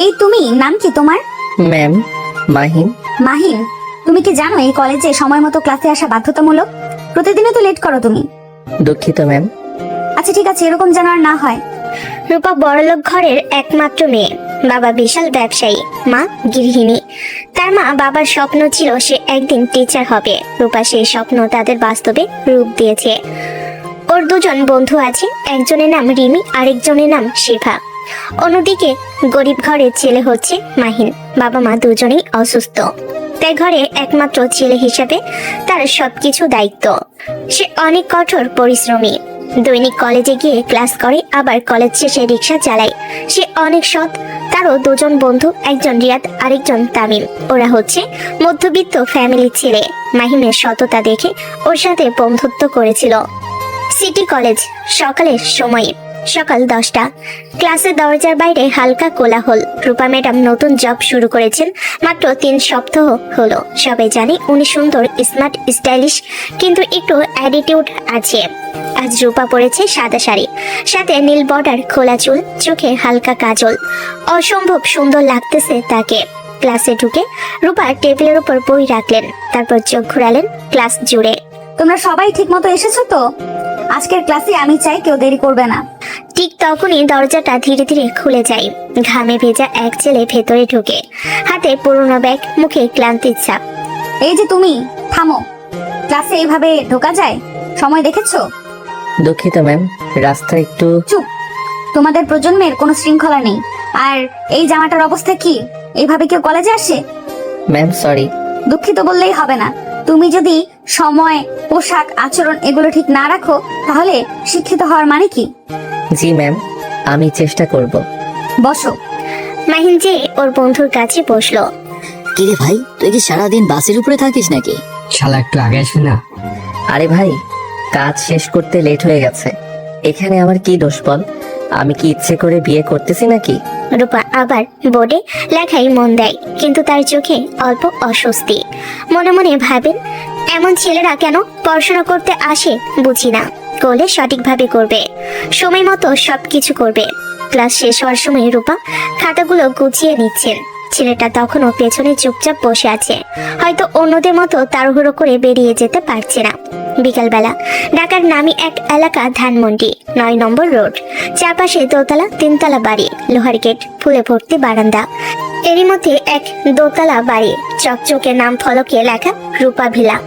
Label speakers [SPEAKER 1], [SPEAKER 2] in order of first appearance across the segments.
[SPEAKER 1] এই তুমি, নাম কি তোমার?
[SPEAKER 2] ম্যাম, মাহিন।
[SPEAKER 1] মাহিন, তুমি কি জানো এই কলেজে সময় মতো ক্লাসে আসা বাধ্যতামূলক? প্রতিদিনই তো লেট করো তুমি।
[SPEAKER 2] দুঃখিত ম্যাম।
[SPEAKER 1] আচ্ছা ঠিক আছে, এরকম যেন আর না হয়।
[SPEAKER 3] রূপা বড়লোক ঘরের একমাত্র মেয়ে। বাবা বিশাল ব্যবসায়ী, মা গৃহিণী। তার মা বাবার স্বপ্ন ছিল সে একদিন টিচার হবে। রূপা সেই স্বপ্ন তাদের বাস্তবে রূপ দিয়েছে। ওর দুজন বন্ধু আছে, একজনের নাম রিমি, আরেকজনের নাম শিফা। অন্যদিকে গরিব ঘরের ছেলে হচ্ছে মাহিন। বাবা মা দুজনেই অসুস্থ, তাই ঘরে একমাত্র ছেলে হিসাবে তার সবকিছু দায়িত্ব। সে অনেক কঠোর পরিশ্রমী। দৈনিক কলেজে গিয়ে ক্লাস করে, আবার কলেজ শেষে রিক্সা চালায়। সে অনেক সৎ। তারও দুজন বন্ধু, একজন রিয়াদ, আরেকজন তামিম। ওরা হচ্ছে মধ্যবিত্ত ফ্যামিলির ছেলে। মাহিমের সততা দেখে ওর সাথে বন্ধুত্ব করেছিল। সিটি কলেজ, সকালের সময়, সকাল 10টা। ক্লাসের দরজার বাইরে হালকা কোলাহল। রূপা ম্যাডাম নতুন জব শুরু করেছেন, মাত্র 3 সপ্তাহ হলো। সবাই জানে উনি সুন্দর, স্মার্ট, স্টাইলিশ, কিন্তু একটু অ্যাটিটিউড আছে। আজ রূপা পরেছে সাদা শাড়ি, সাথে নীল বর্ডার, খোলা চুল, চোখে হালকা কাজল। অসম্ভব সুন্দর লাগতেছে তাকে। ক্লাসে ঢুকে রূপা টেবিলের উপর বই রাখলেন, তারপর চোখ ঘুরালেন ক্লাস জুড়ে।
[SPEAKER 1] তোমরা সবাই ঠিক মতো এসেছো তো? আজকের ক্লাসে আমি চাই কেউ দেরি করবে না।
[SPEAKER 3] ঠিক তখনই দরজাটা ধীরে ধীরে খুলে যায়। ঘামে ভেজা এক ছেলে ভেতরে ঢুকে, হাতে পুরোনো ব্যাগ, মুখে ক্লান্তির ছাপ।
[SPEAKER 1] এই যে তুমি, থামো। ক্লাসে এইভাবে ঢোকা যায়? সময় দেখেছো?
[SPEAKER 2] দুঃখিত ম্যাম, রাস্তা একটু।
[SPEAKER 1] চুপ। তোমাদের প্রজন্মের কোনো শৃঙ্খলা নেই। আর এই জামাটার অবস্থা কি? এইভাবে কেউ কলেজে আসে?
[SPEAKER 2] Ma'am sorry.
[SPEAKER 1] দুঃখিত বললেই হবে না। তুমি যদি সময়, পোশাক, আচরণ এগুলো ঠিক না রাখো, তাহলে শিক্ষিত হওয়ার মানে কি?
[SPEAKER 2] জি ম্যাম, আমি চেষ্টা করব।
[SPEAKER 1] বসো।
[SPEAKER 3] মাহিন যে ওর বন্ধুর কাছে বসলো।
[SPEAKER 4] কিরে ভাই, তুই কি সারাদিন বাসের উপরে থাকিস নাকি?
[SPEAKER 5] শালা একটু আগে আসবি না?
[SPEAKER 2] আরে ভাই, কাজ শেষ করতে লেট হয়ে গেছে। এখানে আমার কি দোষ বল? আমি কি ইচ্ছে করে বিয়ে করতেছি নাকি?
[SPEAKER 3] রূপা আবার বোর্ডে লেখাই মন দেয়, কিন্তু তার চোখে অল্প অস্বস্তি। মনে মনে ভাবেন, এমন ছেলেরা কেন পড়াশোনা করতে আসে বুঝি না। করলে সঠিকভাবে করবে, সময় মতো সবকিছু করবে। ক্লাস শেষ হওয়ার সময় রূপা খাতাগুলো গুছিয়ে নিচ্ছেন। ছেলেটা তখনও পেছনে চুপচাপ বসে আছে, হয়তো অন্যদের মতো তাড়াহুড়ো করে বেরিয়ে যেতে পারছে না। বিকালবেলা, ঢাকার নামি এক এলাকা ধানমন্ডি, 9 নম্বর রোড। চারপাশে দোতলা, 3তলা বাড়ি, লোহার গেট, ফুলে ভর্তি বারান্দা। এরই মধ্যে এক দোতলা বাড়ি, চকচকে নাম ফলকে লেখা রূপা ভিলা।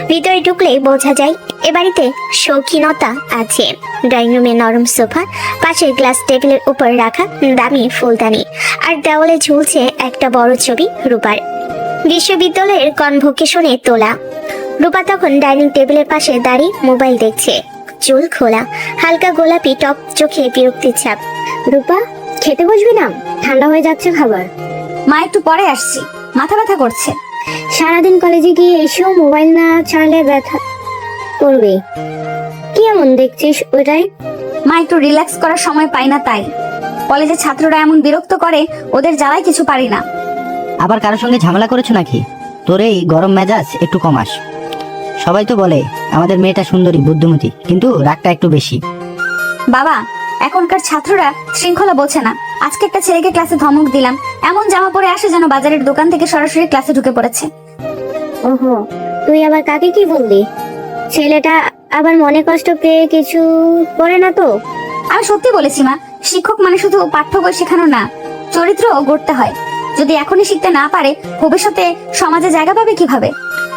[SPEAKER 3] ভিতরে ঢুকলেই বোঝা যায় এ বাড়িতে শৌখিনতা আছে। ড্রয়িং রুমে নরম সোফা, পাশে গ্লাস টেবিলের উপর রাখা দামি ফুলদানি, আর দেওয়ালে ঝুলছে একটা বড় ছবি রূপার, বিশ্ববিদ্যালয়ের কনভোকেশনে তোলা। রূপা তখন ডাইনিং টেবিলের পাশে দাঁড়িয়ে মোবাইল দেখছে, চুল খোলা, হালকা গোলাপি টপ, চোখে বিরক্তির ছাপ। রূপা, খেতে বসবি না? ঠান্ডা হয়ে যাচ্ছে খাবার।
[SPEAKER 1] মা, একটু পরে আসছি, মাথা ব্যথা করছে।
[SPEAKER 3] সারাদিন কলেজে গিয়ে এসেও মোবাইল না ছাড়লে ব্যথা করবে। কি এমন দেখছিস ওটাই?
[SPEAKER 1] মা, একটু রিল্যাক্স করার সময় পাই না তাই। কলেজে ছাত্ররা এমন বিরক্ত করে, ওদের জ্বালায় কিছু পারি না।
[SPEAKER 4] আবার কারোর সঙ্গে ঝামেলা করেছো নাকি? তোর এই গরম মেজাজ একটু কমাস। সবাই তো বলে আমাদের মেয়েটা সুন্দরী, বুদ্ধিমতী, কিন্তু রাগটা একটু বেশি।
[SPEAKER 1] বাবা, এখনকার ছাত্ররা শৃঙ্খলা বোঝে না। আজকে একটা ছেলেকে ক্লাসে ধমক দিলাম, এমন জামা পরে আসে যেন বাজারের দোকান থেকে সরাসরি ক্লাসে ঢুকে পড়েছে।
[SPEAKER 3] ওহো, তুই আবার কাকে কি বললি? ছেলেটা আবার মনে কষ্ট পেয়ে কিছু করে না তো?
[SPEAKER 1] আমি সত্যি বলেছি মা, শিক্ষক মানে শুধু পাঠ্য বই শেখানো না, চরিত্র গড়তে হয়। যদি এখনই শিখতে না পারে, ভবিষ্যতে সমাজে জায়গা পাবে কিভাবে?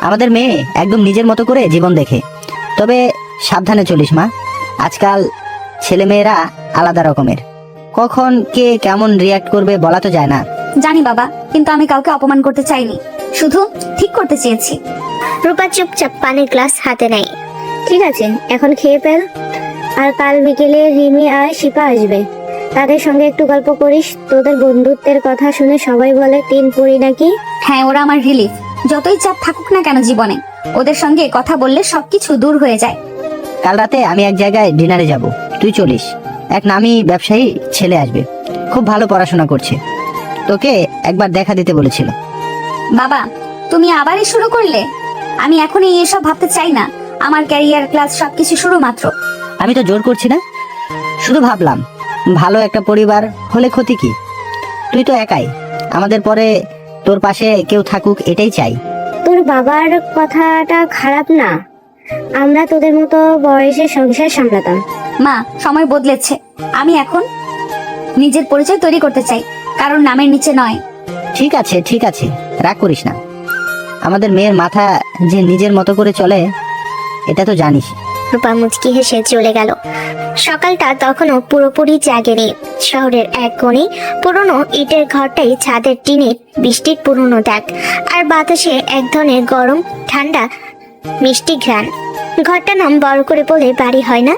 [SPEAKER 4] আমাদের মেয়ে একদম নিজের মতো করে জীবন দেখে। তবে সাবধানে চলিস মা, আজকাল ছেলে মেয়েরা আলাদা রকমের। কখন কে কেমন রিয়াক্ট করবে বলা তো যায় না।
[SPEAKER 1] জানি বাবা, কিন্তু আমি কাউকে অপমান করতে চাইনি, শুধু ঠিক করতে চেয়েছি।
[SPEAKER 3] রূপা চুপচাপ পানির গ্লাস হাতে নেয়। ঠিক আছে, এখন খেয়ে ফেল। আর কাল বিকেলে রিমি আর শিপা আসবে, তাদের সঙ্গে একটু গল্প করিস। তোদের বন্ধুত্বের কথা শুনে সবাই বলে 3 পড়ি নাকি।
[SPEAKER 1] হ্যাঁ, ওরা আমার রিলিফ। যতই চাপ থাকুক না কেন জীবনে, ওদের সঙ্গে কথা বললে সবকিছু দূর হয়ে যায়।
[SPEAKER 4] কাল রাতে আমি এক জায়গায় ডিনারে যাব, তুই চলিস। এক নামি ব্যবসায়ী ছেলে আসবে, খুব ভালো পড়াশোনা করছে, তোকে একবার দেখা দিতে বলেছিল।
[SPEAKER 1] বাবা, তুমি আবারই শুরু করলে? আমি এখনই এসব ভাবতে চাই না। আমার ক্যারিয়ার, ক্লাস সবকিছু শুরু মাত্র।
[SPEAKER 4] আমি তো জোর করছি না, শুধু ভাবলাম ভালো একটা পরিবার হলে ক্ষতি কি। তুই তো একাই, আমাদের পরে তোর পাশে কেউ থাকুক এটাই চাই।
[SPEAKER 6] তোর বাবার কথাটা খারাপ না, আমরা তোদের মতো বয়সে সংসার সামলাতাম।
[SPEAKER 1] মা, সময় বদলেছে। আমি এখন নিজের পরিচয় তৈরি করতে চাই, কারণ নামের নিচে নয়।
[SPEAKER 4] ঠিক আছে ঠিক আছে, রাগ করিস না। আমাদের মেয়ের মাথা যে নিজের মতো করে চলে এটা তো জানিস।
[SPEAKER 3] রূপা মুচকি হেসে চলে গেল। সকালটা তখনও পুরোপুরি জাগেনি। শহরের এক কোণে পুরনো ইটের ঘরটাই ছাদের টিনের বৃষ্টির পুরনো দাগ, আর বাতাসে এক ধরনের গরম ঠান্ডা মিষ্টি ঘ্রাণ। ঘরটার নাম বড় করে বলে বাড়ি হয় না।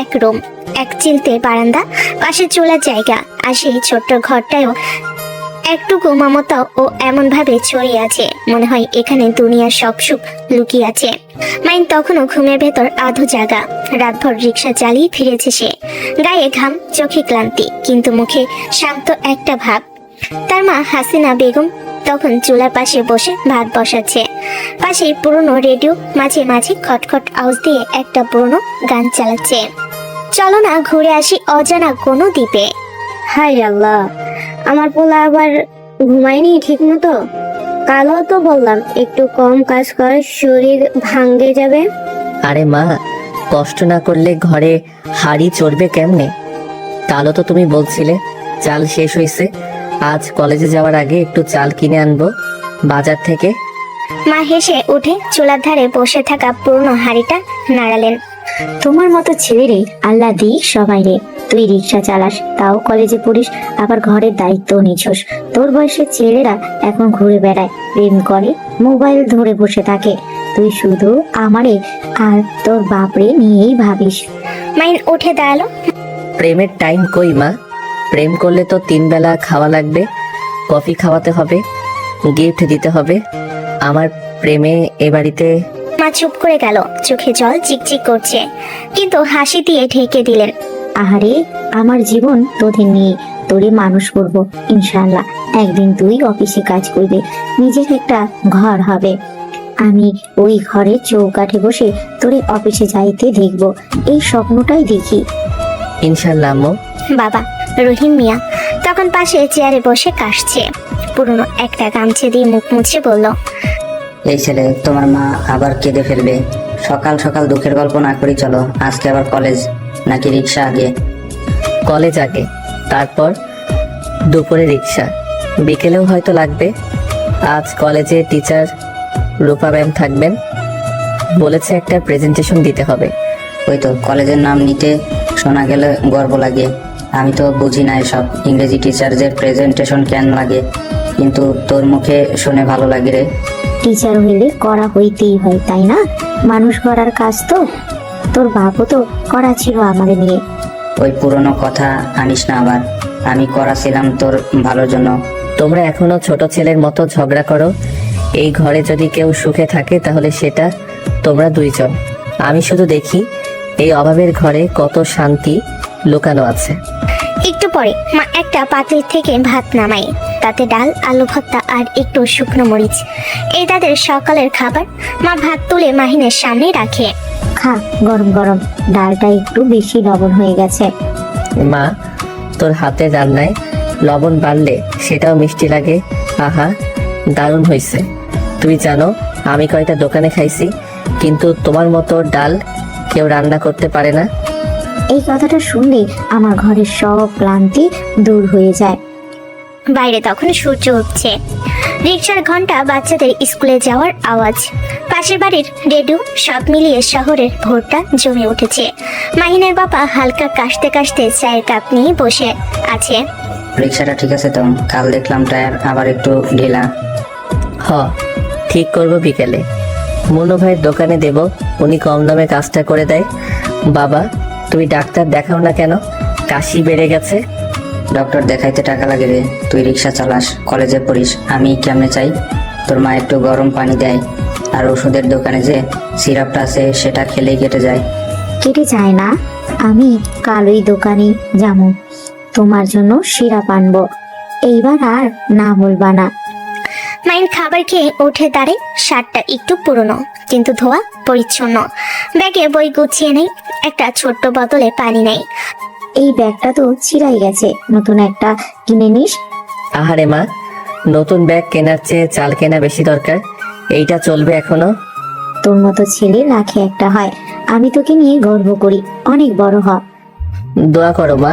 [SPEAKER 3] এক রুম, এক চিলতে বারান্দা, পাশে চুলার জায়গা, আর সেই ছোট্ট ঘরটায়ও একটুকু মমতা ও এমন ভাবে ছড়িয়ে আছে, মনে হয় এখানে দুনিয়ার সব সুখ লুকিয়ে আছে। মাইন তখনও ঘুমের ভেতর আধো জাগা। রাতভর রিক্সা চালিয়ে ফিরেছে সে। গায়ে ঘাম, চোখে ক্লান্তি, কিন্তু মুখে শান্ত একটা ভাব। তার মা হাসিনা বেগম তখন চুলার পাশে বসে ভাত বসাচ্ছে। পাশে পুরনো রেডিও মাঝে মাঝে খটখট আওয়াজ দিয়ে একটা পুরনো গান চালাচ্ছে। চলো না ঘুরে আসি অজানা কোনো দ্বীপে।
[SPEAKER 6] হাই আল্লাহ, আমার পোলা আবার ঘুমায়নি ঠিক মতো। কালও তো বললাম একটু কম কাজ কর, শরীর ভাঙ্গে যাবে।
[SPEAKER 2] আরে মা, কষ্ট না করলে ঘরে হাড়ি চড়বে কেমনে? কালও তো তুমি বলছিলে চাল শেষ হয়েছে, আজ কলেজে যাওয়ার আগে একটু চাল কিনে আনবো বাজার থেকে।
[SPEAKER 3] মা হেসে উঠে চুলার ধারে বসে থাকা পুরনো হাঁড়িটা নাড়ালেন।
[SPEAKER 7] তোমার মতো ছেলে রে আল্লাহ দিক সবাই রে। তুই রিক্সা চালাস, তাও কলেজে পড়িস, আবার ঘরের দায়িত্ব নিছস। তোর বয়সের ছেলেরা এখন ঘুরে বেড়ায়, প্রেম করে, মোবাইল ধরে বসে থাকে। তুই শুধু আমারে আর তোর বাপরে নিয়েই ভাবিস।
[SPEAKER 3] মাইন উঠে দাঁড়ালো।
[SPEAKER 2] প্রেমের টাইম কই মা? প্রেম করলে তো 3 বেলা খাওয়া লাগবে, কফি খাওয়াতে হবে, গিফট দিতে হবে। আমার প্রেমে এ বাড়িতে।
[SPEAKER 3] মা চুপ করে গেল, চোখে জল চিকচিক করছে, কিন্তু হাসি দিয়ে ঢেকে দিলেন।
[SPEAKER 7] আহারে, আমার জীবন তোদের নিয়ে, তোরে মানুষ করব ইনশাআল্লাহ। একদিন তুই অফিসে কাজ করবি, নিজের একটা ঘর হবে। আমি ওই ঘরের চৌকাঠে বসে তোরে অফিসে যাইতে দেখব, এই স্বপ্নটাই দেখি।
[SPEAKER 2] ইনশাল্লাহ আম্মু।
[SPEAKER 3] বাবা রহিম মিয়া তখন পাশে চেয়ারে বসে কাশছে। পুরনো একটা গামছা দিয়ে মুখ মুছে বলল,
[SPEAKER 8] এই ছেলে, তোমার মা আবার কেঁদে ফেলবে। সকাল সকাল দুঃখের গল্প না করি, চলো। আজকে আবার কলেজ নাকি রিক্সা আগে?
[SPEAKER 2] কলেজ আগে, তারপর দুপুরে রিক্সা, বিকেলেও হয়তো লাগবে। আজ কলেজে টিচার রূপা ম্যাম থাকবেন, বলেছে একটা প্রেজেন্টেশন দিতে হবে।
[SPEAKER 8] ওই তো, কলেজের নাম নিতে শোনা গেলে গর্ব লাগে। আমি তো বুঝি না এসব, ইংরেজি টিচারদের প্রেজেন্টেশন কেন লাগে, কিন্তু তোর মুখে শুনে ভালো লাগে রে।
[SPEAKER 7] টিচার হইলে করা হইতেই হয়, তাই না? মানুষ গড়ার কাজ তো তোর বাপও তো করা ছিল আমাদের নিয়ে।
[SPEAKER 8] ওই পুরনো কথা আনিস না আবার। আমি করা ছিলাম তোর ভালোর জন্য।
[SPEAKER 2] তোমরা এখনো ছোট ছেলের মতো ঝগড়া করো। এই ঘরে যদি কেউ সুখে থাকে তাহলে সেটা তোমরা দুইজন। আমি শুধু দেখি এই অভাবের ঘরে কত শান্তি লুকানো আছে।
[SPEAKER 3] একটু পরে মা একটা পাত্রের থেকে ভাত নামায়, তাতে ডাল, আলু ভর্তা আর একটু শুকনো মরিচ। এই তাদের সকালের খাবার। মা ভাত তুলে মাহিনের সামনে রাখে।
[SPEAKER 7] খা, গরম গরম। ডালটা একটু বেশি লবণ হয়ে গেছে।
[SPEAKER 2] মা, তোর হাতের রান্নায় লবণ বাড়লে সেটাও মিষ্টি লাগে। আহা, দারুণ হয়েছে। তুই জানো আমি কয়টা দোকানে খাইছি, কিন্তু তোমার মতো ডাল কেউ রান্না করতে পারে না।
[SPEAKER 7] এই কথাটা শুনলে আমার ঘরের সব ক্লান্তি দূর হয়ে যায়।
[SPEAKER 3] বাইরে তখন সূর্য উঠছে। রিকশার ঘন্টা, বাচ্চাদের স্কুলে যাওয়ার আওয়াজ, পাশের বাড়ির রেডিও, সব মিলিয়ে শহরের ভোরটা জমে উঠেছে। মাহিনের বাবা হালকা কাশতে কাশতে চায়ের কাপ নিয়ে বসে আছে।
[SPEAKER 8] রিক্সাটা ঠিক আছে তো? কাল দেখলাম টায়ার আবার একটু ঢিলা।
[SPEAKER 2] হ, ঠিক করবো বিকেলে। মনু ভাইয়ের দোকানে দেব, উনি কম দামে কাজটা করে দেয়। বাবা, তুমি ডাক্তার দেখাও না কেন? কাশি বেড়ে গেছে।
[SPEAKER 8] ডক্টর দেখাইতে টাকা লাগে রে। তুই রিক্সা চালাস, কলেজে পড়িস, আমি কেমনে চাই? তোর মা একটু গরম পানি দেয়, আর ওষুধের দোকানে যে সিরাপটা আছে সেটা খেলেই কেটে যায়।
[SPEAKER 7] কেটে যায় না? আমি কাল ওই দোকানে যাবো, তোমার জন্য সিরাপ আনবো। এইবার আর না বলবা না।
[SPEAKER 3] মাইন খাবার খেয়ে উঠে দাঁড়ায়। শার্টটা একটু পুরনো, কিন্তু ধোয়া পরিচ্ছন্ন। ব্যাগে বই গুছিয়ে নেই, একটা ছোট্ট বোতলে পানি নেই।
[SPEAKER 7] এই ব্যাগটা তো ছিঁড়াই গেছে, নতুন একটা কিনে নিস।
[SPEAKER 2] আহারে মা, নতুন ব্যাগ কেনার চেয়ে চাল কেনা বেশি দরকার। এইটা চলবে এখনো?
[SPEAKER 7] তোর মতো ছেলে লাখে একটা হয়। আমি তোকে নিয়ে গর্ব করি, অনেক বড় হ।
[SPEAKER 2] দোয়া করো মা।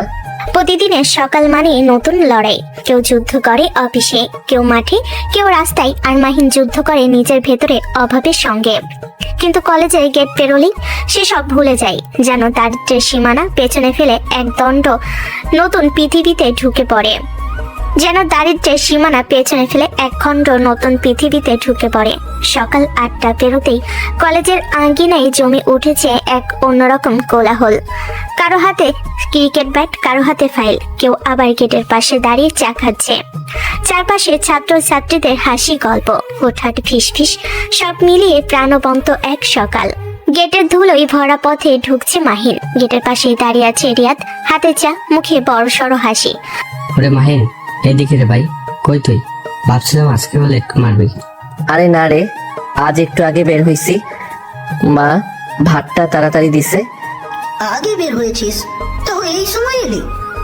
[SPEAKER 3] প্রতিদিনের সকাল মানে নতুন লড়াই। কেউ যুদ্ধ করে অফিসে, কেউ মাঠে, কেউ রাস্তায়, আর মাহিন যুদ্ধ করে নিজের ভেতরে অভাবের সঙ্গে। কিন্তু কলেজের গেট পেরোলেই সে সব ভুলে যায়, যেন দারিদ্র্যের সীমানা পেছনে ফেলে এক দণ্ড নতুন পৃথিবীতে ঢুকে পড়ে। যেন দারিদ্র্যের সীমানা পেছনে ফেলে এক খণ্ড নতুন পৃথিবীতে ঢুকে পড়ে। সকাল 8টা পেরোতেই কলেজের আঙ্গিনায় জমে উঠেছে এক অন্যরকম কোলাহল। কারো হাতে ক্রিকেট ব্যাট, কারো হাতে ফাইল, কেউ আবার গেটের পাশে দাঁড়িয়ে চা খাচ্ছে। চারপাশে ছাত্র ছাত্রীদের হাসি, গল্প, হুটহাট, ফিসফিস, সব মিলিয়ে প্রাণবন্ত এক সকাল। গেটের ধুলোয় ভরা পথে ঢুকছে মাহিন। গেটের পাশেই দাঁড়িয়ে আছে রিয়াদ, হাতে চা, মুখে বড়সড় হাসি।
[SPEAKER 5] ওরে মাহিন, এদিকে রে ভাই, কই তুই? ভাবছিলাম আজকে বলে একটু মারবি।
[SPEAKER 2] আরে না রে, আজ একটু আগে বের হইছি। মা ভাতটা তাড়াতাড়ি দিছে।
[SPEAKER 9] আগে বের হয়েছিস? তাহলে এই সময় এলি?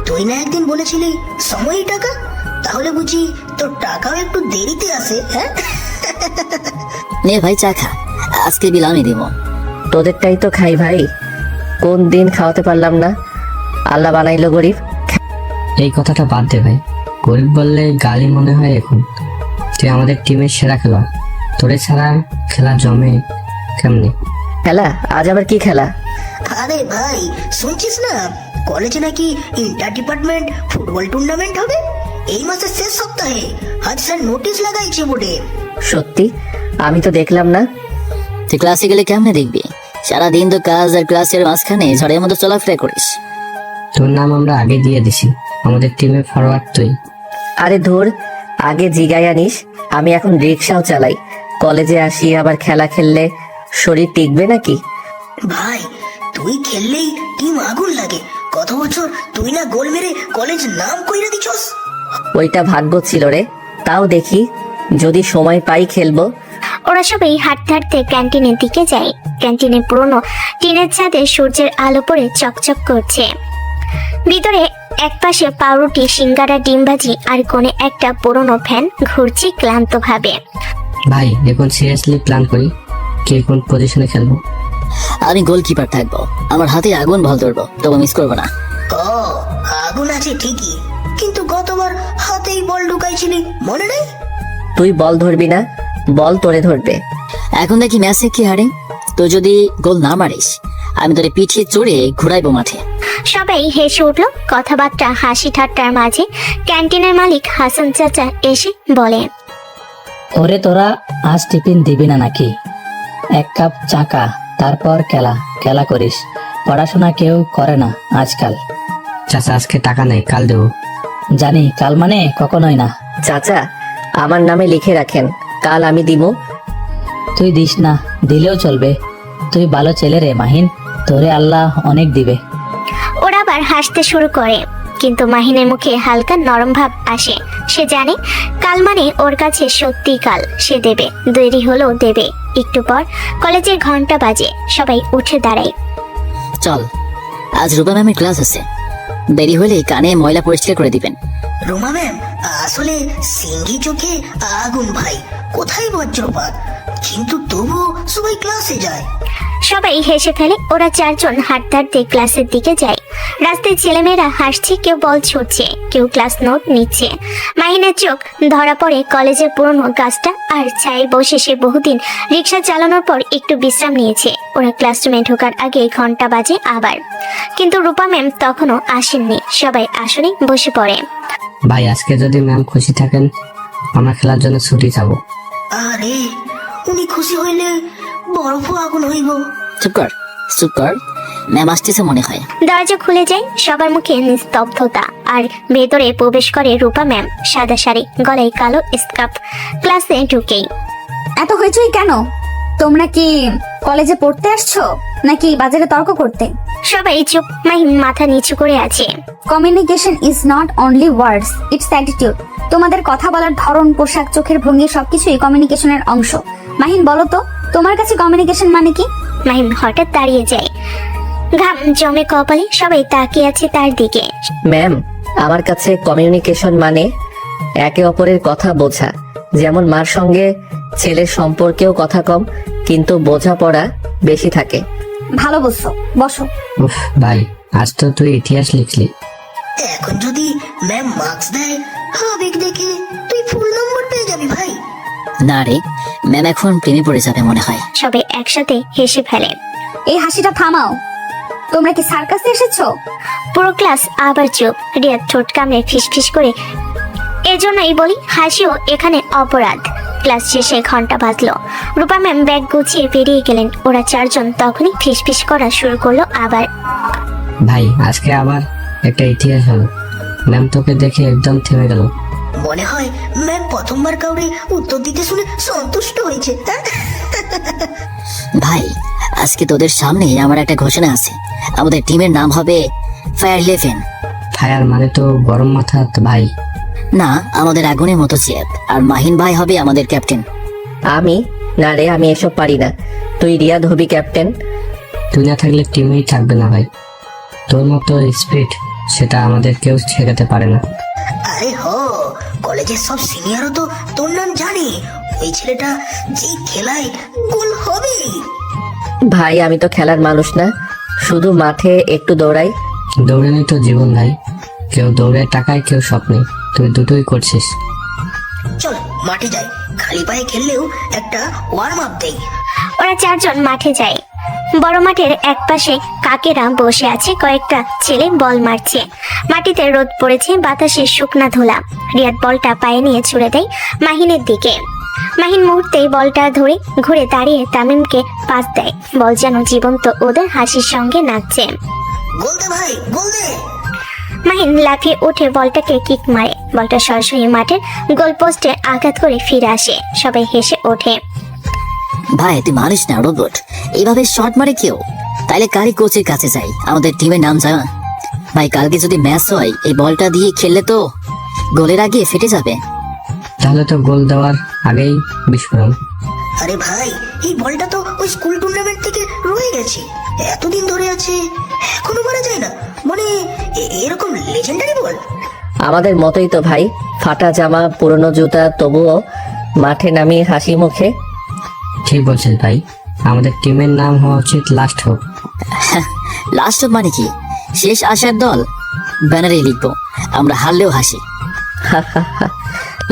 [SPEAKER 9] তুই না একদিন বলেছিলি সময়ই টাকা? তাহলে বুঝি তোর টাকাও একটু দেরিতে আসে, হ্যাঁ?
[SPEAKER 10] নে ভাই চা খা, আজকে বিল আমি দিব।
[SPEAKER 2] তোদেরটাই তো খাই ভাই, কোন দিন খাওয়াতে পারলাম না। আল্লাহ বানাইলো গরিব।
[SPEAKER 5] এই কথাটা বাদ দে ভাই, গরিব বললে গালি মনে হয় এখন। তুই আমাদের টিমের সেরা খেলোয়াড়, তোরে ছাড়া খেলা জমে কেমনে?
[SPEAKER 2] খেলা? আজ আবার কি খেলা?
[SPEAKER 9] আরে ভাই, শুনছিস না কলেজে নাকি ইন্টার ডিপার্টমেন্ট ফুটবল টুর্নামেন্ট হবে এই মাসের শেষ সপ্তাহে। আজ স্যার নোটিশ লাগাইছে বোর্ডে।
[SPEAKER 2] সত্যি? আমি তো দেখলাম না।
[SPEAKER 10] তুই ক্লাসে গেলে কেমনে দেখবি? সারাদিন তো কাজ আর ক্লাসের মাঝখানে ঝড়ের মতো চলাফেরা করিস।
[SPEAKER 5] তোর নাম আমরা আগে দিয়ে দিছি, আমাদের টিমে ফরওয়ার্ড তুই।
[SPEAKER 2] আরে ধুর, আগে জিগাই আনিস। আমি এখন রিক্সাও চালাই, কলেজে আসি, আবার খেলা খেললে শরীর টিকবে নাকি?
[SPEAKER 9] ভাই তুই খেললেই টিম আগুন লাগে। কত বছর তুই না গোল মেরে কলেজ নাম কইরা দিছস।
[SPEAKER 2] ওইটা ভাগ্য ছিল রে। তাও দেখি যদি সময় পাই খেলবো।
[SPEAKER 3] ওরা সবাই হাঁটতে হাঁটতে ক্যান্টিনের দিকে যায়। ক্যান্টিনে পুরনো টিনের ছাদে সূর্যের আলো পড়ে চকচক করছে। ভিতরে একপাশে পাউরুটি, সিঙ্গারা, ডিম ভাজি, আর কোণে একটা পুরনো ফ্যান ঘুরছে ক্লান্ত ভাবে।
[SPEAKER 5] ভাই এখন সিরিয়াসলি প্ল্যান করি, কে কোন পজিশনে খেলবো।
[SPEAKER 10] আমি গোলকিপার থাকবো, আমার হাতে আগুন বল ধরবো, তবে মিস করবো না।
[SPEAKER 9] ও আগুন আছে ঠিকই, কিন্তু গতবার হাতেই বল ঢুকাইছিলি, মনে নেই?
[SPEAKER 2] তুই বল ধরবি না, বল তোরে ধরবে।
[SPEAKER 10] এখন দেখি ম্যাচে কি হারে, তুই যদি গোল না মারিস আমি তোরে পিঠিয়ে চড়ে ঘুরাইবো মাঠে।
[SPEAKER 3] সবাই হেসে উঠল। কথাবার্তা, হাসি ঠাট্টার মাঝে ক্যান্টিনের মালিক হাসান চাচা এসে বলে,
[SPEAKER 11] ওরে তোরা আজ টিফিন দিবি না নাকি? এক কাপ চাকা, তারপর খেলা করিস। পড়াশোনা কেউ করে না আজকাল।
[SPEAKER 5] চাচা আজকে টাকা নেই, কাল দেবো।
[SPEAKER 11] জানি, কাল মানে কখনোই না।
[SPEAKER 2] চাচা আমার নামে লিখে রাখেন, কাল আমি দিব।
[SPEAKER 11] তুই দিস না, দিলেও চলবে। তুই ভালো ছেলে রে মাহিন, তোরে আল্লাহ অনেক দিবে।
[SPEAKER 3] ওরা আবার হাসতে শুরু করে, কিন্তু মাহিনের মুখে হালকা নরম ভাব আসে। সে জানে কাল মানে ওর কাছে সত্যি কাল। সে দেবে, দেরি হলেও দেবে। একটু পর কলেজের ঘন্টা বাজে। সবাই উঠে দাঁড়ায়।
[SPEAKER 10] চল, আজ রূপা ম্যামের ক্লাস আছে, দেরি হলে কানে ময়লা পরিষ্কার করে দিবেন।
[SPEAKER 9] রোমা ম্যাম আসলে সিঙ্গি চোখে আগুন ভাই, কোথায় বজ্রপাত, কিন্তু তবুও সবাই ক্লাসে যায়।
[SPEAKER 3] সবাই হেসে ফেলে। ওরা চারজন হাঁটতে হাঁটতে ক্লাসের দিকে যায়। রাস্তায় ছেলেমেয়েরা হাসছে, কেউ বল ছুটছে, কেউ ক্লাস নোট নিচ্ছে। মাহিনের চোখ ধরা পড়ে কলেজের পুরনো গাছটা আর ছায়ে বসে। সে বহুদিন রিক্সা চালানোর পর একটু বিশ্রাম নিয়েছে। ওরা ক্লাসরুমে ঢোকার আগে ঘন্টা বাজে আবার, কিন্তু রূপা ম্যাম তখনও আসেননি। সবাই আসনে বসে পড়ে।
[SPEAKER 5] ভাই আজকে যদি ম্যাম খুশি থাকেন আমরা খেলার জন্য ছুটি যাবো।
[SPEAKER 9] আরে উনি খুশি হইলে বরফও আগুন হইব।
[SPEAKER 10] চুপ কর, ম্যাম আসতেছে মনে হয়।
[SPEAKER 3] দরজা খুলে যায়। সবার মুখে নিস্তব্ধতা, আর ভেতরে প্রবেশ করে রূপা ম্যাম। সাদা শাড়ি, গলায় কালো স্কার্ফ। ক্লাসে ঢুকেই
[SPEAKER 1] এত হইচই কেন? তোমরা কি কলেজে পড়তে আসছো নাকি বাজারে তর্ক করতে?
[SPEAKER 3] সবাই চুপ। মাহিন মাথা নিচু করে আছে।
[SPEAKER 1] Communication is not only words, it's attitude. তোমাদের কথা বলার ধরন, পোশাক, চোখের ভঙ্গি সবকিছুই কমিউনিকেশনের অংশ। মাহিন বলো তো, তোমার কাছে কমিউনিকেশন মানে কি?
[SPEAKER 3] মাহিন হঠাৎ দাঁড়িয়ে যায়, ঘাম জমে কপালে। সবাই তাকিয়ে আছে তার দিকে।
[SPEAKER 2] ম্যাম, আমার কাছে কমিউনিকেশন মানে একে অপরের কথা বোঝা। যেমন মার সঙ্গে ছেলের সম্পর্কেও কথা কম, কিন্তু বোঝাপড়া বেশি থাকে।
[SPEAKER 1] ভালো বলছো, বসো।
[SPEAKER 5] উফ ভাই, আজ তো তুই ইতিহাস লিখলি।
[SPEAKER 9] এখন যদি ম্যাম মার্কস দেয়, আবেগ দেখে তুই ফুল নম্বর পেয়ে যাবি ভাই।
[SPEAKER 10] না রে, ম্যাম এখন প্রেমে পড়ে যাবে মনে হয়।
[SPEAKER 3] সবাই একসাথে হেসে ফেলে।
[SPEAKER 1] এই হাসিটা থামাও। তোমরা কি সার্কাসে এসেছো?
[SPEAKER 3] পুরো ক্লাস আবার চুপ। রিয়াদ ঠোঁট কামড়ে ফিসফিস করে, এজন্যই বলি হাসিও এখানে অপরাধ। ক্লাস শেষে ঘন্টা বাজলো। রূপা ম্যাম ব্যাগ গুছিয়ে বেরিয়ে গেলেন। ওরা চারজন তখনই ফিসফিস করা শুরু করলো আবার।
[SPEAKER 5] ভাই, আজকে আবার একটা ইতিহাস হলো। ম্যাম তোকে দেখে একদম থেমে গেল।
[SPEAKER 9] মনে হয় ম্যাম প্রথমবার কাউরে উত্তর দিতে শুনে সন্তুষ্ট হয়েছে।
[SPEAKER 10] ভাই, আজকে তোদের সামনে আমার একটা ঘোষণা আছে। আমাদের টিমের নাম হবে ফায়ার 11।
[SPEAKER 5] ফায়ার মানে তো গরম মাথা ভাই।
[SPEAKER 10] না, আমাদের আগুনের মতো চেপ। আর মাহিন ভাই হবে আমাদের ক্যাপ্টেন।
[SPEAKER 2] আমি? না রে, আমি এসব পারি না। তুই রিয়াদ হবি ক্যাপ্টেন।
[SPEAKER 5] তুই না থাকলে টিমেই থাকবে না ভাই। তোর মতো স্পিড সেটা আমাদের কেউ শেখাতে পারে না।
[SPEAKER 9] আরে হো, কলেজের সব সিনিয়রও তো তোর নাম জানে। ওই ছেলেটা যে খেলায় গোল হবে।
[SPEAKER 2] ভাই, আমি তো খেলার মানুষ না, শুধু মাঠে একটু দৌড়াই।
[SPEAKER 5] দৌড়ানোই তো জীবন ভাই। কেউ দৌড়ে টাকায়, কেউ স্বপ্নে। তুই দুটোই করছিস।
[SPEAKER 9] চল মাঠে যাই, খালি পায়ে খেললেও একটা ওয়ার্ম আপ দেই।
[SPEAKER 3] ওরা চারজন মাঠে যায়। বড় মাঠের একপাশে কাকেরা বসে আছে, কয়েকটা ছেলে বল মারছে। মাটিতে রোদ পড়েছে, বাতাসে শুকনা ধুলা। রিয়াদ বলটা পায়ে নিয়ে ছুড়ে দেয় মাহিনের দিকে। মাহিন মুহূর্তেই বলটা ধরে ঘুরে দাঁড়িয়ে তামিমকে পাস দেয়। বল যেন জীবন্ত ওদের হাসির সঙ্গে নাচছে।
[SPEAKER 9] গোল দে ভাই, গোল দে।
[SPEAKER 3] মাহিন লাফিয়ে উঠে বলটাকে কিক মারে। বলটা সরাসরি মাঠের গোলপোস্টে আঘাত করে ফিরে আসে। সবাই হেসে ওঠে।
[SPEAKER 10] ভাই, তুই মানিস না, রোবট এইভাবে শট মারে কেউ? তাইলে কারি কোচের কাছে যাই, আমাদের টিমের নাম জানা। ভাই, কালকে যদি ম্যাচ হয়, এই বলটা দিয়ে খেললে তো গোলের আগে ফেটে যাবে।
[SPEAKER 5] তাহলে তো গোল দেওয়ার আগেই বিস্ফোরণ।
[SPEAKER 9] আরে ভাই, এই বলটা তো ওই স্কুল টুর্নামেন্ট থেকে রয়ে গেছে, এতদিন ধরে আছে, এখনো মারা যায় না। মানে এরকম লেজেন্ডারি বল।
[SPEAKER 2] আমাদের মতোই তো ভাই, ফাটা জামা, পুরনো জুতা, তবুও মাঠে নামিয়ে হাসি মুখে।
[SPEAKER 5] ঠিক বলছেন ভাই, আমাদের টিমের নাম হওয়া উচিত লাস্ট হোপ।
[SPEAKER 10] লাস্ট মানে কি? শেষ আসার দল। ব্যানারে লিখবো, আমরা হারলেও হাসি।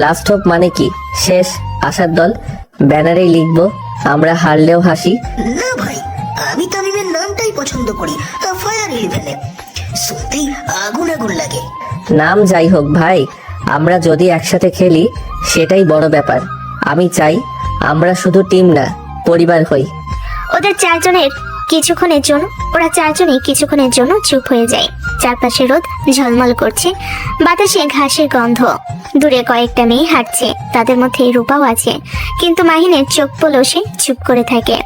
[SPEAKER 2] লাস্ট হোপ মানে কি? শেষ আসার দল। ব্যানারে লিখবো, আমরা হারলেও হাসি।
[SPEAKER 9] না ভাই, আমি তামিমের নামটাই পছন্দ করি, ফায়ার 11। শুনতেই আগুন আগুন লাগে।
[SPEAKER 2] নাম যাই হোক ভাই, আমরা যদি একসাথে খেলি সেটাই বড় ব্যাপার। আমি চাই আমরা শুধু টিম না, পরিবার হই।
[SPEAKER 3] ওরা চারজনেই কিছুক্ষণের জন্য চুপ হয়ে যায়। চারপাশে রোদ ঝলমল করছে, বাতাসে ঘাসের গন্ধ। দূরে কয়েকটা মেয়ে হাঁটছে, তাদের মধ্যে রূপাও আছে, কিন্তু মাহিনের চোখ পলসে চুপ করে থাকে।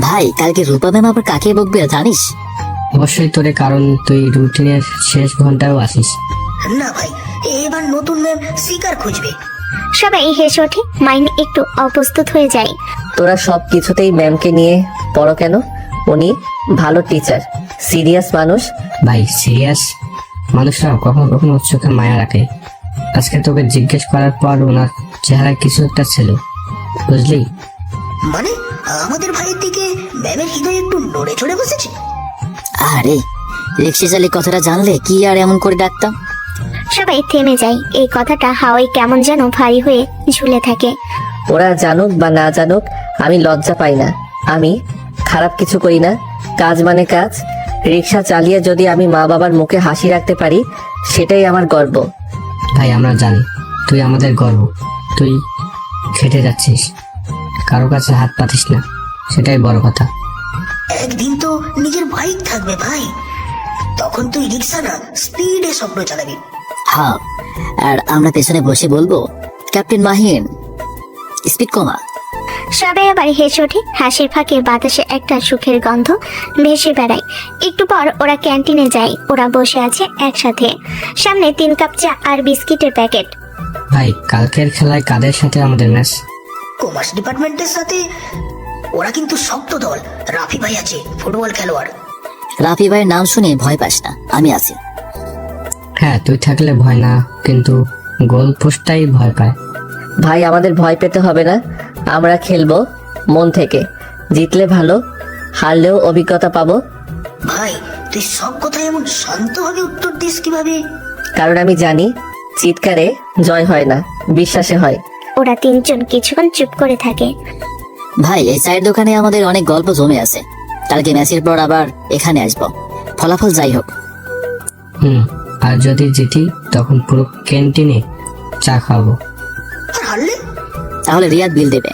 [SPEAKER 10] ভাই, কালকে রূপা ম্যাম আবার কাকে বকবে জানিস?
[SPEAKER 5] অবশ্যই তোরে, কারণ তুই রুটিনের শেষ ঘন্টায়ও আসিস।
[SPEAKER 9] না ভাই, এবার নতুন ম্যাম শিকার খুঁজবে।
[SPEAKER 3] সবাই হেসে ওঠে। মাহিন একটু অপ্রস্তুত হয়ে যায়।
[SPEAKER 2] তোরা সব কিছুতেই ম্যামকে নিয়ে পড়ো কেন? উনি ভালো টিচার, সিরিয়াস মানুষ।
[SPEAKER 5] ভাই, সিরিয়াস মানুষরা কখনো কখনো চোখে মায়া রাখে। আজকে তোকে জিজ্ঞেস করার পর ওনার চেহারায় কিছু একটা ছিল, বুঝলি?
[SPEAKER 9] মানে আমাদের ভাইয়ের দিকে ম্যামের হৃদয় একটু নড়ে চড়ে বসেছে।
[SPEAKER 10] আরে, রিক্সা চালি কথাটা জানলে কি আর এমন করে ডাকতাম।
[SPEAKER 3] সবাই থেমে যায়। এই কথাটা হাওয়ায় কেমন যেন ভারী হয়ে ঝুলে থাকে।
[SPEAKER 2] ওরা জানুক বা না জানুক, আমি লজ্জা পাই না। আমি খারাপ কিছু করি না, কাজ মানে কাজ। রিক্সা চালিয়ে যদি আমি মা বাবার মুখে হাসি রাখতে পারি, সেটাই আমার গর্ব।
[SPEAKER 5] ভাই, আমরা জানি তুই আমাদের গর্ব। তুই খেটে যাচ্ছিস, কারো কাছে হাত পাতিস না, সেটাই বড় কথা।
[SPEAKER 9] একদিন তো নিজের বাইক থাকবে ভাই, তখন তুই রিক্সা না, স্পিডে স্বপ্ন চালাবি।
[SPEAKER 10] হ্যাঁ, আর আমরা পেছনে বসে বলবো, ক্যাপ্টেন মাহিন স্পিড কমা।
[SPEAKER 3] সবাই আবার হেসে ওঠে। হাসির ফাঁকে বাতাসে একটা সুখের গন্ধ ভেসে বেড়ায়। একটু পর ওরা ক্যান্টিনে যায়। ওরা বসে আছে একসাথে, সামনে 3 কাপ চা আর বিস্কিটের প্যাকেট।
[SPEAKER 5] ভাই, কালকের খেলায় কাদের সাথে আমাদের ম্যাচ?
[SPEAKER 9] কমার্স ডিপার্টমেন্টের সাথে। ওরা কিন্তু শক্ত দল। রাফি ভাই আছে, ফুটবল খেলোয়াড়।
[SPEAKER 10] রাফি ভাইয়ের নাম শুনে ভয় পাস না, আমি আছি।
[SPEAKER 5] হ্যাঁ, তুই থাকলে ভয় না, কিন্তু গোল পোস্টটাই ভয় পায়।
[SPEAKER 2] ভাই আমাদের ভয় পেতে হবে না, আমরা খেলবো মন থেকে। জিতলে ভালো, হারলেও অভিজ্ঞতা পাবো।
[SPEAKER 9] ভাই তুই সব কথায় এমন শান্তভাবে উত্তর দিস কিভাবে?
[SPEAKER 2] কারণ আমি জানি চিৎকারে জয় হয় না, বিশ্বাসে হয়।
[SPEAKER 3] ওরা তিনজন কিছুক্ষণ চুপ করে থাকে।
[SPEAKER 10] ভাই এই চায়ের দোকানে আমাদের অনেক গল্প জমে আছে, কালকে ম্যাচের পর আবার এখানে আসবো, ফলাফল যাই হোক।
[SPEAKER 5] আর যদি জিতি তখন পুরো ক্যান্টিনে চা খাবো।
[SPEAKER 9] আর হারলে?
[SPEAKER 10] তাহলে রিয়াদ বিল দেবে।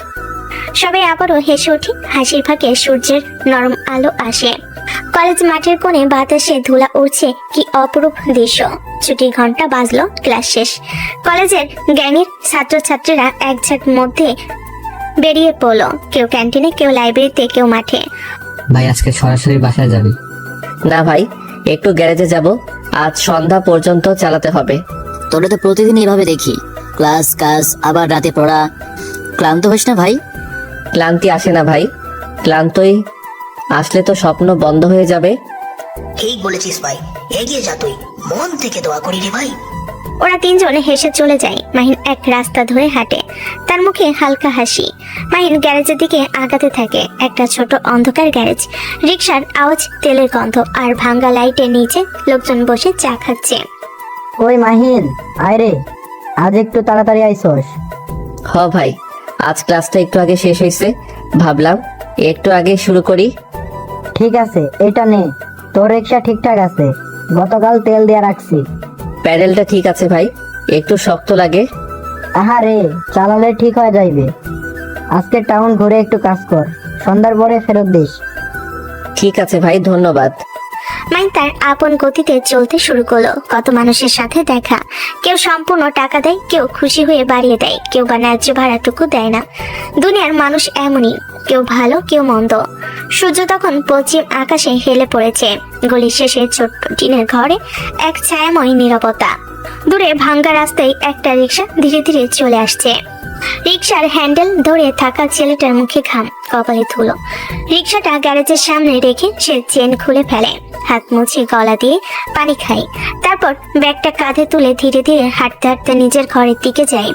[SPEAKER 3] সবাই আবারও হেসে ওঠে। হাসির ফাঁকে সূর্যের নরম আলো আসে। কলেজ মাঠের কোণে বাতাসে ধুলা উড়ছে, কি অপরূপ দৃশ্য। ছুটির ঘন্টা বাজলো, ক্লাস শেষ। কলেজের গ্যাংয়ের ছাত্রছাত্রীরা এক ঝাঁক মধ্যে বেরিয়ে পড়লো, কেউ ক্যান্টিনে, কেউ লাইব্রেরিতে, কেউ মাঠে।
[SPEAKER 5] ভাই আজকে সরাসরি বাসায় যাবি?
[SPEAKER 2] না ভাই, একটু গ্যারেজে যাব, আজ সন্ধ্যা পর্যন্ত চালাতে হবে।
[SPEAKER 10] তোরা তো প্রতিদিন এভাবে দেখি, ক্লাস কাজ আবার রাতে পড়া, ক্লান্ত হোস না ভাই?
[SPEAKER 2] ক্লান্তি আসে না ভাই, ক্লান্তই আসলে তো স্বপ্ন বন্ধ হয়ে যাবে।
[SPEAKER 9] ঠিক বলেছিস ভাই, এগিয়ে যা তুই, মন থেকে দোয়া করি রে ভাই।
[SPEAKER 3] ওরা তিনজন হেসে চলে যায়। মাহিন এক রাস্তা ধরে হাঁটে, তার মুখে হালকা হাসি। মাহিন গ্যারেজের দিকে আগাতে থাকে। একটা ছোট অন্ধকার গ্যারেজ, রিকশার আওয়াজ, তেলের গন্ধ আর ভাঙ্গা লাইটের নিচে লোকজন বসে চা খাচ্ছে।
[SPEAKER 4] ওই মাহিন, আয় রে, আজ একটু তাড়াতাড়ি আইসস।
[SPEAKER 2] হ ভাই, আজ ক্লাসটা একটু আগে শেষ হয়েছে, ভাবলাম একটু আগে শুরু করি।
[SPEAKER 4] ঠিক আছে, এটা নে, তোর রিক্সা ঠিকঠাক আছে, গতকাল তেল দিয়ে রাখছি।
[SPEAKER 2] প্যাডেলটা ঠিক আছে ভাই, একটু শক্ত লাগে।
[SPEAKER 4] আহারে, চালালে ঠিক হয়ে যাইবে। আজকে টাউন ঘুরে একটু কাজ কর, সন্ধ্যার পরে ফেরত দিস।
[SPEAKER 2] ঠিক আছে ভাই, ধন্যবাদ।
[SPEAKER 3] মাইন তার আপন গতিতে চলতে শুরু করলো। কত মানুষের সাথে দেখা, কেউ সম্পূর্ণ টাকা দেয়, কেউ খুশি হয়ে বাড়িয়ে দেয়, কেউ বা ন্যায্য ভাড়াটুকু দেয় না। দুনিয়ার মানুষ এমনই, কেউ ভালো কেউ মন্দ। সূর্য তখন পশ্চিম আকাশে হেলে পড়েছে। গলির শেষে ছোট্ট টিনের ঘরে এক ছায়াময় নীরবতা। দূরে ভাঙ্গা রাস্তায় একটা রিক্সা ধীরে ধীরে চলে আসছে। রিক্সার হ্যান্ডেল ধরে থাকা ছেলেটার মুখে ঘাম, কপালে ধুলো। রিক্সাটা গ্যারেজের সামনে রেখে সে চেন খুলে ফেলে, হাত মুছে গলা দিয়ে পানি খায়। তারপর ব্যাগটা কাঁধে তুলে ধীরে ধীরে হাঁটতে হাঁটতে নিজের ঘরের দিকে যায়।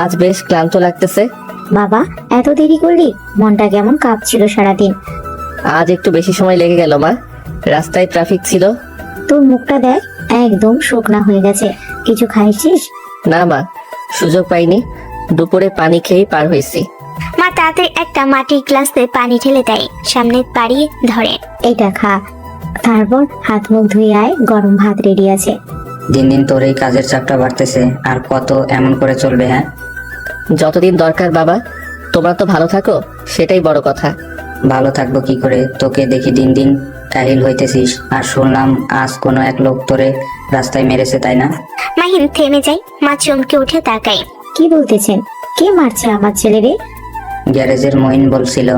[SPEAKER 2] আজ বেশ ক্লান্ত লাগতেছে।
[SPEAKER 7] বাবা, এত দেরি করলি? মনটা কেমন কাঁপছিল সারাদিন।
[SPEAKER 2] আজ একটু বেশি সময় লেগে গেল মা, রাস্তায় ট্রাফিক ছিল।
[SPEAKER 7] তোর মুখটা দেখ, একদম শুকনা হয়ে গেছে। কিছু খাইছিস?
[SPEAKER 2] না মা, সুযোগ পাইনি, দুপুরে পানি খেয়ে পার হয়েছি।
[SPEAKER 3] মা তাতে একটা মাটির গ্লাসে পানি ঢেলে দেয়, সামনে বাড়িয়ে ধরে।
[SPEAKER 7] এইটা খা, তারপর হাত মুখ ধুয়ে আয়, গরম ভাত রেডি আছে।
[SPEAKER 8] দিন দিন তোর এই কাজের চাপটা বাড়তেছে, আর কত এমন করে চলবে? হ্যাঁ,
[SPEAKER 2] যতদিন দরকার বাবা, তোমরা তো ভালো থাকো, সেটাই বড় কথা।
[SPEAKER 8] ভালো থাকবো কি করে? তোকে দেখি দিন দিন কাহিল হইতেছিস, আর শুনলাম আজ কোনো এক লোক তোরে রাস্তায় মেরেছে, তাই না?
[SPEAKER 3] মাহিন থেমে যায়। মা চমকে উঠে তাকায়।
[SPEAKER 7] কি বলতেছেন? কে মারছে আমার ছেলেরে?
[SPEAKER 8] গ্যারেজের মঈন বলছিল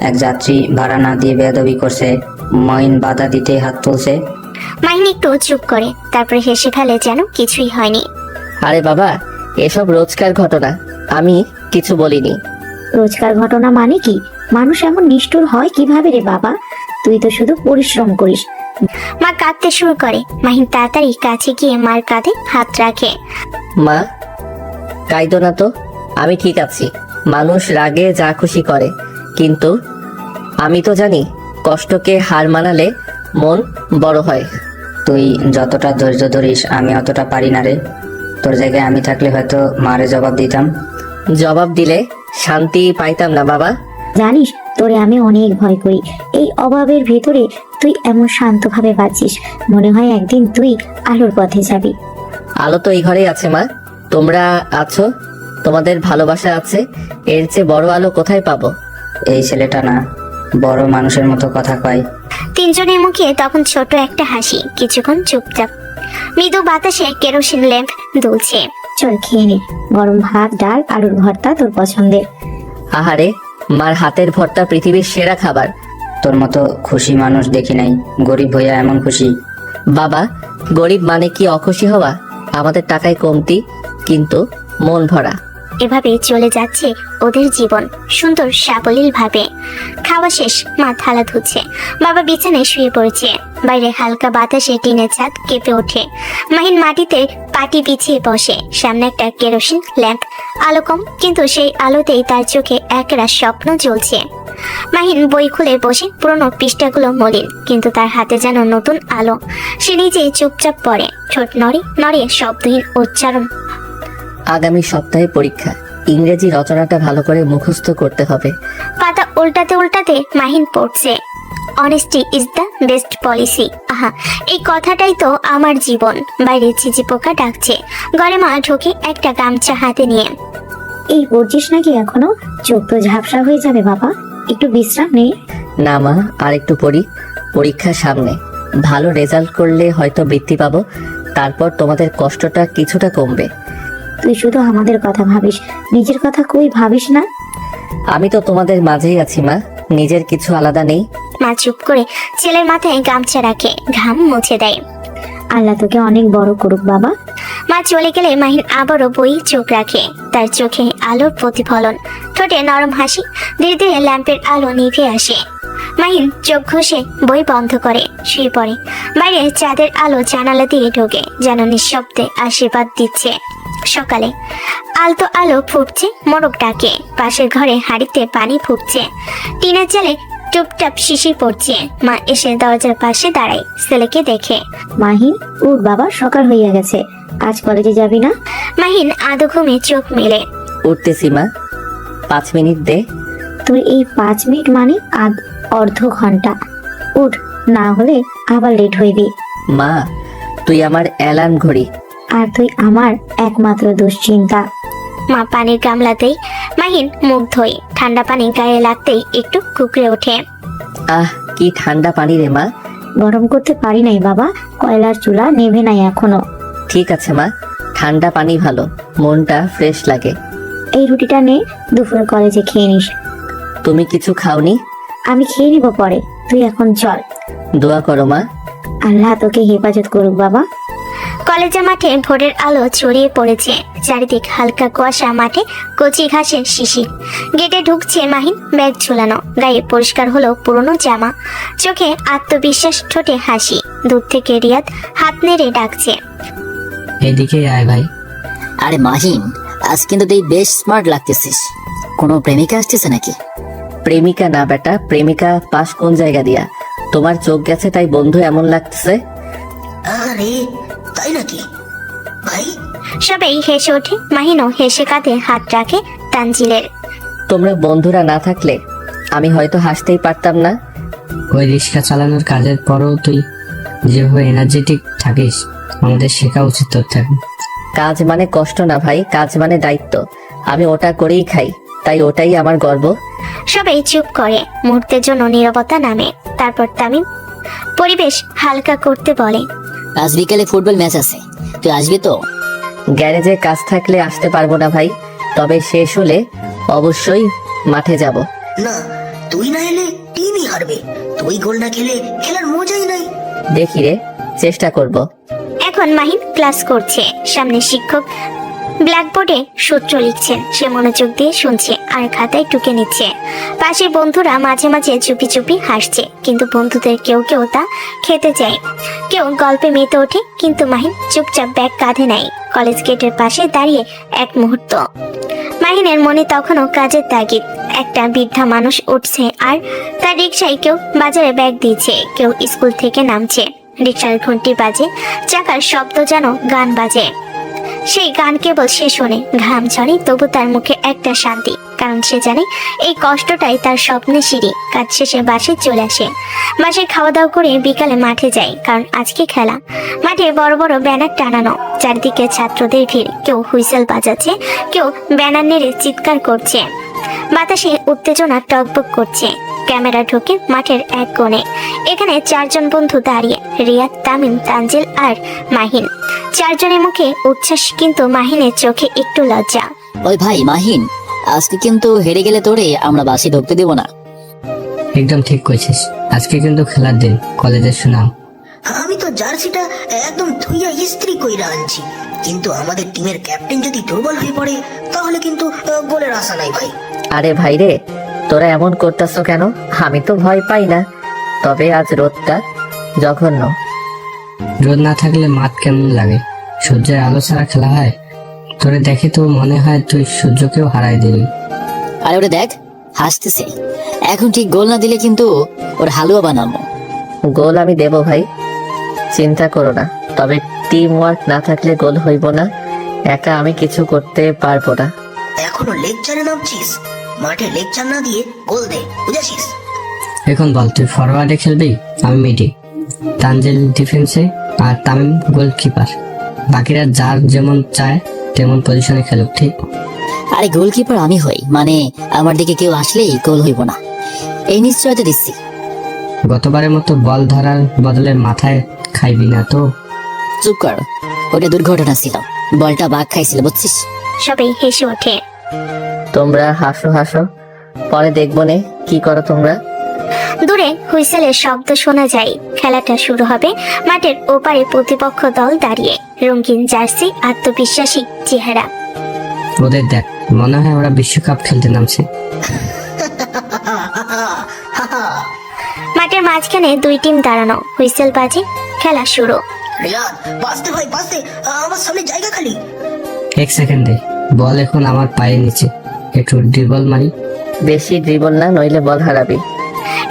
[SPEAKER 8] এক যাত্রী ভাড়া না দিয়ে বেয়াদবি করছে, মঈন বাধা দিতে হাত তুলছে।
[SPEAKER 3] মাহিন একটু চুপ করে, তারপরে হেসে ফেলে যেন কিছুই হয়নি।
[SPEAKER 2] আরে বাবা, এসব রোজকার ঘটনা, আমি কিছু বলিনি।
[SPEAKER 7] রোজকার ঘটনা মানে কি? মানুষ এমন নিষ্ঠুর হয় কিভাবে রে বাবা? তুই তো শুধু পরিশ্রম করিস।
[SPEAKER 3] মা কাঁদতে শুরু করে। মাহিন তাড়াতাড়ি কাছে গিয়ে মার কাঁধে হাত রাখে।
[SPEAKER 2] মা, কাইদো না তো, আমি ঠিক আছি। মানুষ রাগে যা খুশি করে, কিন্তু আমি তো জানি কষ্টকে হার মানালে মন বড় হয়।
[SPEAKER 8] তুই যতটা ধৈর্য ধরিস আমি অতটা পারি না রে। তোর জায়গায় আমি থাকলে হয়তো মারে জবাব দিতাম।
[SPEAKER 2] জবাব দিলে শান্তি পাইতাম না বাবা।
[SPEAKER 7] জানিস, তোরে আমি অনেক ভয় করি। এই অভাবের ভেতরে তুই এমন শান্তভাবে বাঁচিস, মনে হয় একদিন তুই আলোর পথে যাবি।
[SPEAKER 2] আলো তো এই ঘরেই আছে মা, তোমরা আছো, তোমাদের ভালোবাসা আছে, এর চেয়ে বড় আলো কোথায় পাবো?
[SPEAKER 8] এই ছেলেটা না বড় মানুষের মতো কথা কয়।
[SPEAKER 3] তিনজনের মুখে তখন ছোট একটা হাসি। কিছুক্ষণ চুপচাপ। মৃদু বাতাসে কেরোসিন ল্যাম্প দুলছে।
[SPEAKER 7] চল খেয়ে নে, গরম ভাত, ডাল, আলুর ভর্তা তোর পছন্দের।
[SPEAKER 2] আহারে, মার হাতের ভর্তা পৃথিবীর সেরা খাবার।
[SPEAKER 8] তোর মতো খুশি মানুষ দেখি নাই, গরিব হইয়া এমন খুশি।
[SPEAKER 2] বাবা, গরিব মানে কি অখুশি হওয়া? আমাদের টাকায় কমতি, কিন্তু মন ভরা।
[SPEAKER 3] এভাবেই চলে যাচ্ছে ওদের জীবন সুন্দর সাবলীল ভাবে। খাওয়া শেষ, মা থালা ধুচ্ছে, বাবা বিছানায় শুয়ে পড়েছে। বাইরে হালকা বাতাসে টিনের ছাদ কেঁপে ওঠে। মাহিন মাটিতে পাটি বিছিয়ে বসে, সামনে একটা কেরোসিন ল্যাম্প। আলো কম, কিন্তু সেই আলোতেই তার চোখে একরা স্বপ্ন জ্বলছে। মাহিন বই খুলে বসে, পুরোনো পৃষ্ঠাগুলো মলিন, কিন্তু তার হাতে যেন নতুন আলো। সে নিজেই চুপচাপ পড়ে, ঠোঁট নড়ে নড়ে, শব্দহীন উচ্চারণ।
[SPEAKER 2] আগামী সপ্তাহে পরীক্ষা, ইংরেজি রচনাটা ভালো করে মুখস্থ করতে হবে।
[SPEAKER 3] পাতা উল্টাতে উল্টাতে মাহিন পড়ছে, honesty is the best policy. আহা, এই কথাটাই তো আমার জীবন। বাইরে ঝিঝি পোকা ডাকছে, ঘরে মা ঢোকে একটা গামছা হাতে নিয়ে।
[SPEAKER 7] এই পড়ছিস নাকি এখনো? চোখ তো ঝাপসা হয়ে যাবে বাবা, একটু বিশ্রাম নে।
[SPEAKER 2] না মা, আর একটু পড়ি, পরীক্ষা সামনে। ভালো রেজাল্ট করলে হয়তো বৃত্তি পাবো, তারপর তোমাদের কষ্টটা কিছুটা কমবে।
[SPEAKER 7] তুই শুধু আমাদের কথা ভাবিস, নিজের কথা কই ভাবিস না।
[SPEAKER 2] আমি তো তোমাদের মাঝেই আছি মা, নিজের কিছু আলাদা নেই।
[SPEAKER 3] মা চুপ করে ছেলের মাথায় গামছা রাখে, ঘাম মুছে দেয়।
[SPEAKER 7] আল্লাহ তোকে অনেক বড় করুক বাবা।
[SPEAKER 3] মা চলে গেলে মাহিন আবারও বই চোখ রাখে, তার চোখে আলোর প্রতিফলন, ঠোঁটে নরম হাসি। ধীরে ধীরে ল্যাম্পের আলো নিভে আসে। মাহিন চোখ ঘষে বই বন্ধ করে শুয়ে পড়ে। বাইরে চাঁদের আলো জানালা দিয়ে ঢোকে, যেন নিঃশব্দে আশীর্বাদ দিচ্ছে। সকালে আলতো আলো ফুটছে, মোরগ ডাকে, পাশের ঘরে হাঁড়িতে পানি ফুটছে, টিনের চালে টুপটাপ শিশির পড়ছে। মা এসে দরজার পাশে দাঁড়ায়, ছেলেকে দেখে।
[SPEAKER 7] মাহিন উঠ বাবা, সকাল হয়ে গেছে, আজ কলেজে যাবি না?
[SPEAKER 3] মাহিন আধো ঘুমে চোখ মেলে।
[SPEAKER 2] উঠতেছি মা, 5 মিনিট দে।
[SPEAKER 7] তোর এই 5 মিনিট মানে অর্ধ ঘন্টা। উঠ, না হলে আবার লেট হইবি।
[SPEAKER 2] মা, তুই আমার অ্যালার্ম ঘড়ি।
[SPEAKER 7] আর তুই আমার একমাত্র দুশ্চিন্তা।
[SPEAKER 3] মা পানির গামলাতেই মাহিন মুখ ধোয়, ঠান্ডা পানি গায়ে লাগতেই একটু কুকড়ে ওঠে।
[SPEAKER 2] আহ, কি ঠান্ডা পানি রে মা।
[SPEAKER 7] গরম করতে পারি নাই বাবা, কয়লার চুলা নেভে নাই এখনো।
[SPEAKER 2] ঠিক আছে মা, ঠান্ডা পানি ভালো, মনটা ফ্রেশ লাগে।
[SPEAKER 7] এই রুটিটা নে, দুপুরে কলেজে খেয়ে নিস।
[SPEAKER 2] তুমি কিছু খাওনি?
[SPEAKER 7] আমি খেয়ে নিব পরে, তুই এখন চল।
[SPEAKER 2] দোয়া করো মা।
[SPEAKER 7] আল্লাহ তোকে হেফাজত করুক বাবা।
[SPEAKER 3] কলেজের মাঠে ভোরের আলো ছড়িয়ে পড়েছে, চারিদিক হালকা কুয়াশা, মাঠে কচি ঘাসের শিশির। গেটে ঢুকছে মাহিন, ব্যাগ ঝুলানো, গায়ে পরিষ্কার হলো পুরনো জামা, চোখে আত্মবিশ্বাস, ঠোঁটে হাসি। দূর থেকে রিয়াদ হাত নেড়ে ডাকছে,
[SPEAKER 5] এদিকে আয় ভাই।
[SPEAKER 10] আরে মাহিন, আজ কিন্তু তুই বেশ স্মার্ট লাগতেছিস। কোনো প্রেমিকা আসতেছে নাকি?
[SPEAKER 2] প্রেমিকা না বেটা, প্রেমিকা পাস কোন জায়গা দিয়া? তোমার চোখ গেছে তাই বন্ধু এমন লাগতেছে।
[SPEAKER 9] আরে তাই নাকি ভাই?
[SPEAKER 3] সবাই হেসে ওঠে, মাহিনও হেসে কাঁধে হাত রাখে তানজিলের।
[SPEAKER 2] তোমরা বন্ধুরা না থাকলে আমি হয়তো হাসতেই পারতাম না।
[SPEAKER 5] ওই রিক্সা চালানোর কাজের পরও তুই যেভাবে এনার্জেটিক থাকিস, আমাদের শেখা উচিত তোর থেকে।
[SPEAKER 2] কাজ মানে কষ্ট না ভাই, কাজ মানে দায়িত্ব। আমি ওটা করেই খাই, তাই ওটাই আমার গর্ব।
[SPEAKER 3] সবাই চুপ করে, মুহূর্তের জন্য নীরবতা নামে। তারপর তামিম পরিবেশ হালকা করতে বলে,
[SPEAKER 10] আজ বিকেলে ফুটবল ম্যাচ আছে, তুই আসবি তো?
[SPEAKER 2] গ্যারেজে কাজ থাকলে আসতে পারবো না ভাই, তবে শেষ হলে অবশ্যই মাঠে যাব।
[SPEAKER 9] না, তুই না এলে টিমই হারবে। তুই গোল না খেলে খেলার মজাই নাই।
[SPEAKER 2] দেখি রে, চেষ্টা করব।
[SPEAKER 3] এখন মাহিন ক্লাস করছে, সামনে শিক্ষক ব্ল্যাকবোর্ডে সূত্র লিখছেন। সে মনোযোগ দিয়ে শুনছে আর খাতায় টুকে নিচ্ছে। পাশের বন্ধুরা মাঝে মাঝে চুপি চুপি হাসছে, কিন্তু বন্ধুদের কেউ কেউ তা খেতে চায়, কেউ গল্পে মেতে ওঠে। কিন্তু মাহিন চুপচাপ ব্যাগ কাঁধে নেয়, কলেজ গেটের পাশে দাঁড়িয়ে এক মুহূর্ত। মাহিনের মনে তখনও কাজের তাগিদ। একটা বৃদ্ধা মানুষ উঠছে, আর তার রিক্সায় কেউ বাজারে ব্যাগ দিচ্ছে, কেউ স্কুল থেকে নামছে। রিক্সার ঘন্টি বাজে, চাকার শব্দ যেন গান বাজে। সেই গান কেবল সে শোনে, ঘাম ঝরে, তবু তার মুখে একটা শান্তি, কারণ সে জানে এই কষ্টটাই তার স্বপ্নের সিঁড়ি। কাজ শেষে বাসে চলে আসে, বাসে খাওয়া দাওয়া করে বিকালে মাঠে যায়, কারণ আজকে খেলা। মাঠে বড় বড় ব্যানার টানানো, চারদিকে ছাত্রদের ভিড়, কেউ হুইসেল বাজাচ্ছে, কেউ ব্যানার নেড়ে চিৎকার করছে। বাতাসে উত্তেজনা টকবক করছে। ক্যামেরা ঢোকে মাঠের এক কোণে। এখানে 4 জন বন্ধু দাঁড়িয়ে, রিয়াদ, তামিম, তানজিল আর মাহিন। 4 জনের মুখে উচ্ছ্বাস, কিন্তু মাহিনের চোখে একটু লজ্জা।
[SPEAKER 10] ওই ভাই মাহিন, আজকে কিন্তু হেরে গেলে তোরে আমরা বাসে ঢুকতে দেব না।
[SPEAKER 5] একদম ঠিক কইছিস, আজকে কিন্তু খেলার দিন, কলেজের সুনাম।
[SPEAKER 9] আমি তো জার্সিটা একদম ধুইয়া ইস্ত্রি কইরা আনছি, কিন্তু আমাদের টিমের ক্যাপ্টেন যদি দুর্বল হয়ে পড়ে তাহলে কিন্তু গোলের আশা নাই ভাই।
[SPEAKER 2] আরে ভাই রে, তোরা এমন করতেছ কেন? আমি তো ভয় পাই না, তবে আজ রোদটা জঘন্য।
[SPEAKER 5] রোদ না থাকলে মাঠ কেমন লাগে? সূর্যের আলো ছাড়া খেলা হয়? তোরে দেখে তো মনে হয় তুই সূর্যকেও হারাই দিবি।
[SPEAKER 10] আরে ওরে দেখ, হাসতেছে। এখন ঠিক গোল না দিলে কিন্তু ওর হালুয়া বানাবো।
[SPEAKER 2] গোল আমি দেব ভাই, চিন্তা করো না। তবে টিম ওয়ার্ক না থাকলে গোল হইব না। একা আমি কিছু করতে পারবো না।
[SPEAKER 9] এখনো লেকচারে নামছিস? মাঠে লেকচার না দিয়ে গোল দে, বুঝেছিস?
[SPEAKER 5] এখন বল, তুই ফরওয়ার্ডে খেলবি, আমি মিডে, তানজিল ডিফেন্সে, আর তামিম গোলকিপার। বাকিরা যার যেমন চায় তেমন পজিশনে খেলুক, ঠিক?
[SPEAKER 10] আরে গোলকিপার আমি হই, মানে আমার দিকে কেউ আসলেই গোল হইব না, এই নিশ্চয়তা দিচ্ছি।
[SPEAKER 5] গতবারের মতো বল ধরার বদলে মাথায় খাইবি না তো?
[SPEAKER 10] চুপ কর, ওটা দুর্ঘটনা ছিল, বলটা বাঘ খাইছিল, বুঝছিস?
[SPEAKER 3] সবাই হেসে ওঠে।
[SPEAKER 2] তোমরা হাসো হাসো, পরে দেখবো নে কি করো তোমরা।
[SPEAKER 3] দূরে হুইসেলের শব্দ শোনা যায়। খেলাটা শুরু হবে। মাঠের ওপারে প্রতিপক্ষ দল দাঁড়িয়ে, রঙিন জার্সি, আত্মবিশ্বাসী চেহারা।
[SPEAKER 5] ওদের দেখ, মনে হয় ওরা বিশ্বকাপ খেলতে নামছে।
[SPEAKER 3] মাঠের মাঝখানে দুই টিম দাঁড়ানো, হুইসেল বাজে, খেলা শুরু।
[SPEAKER 9] রিয়াদ, বাঁচতে ভাই বাঁচতে, আমার সামনে জায়গা খালি।
[SPEAKER 5] এক সেকেন্ডে, বল এখন আমার পায়ের নিচে, একটু ড্রিবল মারি।
[SPEAKER 2] বেশি ড্রিবল না, নইলে বল হারাবি।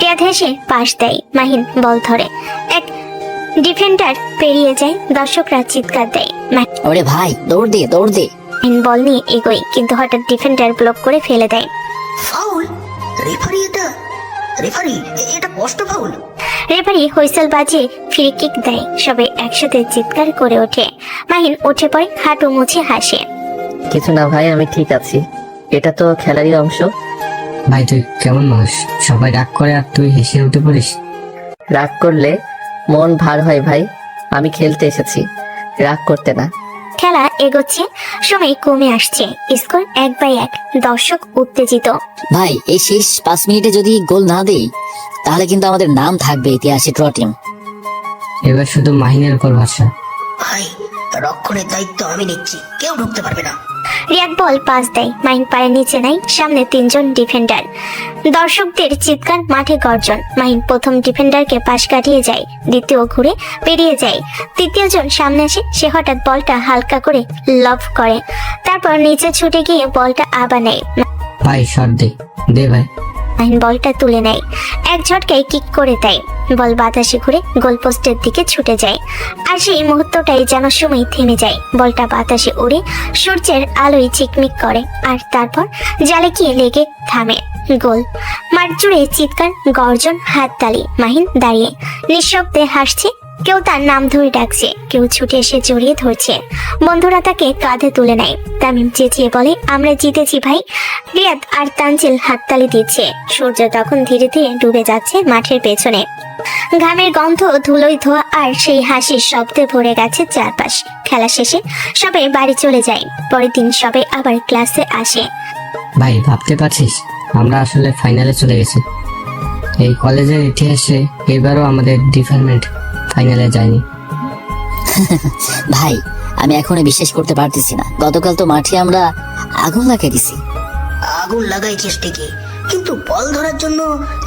[SPEAKER 3] রিয়াদ হেসে পাশ দেয়। মাহিন বল ধরে, এক ডিফেন্ডার পেরিয়ে যায়। দর্শকরা চিৎকার দেয়।
[SPEAKER 10] ওরে ভাই, দৌড় দে দৌড় দে।
[SPEAKER 3] মাহিন বল নিয়ে এগোয়, কিন্তু হঠাৎ ডিফেন্ডার ব্লক করে ফেলে দেয়।
[SPEAKER 9] ফাউল? রেফারি এটা স্পষ্ট ফাউল।
[SPEAKER 3] রেফারি হুইসেল বাজিয়ে ফ্রি কিক দেয়। সবাই একসাথে চিৎকার করে ওঠে। মাহিন উঠে পড়ে, হাঁটু মুছে হাসে।
[SPEAKER 2] কিছু না ভাই, আমি ঠিক আছি। এটা তো খেলারই অংশ।
[SPEAKER 5] ভাই তুই কেমন মানুষ, সবাই রাগ করে আর তুই হেসে উঠে পড়িস।
[SPEAKER 2] রাগ করলে মন ভার হয় ভাই, আমি খেলতে এসেছি, রাগ করতে না।
[SPEAKER 3] খেলা এগোচ্ছে, সময় কমে আসছে। স্কোর 1-1, দর্শক উত্তেজিত।
[SPEAKER 10] ভাই এই শেষ 5 মিনিটে যদি গোল না দেই তাহলে কিন্তু আমাদের নাম থাকবে ইতিহাসে ড্র টিম।
[SPEAKER 5] এবার শুধু মাহিনের উপর ভরসা।
[SPEAKER 9] ভাই, রক্ষণের দায়িত্ব আমি নিচ্ছি, কেউ ঢুকতে পারবে না।
[SPEAKER 3] রিয়াদ বল পাস দেয়। মাহিন পায়ের নিচে নাই, সামনে 3 জন ডিফেন্ডার। দর্শকদের চিৎকার, মাঠে গর্জন। মাহিন প্রথম ডিফেন্ডারকে পাশ কাটিয়ে যায়, দ্বিতীয় ঘুরে পেরিয়ে যায়, তৃতীয় জন সামনে আসে। সে হঠাৎ বলটা হালকা করে লব করে, তারপর নিচে ছুটে গিয়ে বলটা আবার নেয়।
[SPEAKER 5] ভাই শট দে, দে ভাই।
[SPEAKER 3] মাহিন বলটা তুলে নেয়, এক ঝটকায় কিক করে দেয়। বল বাতাসে ঘুরে গোলপোস্টের দিকে ছুটে যায়। আর সেই মুহূর্তটাই যেন সময় থেমে যায়। বলটা বাতাসে উড়ে সূর্যের আলোয় চিকমিক করে, আর তারপর জালে গিয়ে লেগে থামে। গোল। মাঠ জুড়ে চিৎকার, গর্জন, হাততালি। মাহিন দাঁড়িয়ে নিঃশব্দে হাসছে। কেউ তার নাম ধরে ডাকছে, কেউ ছুটে এসে জড়িয়ে ধরছে। বন্ধুরা তাকে কাঁধে তুলে নেয়। তামিম চেঁচিয়ে বলে, আমরা জিতেছি ভাই। রিয়াদ আর তানজিল হাততালি দিচ্ছে। সূর্য তখন ধীরে ধীরে ডুবে যাচ্ছে মাঠের পেছনে। ঘামের গন্ধ, ধুলোয় ধোয়া আর সেই হাসির শব্দে ভরে গেছে চারপাশ। খেলা শেষে সবাই বাড়ি চলে যায়। পরের দিন সবাই আবার ক্লাসে আসে।
[SPEAKER 5] ভাই ভাবতে পারছিস, আমরা আসলে ফাইনালে চলে গেছি। এই কলেজের ইতিহাসে এবারও আমাদের ডিপার্টমেন্ট ফাইনালে যায়নি।
[SPEAKER 10] ভাই আমি এখনো বিশ্বাস করতে পারতেছি না, গতকাল তো মাঠে আমরা আগুন লাগিয়ে দিছি।
[SPEAKER 9] আগুন লাগাইছিস ঠিকই, কিন্তু বল ধরার জন্য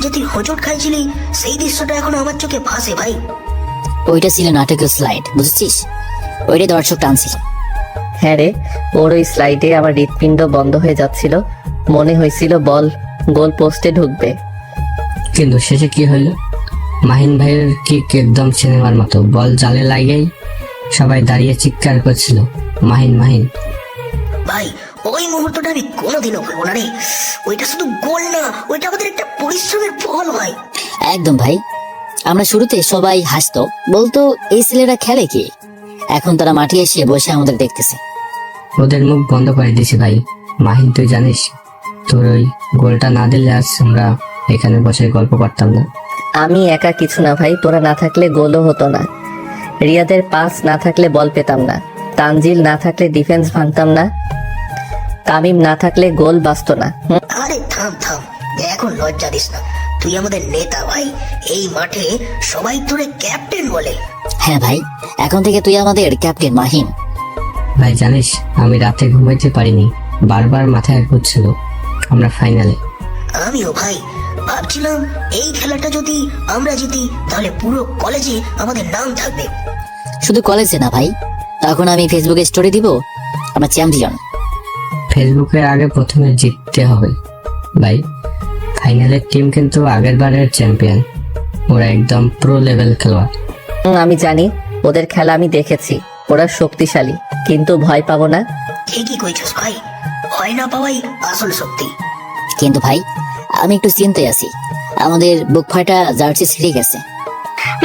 [SPEAKER 9] যে তুই হোঁচট খাইছিলি, সেই দৃশ্যটা এখন আমার চোখে ভাসে ভাই।
[SPEAKER 10] ওইটা ছিল নাটকের স্লাইড, বুঝছিস? ওইটা দর্শক টানছিল।
[SPEAKER 2] হ্যাঁ রে, ওর ওই স্লাইডে আমার হৃৎপিণ্ড বন্ধ হয়ে যাচ্ছিল, মনে হয়েছিল বল গোল পোস্টে ঢুকবে।
[SPEAKER 5] কিন্তু শেষে কি হইল? মাহিন ভাইয়ের কিক একদম সিনেমার মতো, বল জালে লাগেই সবাই দাঁড়িয়ে চিৎকার করছিল, মাহিন মাহিন।
[SPEAKER 9] ভাই ওই মুহূর্তটা আমি কোনোদিনও ভুলবো না রে। ওইটা শুধু গোল না, ওইটা আমাদের একটা পরিশ্রমের ফল ভাই।
[SPEAKER 10] একদম ভাই, আমরা শুরুতে সবাই হাসতো, বলতো এই ছেলেরা খেলে কি। এখন তারা মাঠে এসে বসে আমাদের দেখতেছে।
[SPEAKER 5] ওদের মুখ বন্ধ করে দিয়েছি ভাই। মাহিন তুই জানিস, তোর ওই গোলটা না দিলে আজ আমরা এখানে বসে গল্প করতাম না।
[SPEAKER 2] আমি একা কিছু না ভাই, তোরা না থাকলে গোলও হতো না। রিয়াদের পাস না থাকলে বল পেতাম না, তানজিল না থাকলে ডিফেন্স ভাঙতাম না, তামিম না থাকলে গোল বাঁচতো না।
[SPEAKER 9] আরে থাম থাম, এখন লজ্জা দিস না। তুই আমাদের নেতা ভাই, এই মাঠে সবাই তোরে ক্যাপ্টেন বলে।
[SPEAKER 10] হ্যাঁ ভাই, এখন থেকে তুই আমাদের ক্যাপ্টেন মাহিন।
[SPEAKER 5] ভাই জানিস, আমি রাতে ঘুমাইতে পারিনি, বারবার মাথায় ঘুরছিল আমরা ফাইনালে।
[SPEAKER 9] আমিও ভাই ভাবছিলাম এই খেলাটা যদি আমরা জিতি তাহলে পুরো কলেজে আমাদের নাম থাকবে।
[SPEAKER 10] শুধু কলেজে না ভাই, তখন আমি ফেসবুকে স্টোরি দিব আমরা চ্যাম্পিয়ন।
[SPEAKER 5] ফেসবুকের আগে প্রথমে জিততে হবে ভাই। ফাইনালের টিম কিন্তু আগের বারের চ্যাম্পিয়ন, ওরা একদম প্রো লেভেল খেলোয়াড়।
[SPEAKER 2] আমি জানি, ওদের খেলা আমি দেখেছি, ওরা শক্তিশালী, কিন্তু ভয় পাবো না।
[SPEAKER 9] ঠিকই কইছস ভাই, ভয় না পাওয়াই আসল শক্তি।
[SPEAKER 10] কিন্তু ভাই আমি একটু চিন্তায় আছি, আমাদের বুক ফাটা জার্সি ছিঁড়ে গেছে।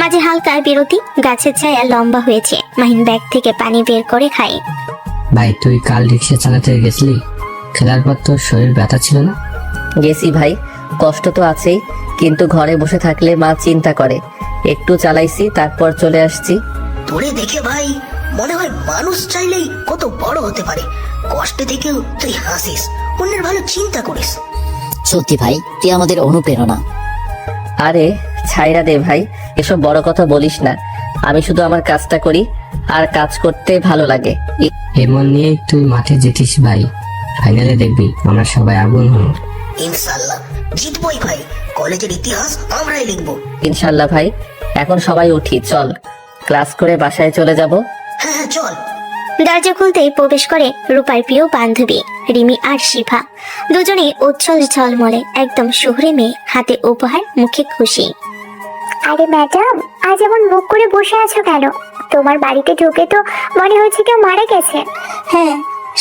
[SPEAKER 3] মাঝে হালকা বিরতি, গাছের ছায়া লম্বা হয়েছে। মাহিন ব্যাগ থেকে পানি বের করে খায়।
[SPEAKER 5] ভাই তুই কাল রিক্সা চালাতে গেছিলি, খেলার পর তোর শরীর ব্যথা ছিল না?
[SPEAKER 2] গেছি ভাই, কষ্ট তো আছেই, কিন্তু ঘরে বসে থাকলে মা চিন্তা করে, একটু চালাইছি তারপর চলে আসছি।
[SPEAKER 9] তোরে দেখে ভাই মনে হয় মানুষ চাইলেই কত বড় হতে পারে। কষ্টে থেকেও তুই হাসিস, অন্যের ভালো চিন্তা করিস।
[SPEAKER 10] সত্যি ভাই, তুই আমাদের অনুপ্রেরণা।
[SPEAKER 2] আরে ছাইরা দে ভাই, এসব বড় কথা বলিস না। আমি শুধু আমার কাজটা করি, আর কাজ করতে ভালো লাগে।
[SPEAKER 5] এমন নিয়ে তুই মাঠে জিতিস ভাই, ফাইনালে দেখবি আমরা সবাই আগুন হব।
[SPEAKER 9] ইনশাল্লাহ জিতবই ভাই, কলেজের ইতিহাস আমরাই লিখবো।
[SPEAKER 2] ইনশাল্লাহ ভাই। এখন সবাই উঠি, চল ক্লাস করে বাসায় চলে যাব।
[SPEAKER 9] হ্যাঁ হ্যাঁ চল।
[SPEAKER 3] দরজা খুলতেই প্রবেশ করে রূপার প্রিয় বান্ধবী রিমি আর শিফা। দুজনেই উজ্জ্বল ঝলমলে, একদম শহুরে মেয়ে, হাতে উপহার, মুখে খুশি।
[SPEAKER 6] আরে ম্যাডাম, আজ এমন মুখ করে বসে আছো কেন? তোমার বাড়িতে ঢুকে তো মনে হচ্ছে কেউ মারা গেছে।
[SPEAKER 1] হ্যাঁ,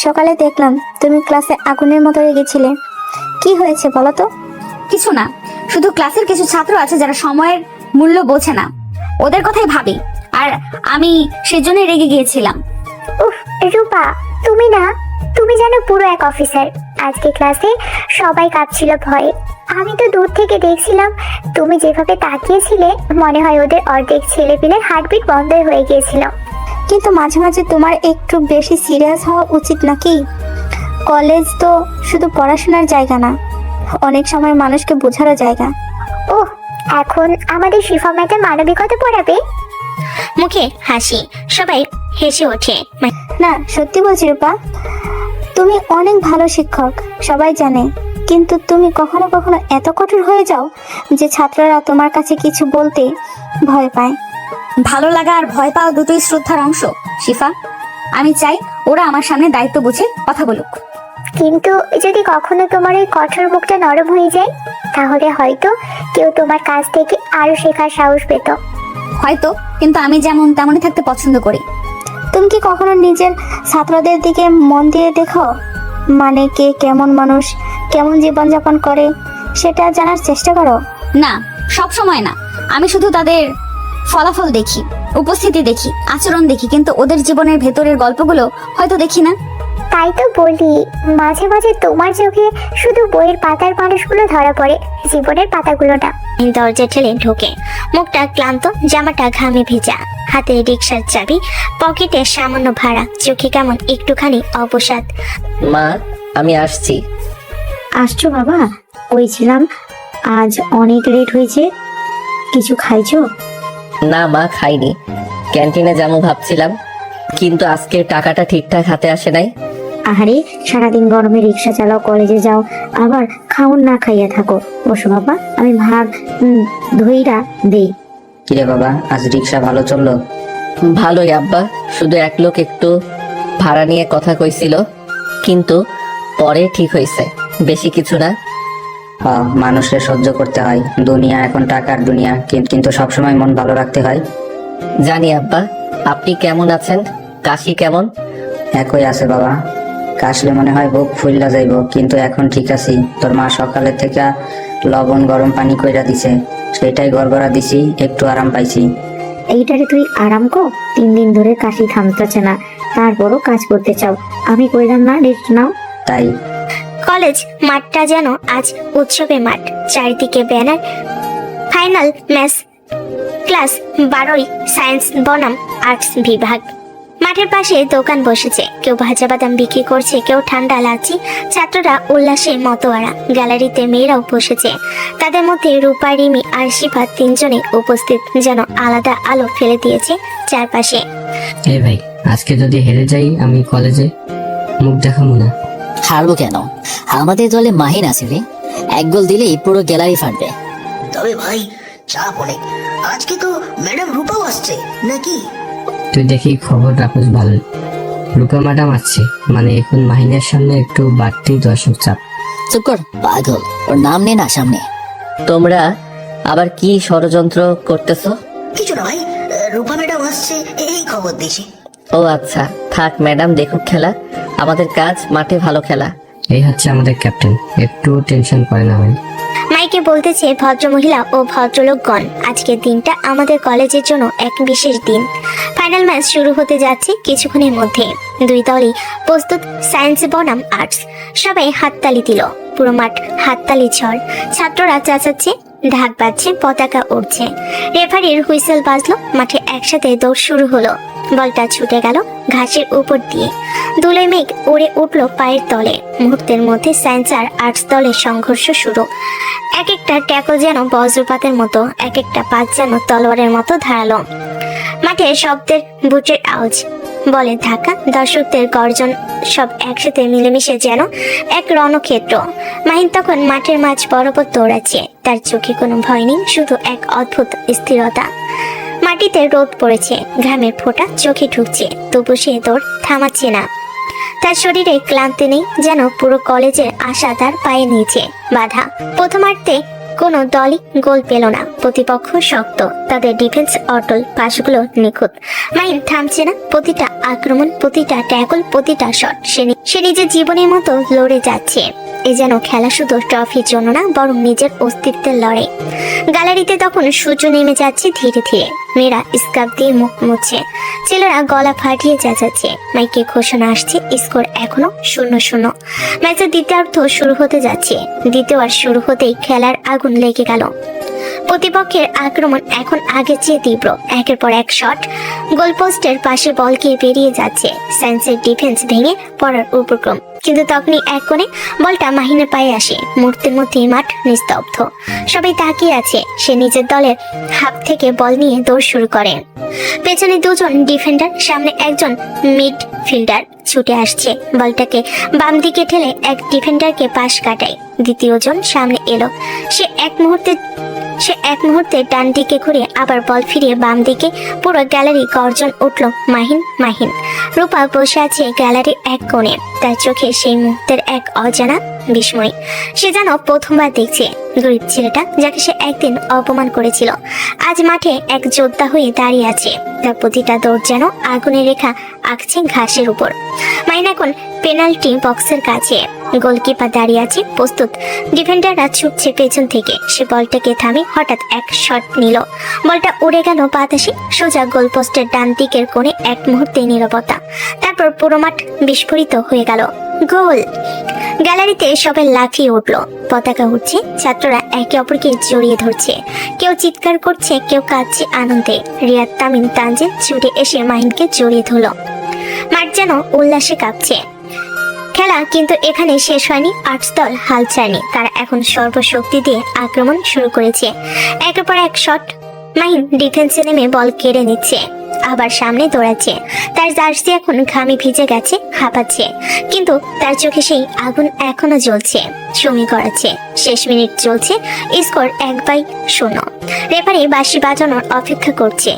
[SPEAKER 1] সকালে দেখলাম তুমি ক্লাসে আগুনের মতো রেগেছিলে। কি হয়েছে বলো তো? কিছু না, শুধু ক্লাসের কিছু ছাত্র আছে যারা সময়ের মূল্য বোঝে না, ওদের কথাই ভাবি, আর আমি সেজন্যই রেগে গিয়েছিলাম।
[SPEAKER 6] উফ রূপা, তুমি না, তুমি জানো পুরো এক অফিসার। আজকে ক্লাসে সবাই কাঁপছিল ভয়ে। আমি তো দূর থেকে দেখছিলাম, তুমি যেভাবে তাকিয়েছিলে মনে হয় ওদের অর্ধেক ছেলেপিলের হার্টবিট বন্ধ হয়ে গিয়েছিল।
[SPEAKER 1] কিন্তু মাঝে মাঝে তোমার একটু বেশি সিরিয়াস হওয়া উচিত নাকি? কলেজ তো শুধু পড়াশোনার জায়গা না, অনেক সময় মানুষকে বোঝারও জায়গা।
[SPEAKER 6] ওহ, এখন আমাদের শিফা ম্যাডাম মানবিকতা পড়াবে?
[SPEAKER 3] মুখে হাসি, সবাই হেসে ওঠে।
[SPEAKER 1] না, সত্যি বলছি রূপা, তুমি অনেক ভালো শিক্ষক, সবাই জানে, কিন্তু তুমি কখনো কখনো এত কঠোর হয়ে যাও যে ছাত্ররা তোমার কাছে কিছু বলতে ভয় পায়। ভালো লাগা আর ভয় পাওয়া দুটোই শ্রদ্ধার অংশ শিফা। আমি চাই ওরা আমার সামনে দায়িত্ব বুঝে কথা বলুক।
[SPEAKER 6] কিন্তু যদি কখনো তোমার ওই কঠোর মুখটা নরম হয়ে যায়, তাহলে হয়তো কেউ তোমার কাছ থেকে আরো শেখার সাহস পেত।
[SPEAKER 1] হয়তো, কিন্তু আমি যেমন তেমনই থাকতে পছন্দ করি। তুমি কি কখনো নিজের ছাত্রদের দিকে মন দিয়ে দেখো? মানে কে কেমন মানুষ, কেমন জীবনযাপন করে, সেটা জানার চেষ্টা করো? না, সব সময় না। আমি শুধু তাদের ফলাফল দেখি, উপস্থিতি দেখি, আচরণ দেখি, কিন্তু ওদের জীবনের ভেতরের গল্পগুলো হয়তো দেখি না।
[SPEAKER 6] তাই তো বলি, মাঝে মাঝে তোমার চোখে শুধু বইয়ের পাতার মানুষগুলো ধরা পড়ে, জীবনের পাতাগুলো না।
[SPEAKER 3] দরজা ঠেলে ঢোকে, মুখটা ক্লান্ত, জামাটা ঘামে ভেজা, হাতে রিক্সার চাবি, পকেটে সামান্য ভাড়া, চোখে কেমন একটুখানি অবসাদ।
[SPEAKER 2] মা, আমি আসছি।
[SPEAKER 7] আসছো বাবা? বলছিলাম আজ অনেক লেট হয়েছে, কিছু খাইছো?
[SPEAKER 2] না মা, খাইনি, ক্যান্টিনে যাবো ভাবছিলাম, কিন্তু আজকে টাকাটা ঠিকঠাক হাতে আসে নাই।
[SPEAKER 7] আহারে, সারাদিন গরমে রিক্সা চালাও, কলেজে যাও, আবার খাওন না খাইয়া থাকো। বসো বাবা, আমি ভাগ ধইরা দেই।
[SPEAKER 8] কিরে বাবা, আজ রিক্সা ভালো চললো?
[SPEAKER 2] ভালোই আব্বা, শুধু এক লোক একটু ভাড়া নিয়ে কথা কইছিল, কিন্তু পরে ঠিক হয়েছে, বেশি কিছু না।
[SPEAKER 8] মানুষের সহ্য করতে হয়, দুনিয়া এখন টাকার দুনিয়া, কিন্তু সবসময় মন ভালো রাখতে হয়।
[SPEAKER 2] জানি আব্বা। আপনি কেমন আছেন? কাশি কেমন?
[SPEAKER 8] একই আছে বাবা, কাশলে মনে হয় বুক ফুল্লা যাইব, কিন্তু এখন ঠিক আছি। তোর মা সকালে থেকে লবণ গরম পানি কইরা দিছে, সেটাই গড়গড়া দিছি, একটু আরাম পাইছি।
[SPEAKER 7] এইটারে তুই আরাম কর, 3 দিন ধরে কাশি থামতেছে না, তারপরও কাজ করতে চাও। আমি কইলাম না রেস্ট নাও?
[SPEAKER 8] তাই
[SPEAKER 3] কলেজ মাঠটা যেন আজ উৎসবে মাঠ, চারিদিকে ব্যানার, ফাইনাল ম্যাচ, ক্লাস 12ই সায়েন্স বনাম আর্টস বিভাগ। মাঠের পাশে দোকান বসেছে, কেউ ভাজা বাদাম বিক্রি করছে, কেউ ঠান্ডা লাচ্ছি। ছাত্ররা উল্লাসে মতোয়ারা। গ্যালারিতে মেয়েরাও বসেছে, তাদের মধ্যে রূপা, রিমি আর শিফা তিনজনে উপস্থিত, যেন আলাদা আলো ফেলে দিয়েছে চারপাশে।
[SPEAKER 5] এই ভাই, আজকে যদি হেরে যাই আমি কলেজে মুখ দেখাবো না।
[SPEAKER 10] হারবো কেন? আমাদের দলে মাহিন আছে রে, এক গোল দিলেই পুরো গ্যালারি ফাটবে।
[SPEAKER 9] তবে ভাই চাপ অনেক, আজকে তো ম্যাডাম রূপাও আসছে নাকি?
[SPEAKER 5] তুই দেখি খবর রাখোস ভালো। রূপা ম্যাডাম আসছে মানে এখন মাহিনের সামনে একটু বাড়তি দর্শক চাপ।
[SPEAKER 10] চুপ কর পাগল, ওর নাম নে না সামনে।
[SPEAKER 2] তোমরা আবার কি ষড়যন্ত্র করতেছো?
[SPEAKER 9] কিছু না ভাই, রূপা ম্যাডাম আসছে এই খবর দিয়েছি।
[SPEAKER 2] ও আচ্ছা, থাক ম্যাডাম দেখুক খেলা, আমাদের কাজ মাঠে ভালো খেলা।
[SPEAKER 5] এই হচ্ছে আমাদের ক্যাপ্টেন, একটু টেনশন করে না ভাই।
[SPEAKER 3] মাইকে বলতেছে ভদ্রমহিলা ও ভদ্রলোকগণ, আজকের দিনটা আমাদের কলেজের জন্য এক বিশেষ দিন। ফাইনাল ম্যাচ শুরু হতে যাচ্ছে কিছুক্ষণের মধ্যে। দুই দলই প্রস্তুত, সায়েন্স বনাম আর্টস। সবাই হাততালি দিল, পুরো মাঠ হাততালি ঝড়। ছাত্ররা চেঁচাচ্ছে, ঢাক বাজছে, পতাকা উড়ছে, রেফারির হুইসেল বাজলো, মাঠে একসাথে দৌড় শুরু হলো। বলটা ছুটে গেল ঘাসের উপর দিয়ে, ধুলোয় মেঘ উড়ে উঠলো পায়ের তলে। মুহূর্তের মধ্যে সায়েন্স আর আর্টস দলের সংঘর্ষ শুরু। এক একটা ট্যাকল যেন বজ্রপাতের মতো, এক একটা পাত যেন তলোয়ারের মতো ধারালো। মাঠে শব্দের বুটের আওয়াজ, বলের ধাক্কা, দর্শকদের গর্জন, সব একসাথে মিলেমিশে যেন এক রণক্ষেত্র। মাহিন তখন মাঠের মাঝ বরাবর দৌড়াচ্ছে, তার চোখে কোনো ভয় নেই, শুধু এক অদ্ভুত স্থিরতা। মাটিতে রোদ পড়েছে, ঘামের ফোঁটা চোখে ঢুকছে, তবু সে দৌড় থামাচ্ছে না। তার শরীরে ক্লান্তি নেই, যেন পুরো কলেজের আশা তার পায়ে নিচে বাধা। প্রথমার্ধে কোনো দলই গোল পেল না, প্রতিপক্ষ শক্ত, তাদের ডিফেন্স অটল, পাশগুলো নিখুঁত। মাইন থামছে না, প্রতিটা আক্রমণ, প্রতিটা ট্যাকল, প্রতিটা শট সে নিজের জীবনের মতো লড়ে যাচ্ছে। এ যেন খেলা শুধু ট্রফির জন্য না, বরং নিজের অস্তিত্বের লড়াই। গ্যালারিতে তখন সূর্য নেমে যাচ্ছে ধীরে ধীরে, মেয়েরা স্কার্ফ দিয়ে মুখ মুছছে, ছেলেরা গলা ফাটিয়ে চেঁচাচ্ছে। মাইকে ঘোষণা আসছে, স্কোর এখনো 0-0। ম্যাচের দ্বিতীয়ার্ধ শুরু হতে যাচ্ছে। দ্বিতীয়ার্ধ শুরু হতেই খেলার আগুন লেগে গেল। প্রতিপক্ষের আক্রমণ এখন আগের চেয়ে তীব্র, একের পর এক শট, গোলপোস্টের পাশে বল গিয়ে বেরিয়ে যাচ্ছে। সায়েন্সের ডিফেন্স ভেঙে পড়ার উপক্রম, কিন্তু তখনই এক কোণে বলটা মাহিনের পায়ে আসে। মুহূর্তের মধ্যেই মাঠ নিস্তব্ধ, সবাই তাকিয়ে আছে। সে নিজের দলের হাফ থেকে বল নিয়ে দৌড় শুরু করে। পেছনে দুজন ডিফেন্ডার, সামনে একজন মিডফিল্ডার ছুটে আসছে। বলটাকে বাম দিকে ঠেলে এক ডিফেন্ডারকে পাশ কাটায়। দ্বিতীয়জন সামনে এলো, সে এক মুহূর্তে ডান দিকে ঘুরে আবার বল ফিরিয়ে বাম দিকে। পুরো গ্যালারি গর্জন উঠল, মাহিন মাহিন। রূপা বসে আছে গ্যালারির এক কোণে, তার চোখে সেই মুহূর্তের এক অজানা বিস্ময়। সে যেন প্রথমবার দেখছে গরিব ছেলেটা যাকে সে একদিন অপমান করেছিল, আজ মাঠে এক যোদ্ধা হয়ে দাঁড়িয়ে আছে। তার প্রতিটা দৌড় যেন আগুনের রেখা আঁকছে ঘাসের উপর। মাহিন এখন পেনাল্টি বক্সের কাছে, গোলকিপার দাঁড়িয়ে আছে প্রস্তুত, ডিফেন্ডাররা ছুটছে পেছন থেকে। সে বলটাকে থামে, হঠাৎ এক শট নিল, বলটা উড়ে গেল বাতাসে সোজা গোলপোস্টের ডান দিকের কোণে। এক মুহূর্তে নীরবতা, তারপর পুরো মাঠ বিস্ফোরিত হয়ে গেল। গোল! গ্যালারিতে সবাই লাফিয়ে উঠল, পতাকা উঠছে, ছাত্ররা একে অপরকে জড়িয়ে ধরছে, কেউ চিৎকার করছে, কেউ কাঁদছে আনন্দে। রিয়াদ, তামিম, তানজিল ছুটে এসে মাহিনকে জড়িয়ে ধরল। মাঠ যেন উল্লাসে কাঁপছে। খেলা কিন্তু এখানে শেষ হয়নি। আর্টস দল হাল ছাড়েনি, তারা এখন সর্বশক্তি দিয়ে আক্রমণ শুরু করেছে। একের পর এক শট, মাহিন ডিফেন্সে নেমে বল কেড়ে নিচ্ছে, আবার সামনে দৌড়াচ্ছে। তার জার্সি এখন ঘামে ভিজে গেছে, হাঁপাচ্ছে, কিন্তু তার চোখে সেই আগুন এখনো জ্বলছে, সমী করাচ্ছে। শেষ মিনিট চলছে, স্কোর 1/0। রেফারি বাঁশি বাজানোর অপেক্ষা করছে,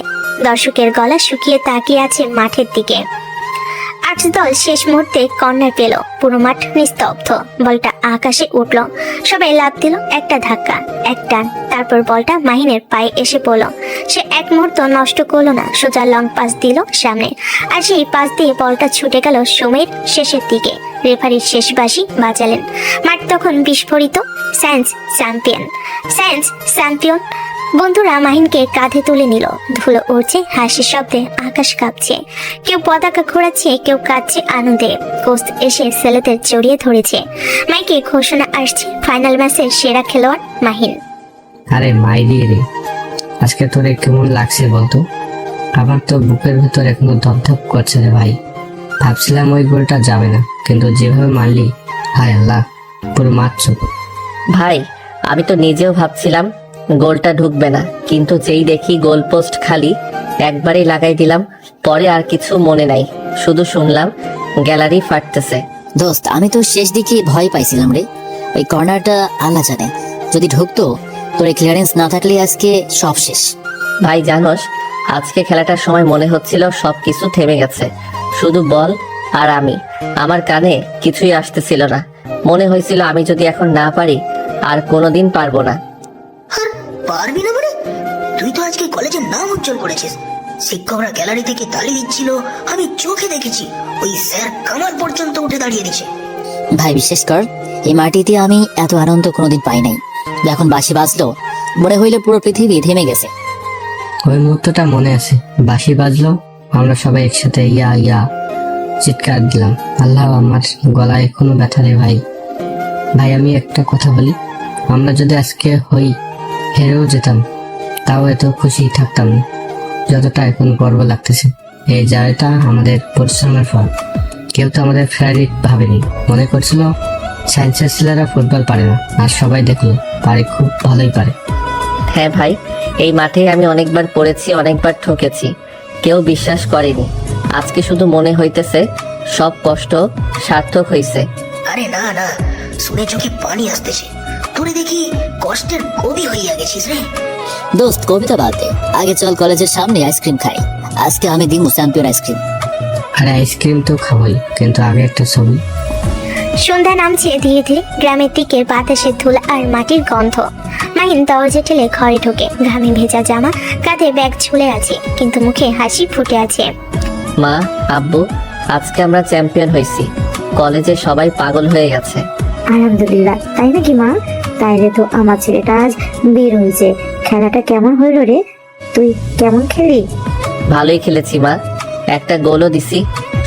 [SPEAKER 3] দর্শকের গলা শুকিয়ে তাকিয়ে আছে মাঠের দিকে। আর্টস দল শেষ মুহূর্তে কর্নার পেল, পুরো মাঠ নিস্তব্ধ। বলটা আকাশে উঠল, সবাই লাফ দিল, একটা ধাক্কা, এক টান, তারপর বলটা মাহিনের পায়ে এসে পড়ল। সে এক মুহূর্ত নষ্ট করলো না, সোজা লং পাস দিল সামনে, আর সেই পাস দিয়ে বলটা ছুটে গেল সময়ের শেষের দিকে। রেফারির শেষ বাঁশি বাজালেন, মাঠ তখন বিস্ফোরিত। Science champion, science champion. বন্ধুরা মাহিনকে কাঁধে তুলে নিল, ধুলো উড়ছে, হাসির শব্দে আকাশ কাঁপছে, কেউ পতাকা ঘোরাচ্ছে, কেউ কাঁদছে আনন্দে। কোচ এসে ছেলেদের জড়িয়ে ধরেছে। মাইকে ঘোষণা আসছে, ফাইনাল ম্যাচের সেরা খেলোয়াড় মাহিন।
[SPEAKER 5] আরে মাইরি রে, আজকে তোরে কেমন লাগছে বলতো? আবার তো বুকের ভেতর এখনো ধপধপ করছে রে ভাই। ভাবছিলাম ওই গোলটা যাবে না, কিন্তু যেভাবে মারলি, হায় আল্লাহ, পুরো মাঠ চুপ।
[SPEAKER 2] ভাই আমি তো নিজেও ভাবছিলাম গোলটা ঢুকবে না, কিন্তু যেই দেখি গোল পোস্ট খালি, একবারই লাগাই দিলাম। পরে আর কিছু মনে নাই, শুধু শুনলাম গ্যালারি ফাটতেছে।
[SPEAKER 10] দোস্ত, আমি তো শেষ দিকে ভয় পাইছিলাম রে। ওই কর্নারটা আল্লাহ জানে, যদি ঢুকতো, তোর ক্লিয়ারেন্স না থাকলে আজকে সব শেষ।
[SPEAKER 2] ভাই জানোস, আজকে খেলাটার সময় মনে হচ্ছিল সবকিছু থেমে গেছে, শুধু বল আর আমি। আমার কানে কিছুই আসতেছিল না, মনে হয়েছিল আমি যদি এখন না পারি আর কোনোদিন পারবো না।
[SPEAKER 9] আর পারবি না মানে? তুই তো আজকে কলেজের নাম উজ্জ্বল করেছিস। শিক্ষকরা গ্যালারি থেকে তালি দিচ্ছিল, আমি চোখে দেখেছি। ওই স্যার কামাল পর্যন্ত উঠে দাঁড়িয়ে দিছে।
[SPEAKER 10] ভাই বিশ্বাস কর, এই মাটিতে আমি এত আনন্দ কোনোদিন পাই নাই। যখন বাঁশি বাজলো, মনে হইলো পুরো পৃথিবী থেমে গেছে।
[SPEAKER 5] ওই মুহূর্তটা মনে আছে, বাঁশি বাজলো, আমরা সবাই একসাথে ইয়া ইয়া চিৎকার দিলাম। আল্লাহ, আমার গলায় এখনো ব্যথা রে ভাই। ভাই আমি একটা কথা বলি, আমরা যদি আজকে হেরেও যেতাম, তাও এত খুশি থাকতাম না যতটা এখন গর্ব লাগতেছে। এই জয়টা আমাদের পরিশ্রমের ফল। কেউ তো আমাদের ফেভারিট ভাবেনি, মনে করছিল সায়েন্সের ছেলেরা ফুটবল পারে না, আর সবাই দেখলো পারে, খুব ভালোই পারে।
[SPEAKER 2] হ্যাঁ ভাই, এই মাঠে আমি অনেকবার পড়েছি, অনেকবার ঠকেছি, কেউ বিশ্বাস করেনি। আজকে শুধু মনে হইতেছে সব কষ্ট সার্থক হইছে।
[SPEAKER 9] আরে না না, শুনে চোখে পানি আসতেছে। তোরে দেখি কষ্টের কবি হইয়া গেছিস রে।
[SPEAKER 10] দোস্ত, কবিতা বাদ দে, আগে চল কলেজের সামনে আইসক্রিম খাই। আজকে আমি দিমু চ্যাম্পিয়ন আইসক্রিম।
[SPEAKER 5] আরে আইসক্রিম তো খাবোই, কিন্তু আগে একটা ছবি।
[SPEAKER 3] সন্ধ্যা নামছে ধীরে ধীরে, গ্রামের দিকে বাতাসের ধুলা আর মাটির গন্ধ। মাহিন দরজা ঠেলে ঘরে ঢোকে, ঘামে ভেজা জামা, কাঁধে ব্যাগ ঝুলে আছে, কিন্তু মুখে হাসি ফুটে আছে।
[SPEAKER 2] মা, আব্বু, আজকে আমরা চ্যাম্পিয়ন হয়েছি। কলেজে সবাই পাগল হয়ে গেছে।
[SPEAKER 7] আলহামদুলিল্লাহ, তাই নাকি মা? তাইলে তো আমার ছেলেটা আজ বের হয়েছে। খেলাটা কেমন হইল রে? তুই কেমন খেলি?
[SPEAKER 2] ভালোই খেলেছি মা, একটা গোলও দিছি।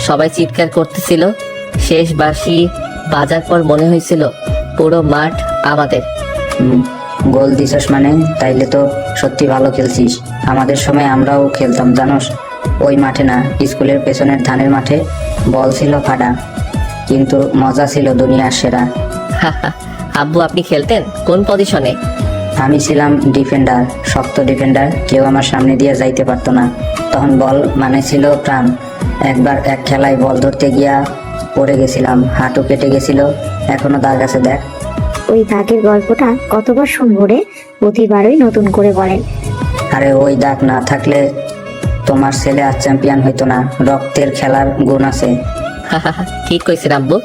[SPEAKER 2] সবাই চিৎকার করতেছিল। শেষ বাঁশি বাজার পর মনে হয়েছিল পুরো মাঠ আমাদের।
[SPEAKER 8] গোল দিছস মানে? তাইলে তো সত্যি ভালো খেলছিস। আমাদের সময় আমরাও খেলতাম জানোস, ওই মাঠে না, স্কুলের পেছনের ধানের মাঠে। বল ছিল ফাটা, কিন্তু মজা ছিল দুনিয়ার সেরা।
[SPEAKER 2] আব্বু, আপনি খেলতেন কোন পজিশনে?
[SPEAKER 8] আমি ছিলাম ডিফেন্ডার, শক্ত ডিফেন্ডার, কেউ আমার সামনে দিয়ে যাইতে পারতো না। তখন বল মানে ছিল প্রাণ। একবার এক খেলায় বল ধরতে গিয়া পড়ে গেছিলাম, হাঁটু কেটে গেছিল, এখনো দাগ আছে দেখ।
[SPEAKER 7] ওই দাগের গল্পটা কতবার শুনবো রে? প্রতিবারই নতুন করে বলেন।
[SPEAKER 8] আরে ওই দাগ না থাকলে তোমার ছেলে আর চ্যাম্পিয়ন হইতো না। রক্তের খেলার গুণ আছে।
[SPEAKER 2] ঠিক কইছেন আব্বু।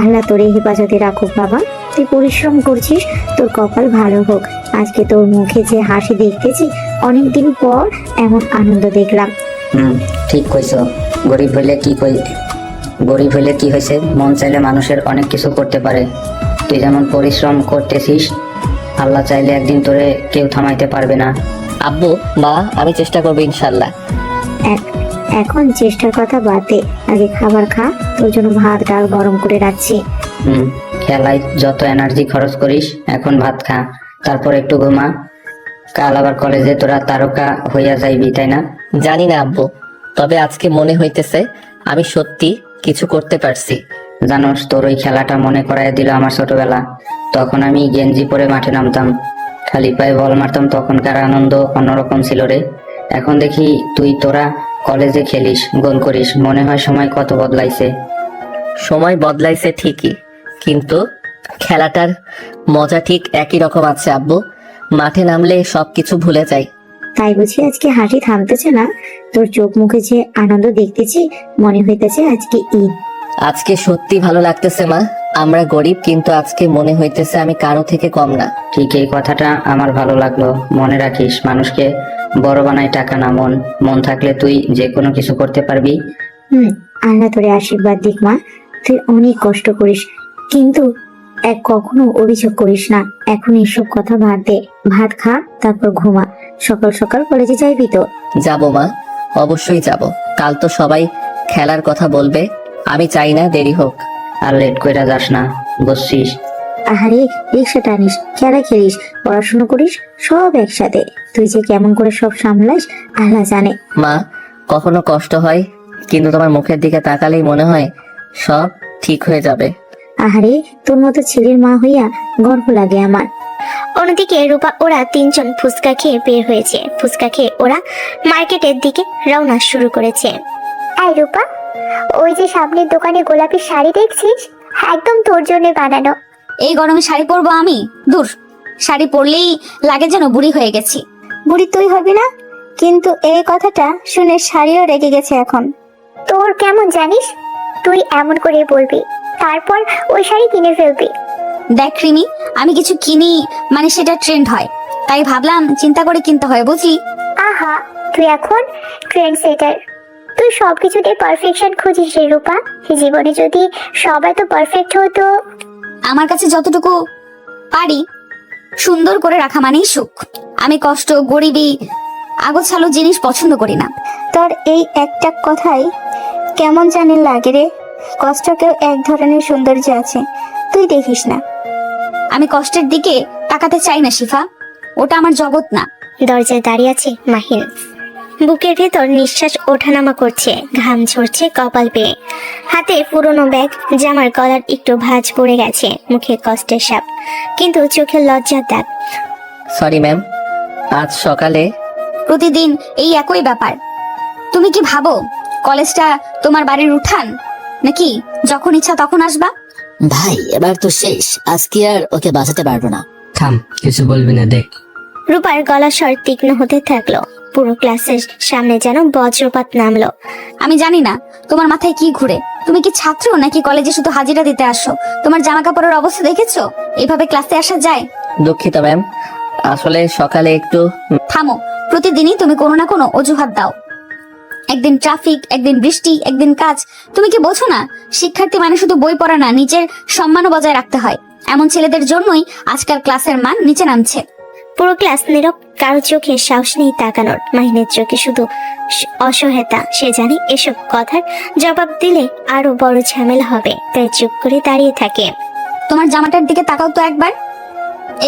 [SPEAKER 7] আল্লাহ তোর হেফাজতে রাখুক বাবা। তুই পরিশ্রম করছিস, তোর কপাল ভালো হোক। আজকে তোর মুখে যে হাসি দেখতেছি, অনেকদিন পর এমন আনন্দ দেখলাম।
[SPEAKER 8] ঠিক কইছো। গরিব হইলে কি হয়েছে, মন চাইলে মানুষের অনেক কিছু করতে পারে। তুই যেমন পরিশ্রম করতেছিস, আল্লাহ চাইলে একদিন তোরে কেউ থামাইতে পারবে না।
[SPEAKER 2] আব্বু, মা, আমি চেষ্টা করবো ইনশাল্লাহ।
[SPEAKER 7] এখন চেষ্টার কথা বাদ দে, আগে খাবার খা। তোর জন্য ভাত ডাল গরম করে রাখছি।
[SPEAKER 8] খেলায় যত এনার্জি খরচ করিস, এখন ভাত খা, তারপর একটু ঘুমা। কাল আবার কলেজে তোরা তারকা হইয়া যাইবি, তাই না?
[SPEAKER 2] জানি না আব্বু, তবে আজকে মনে হইতেছে আমি সত্যি কিছু করতে পারছি।
[SPEAKER 8] জানোস, তোর ওই খেলাটা মনে করাইয়া দিল আমার ছোটবেলা। তখন আমি গেঞ্জি পরে মাঠে নামতাম, খালি পায়ে বল মারতাম, তখনকার আনন্দ অন্যরকম ছিল রে। এখন দেখি তোরা কলেজে খেলিস, গোল করিস, মনে হয় সময় কত বদলাইছে।
[SPEAKER 2] সময় বদলাইছে ঠিকই, কিন্তু খেলাটার মজা ঠিক একই রকম আছে আব্বু। মাঠে নামলে সবকিছু ভুলে যাই।
[SPEAKER 7] তাই বুঝি আজকে হাসি থামতেছে না? তোর চোখ মুখে যে আনন্দ দেখতেছি, মনে হইতেছে আজকে ঈদ।
[SPEAKER 2] আজকে সত্যি ভালো লাগতেছে মা। আমরা গরিব, কিন্তু আজকে মনে হইতেছে আমি কারো থেকে কম না।
[SPEAKER 8] ঠিক, এই কথাটা আমার ভালো লাগলো। মনে রাখিস, মানুষকে বড় বানায় টাকা না, মন। মন থাকলে তুই যে কোনো কিছু করতে পারবি।
[SPEAKER 7] আল্লাহ তোরে আশীর্বাদ দিক মা। তুই অনেক কষ্ট করিস, কিন্তু কখনো অভিযোগ করিস না। এখন এসব কথা বাদ দে, ভাত খা, তারপর ঘুমা। সকাল সকাল কলেজে যাইবি তো?
[SPEAKER 2] যাবো মা, অবশ্যই যাব। কাল তো সবাই খেলার কথা বলবে, আমি চাই না দেরি হোক।
[SPEAKER 8] আর লেট কইরা যাস না, বুঝছিস?
[SPEAKER 7] আহারে, রিক্সা টানিস, খেলা খেলিস, পড়াশোনা করিস, সব একসাথে। তুই যে কেমন করে সব সামলাস আল্লাহ জানে।
[SPEAKER 2] মা, কখনো কষ্ট হয়, কিন্তু তোমার মুখের দিকে তাকালেই মনে হয় সব ঠিক হয়ে যাবে।
[SPEAKER 7] আহারে, তোর মতো ছেলের মা হইয়া গর্ব লাগে আমার।
[SPEAKER 3] অন্যদিকে রূপা ওরা তিনজন ফুচকা খেয়ে বের হয়েছে। ফুচকা খেয়ে ওরা মার্কেটের দিকে রওনা শুরু করেছে।
[SPEAKER 6] এই রূপা, ওই যে সামনের দোকানে গোলাপি শাড়ি দেখছিস, একদম তোর জন্য বানানো।
[SPEAKER 1] এই গরমে শাড়ি পরবো আমি? দূর, শাড়ি পরলেই লাগে যেন বুড়ি হয়ে গেছি। বুড়ি তুই হবি না, কিন্তু এই কথাটা শুনে শাড়িও রেগে গেছে এখন।
[SPEAKER 6] তোর কেমন জানিস, তুই এমন করে বলবি, তারপর ওই শাড়ি কিনে ফেলবি।
[SPEAKER 1] দেখ রিমি, আমি কিছু কিনি মানে সেটা ট্রেন্ড হয়, তাই ভাবলাম চিন্তা করে কিনতে হয়, বুঝলি?
[SPEAKER 6] আহা, তুই এখন ট্রেন্ড সেটার। তুই সবকিছুতে পারফেকশন খুঁজিস রে রূপা। জীবনে যদি সবাই তো পারফেক্ট হতো।
[SPEAKER 1] আমার কাছে যতটুকু পারি সুন্দর করে রাখা মানেই সুখ। আমি কষ্ট, গরিবি, আগোছালো জিনিস পছন্দ করি না। তোর এই একটা কথাই কেমন জানি লাগে রে। কষ্টকেও এক ধরনের সৌন্দর্য আছে, তুই দেখিস না। আমি কষ্টের দিকে তাকাতে চাই না শিফা, ওটা আমার জগৎ না।
[SPEAKER 3] দরজায় দাঁড়িয়ে আছে মাহিন। বুকের ভেতর নিঃশ্বাস ওঠানামা করছে, ঘাম ঝরছে কপাল বেয়ে। হাতে পুরনো ব্যাগ, জামার কলার একটু ভাঁজ পড়ে গেছে, মুখে কষ্টের সাপ, কিন্তু চোখে লজ্জার দাগ।
[SPEAKER 2] সরি ম্যাম, আজ সকালে
[SPEAKER 1] প্রতিদিন এই একই ব্যাপার। তুমি কি ভাবো কলেজটা তোমার বাড়ির উঠান নাকি যখন ইচ্ছা তখন আসবা?
[SPEAKER 10] ভাই এবার তো শেষ, আজকে আর ওকে বাঁচাতে পারবো না।
[SPEAKER 5] থাম, কিছু বলবি না, দেখ।
[SPEAKER 3] রূপার গলার স্বর তীক্ষ্ণ হতে থাকলো। পুরো ক্লাসের সামনে যেন বজ্রপাত নামলো।
[SPEAKER 1] আমি জানি না তোমার মাথায় কি ঘুরে। তুমি কি ছাত্র নাকি কলেজে শুধু হাজিরা দিতে আসো? তোমার জামা কাপড়ের অবস্থা দেখেছো? এভাবে ক্লাসে আসা যায়?
[SPEAKER 2] দুঃখিত ম্যাম, আসলে সকালে একটু
[SPEAKER 1] থামো, প্রতিদিনই তুমি কোনো না কোনো অজুহাত দাও। একদিন ট্রাফিক, একদিন বৃষ্টি, একদিন কাজ। তুমি কি বোঝো না শিক্ষার্থী মানে শুধু বই পড়া না, নিজের সম্মানও বজায় রাখতে হয়। এমন ছেলেদের জন্যই আজকাল ক্লাসের মান নিচে নামছে।
[SPEAKER 3] পুরো ক্লাস নীরব, কারো চোখে সাহস নেই তাকানোর। মাহিনের চোখে শুধু অসহায়তা। সে জানে এসব কথার জবাব দিলে আরো বড় ঝামেলা হবে, তাই চুপ করে দাঁড়িয়ে থাকে।
[SPEAKER 1] তোমার জামাটার দিকে তাকাও তো একবার।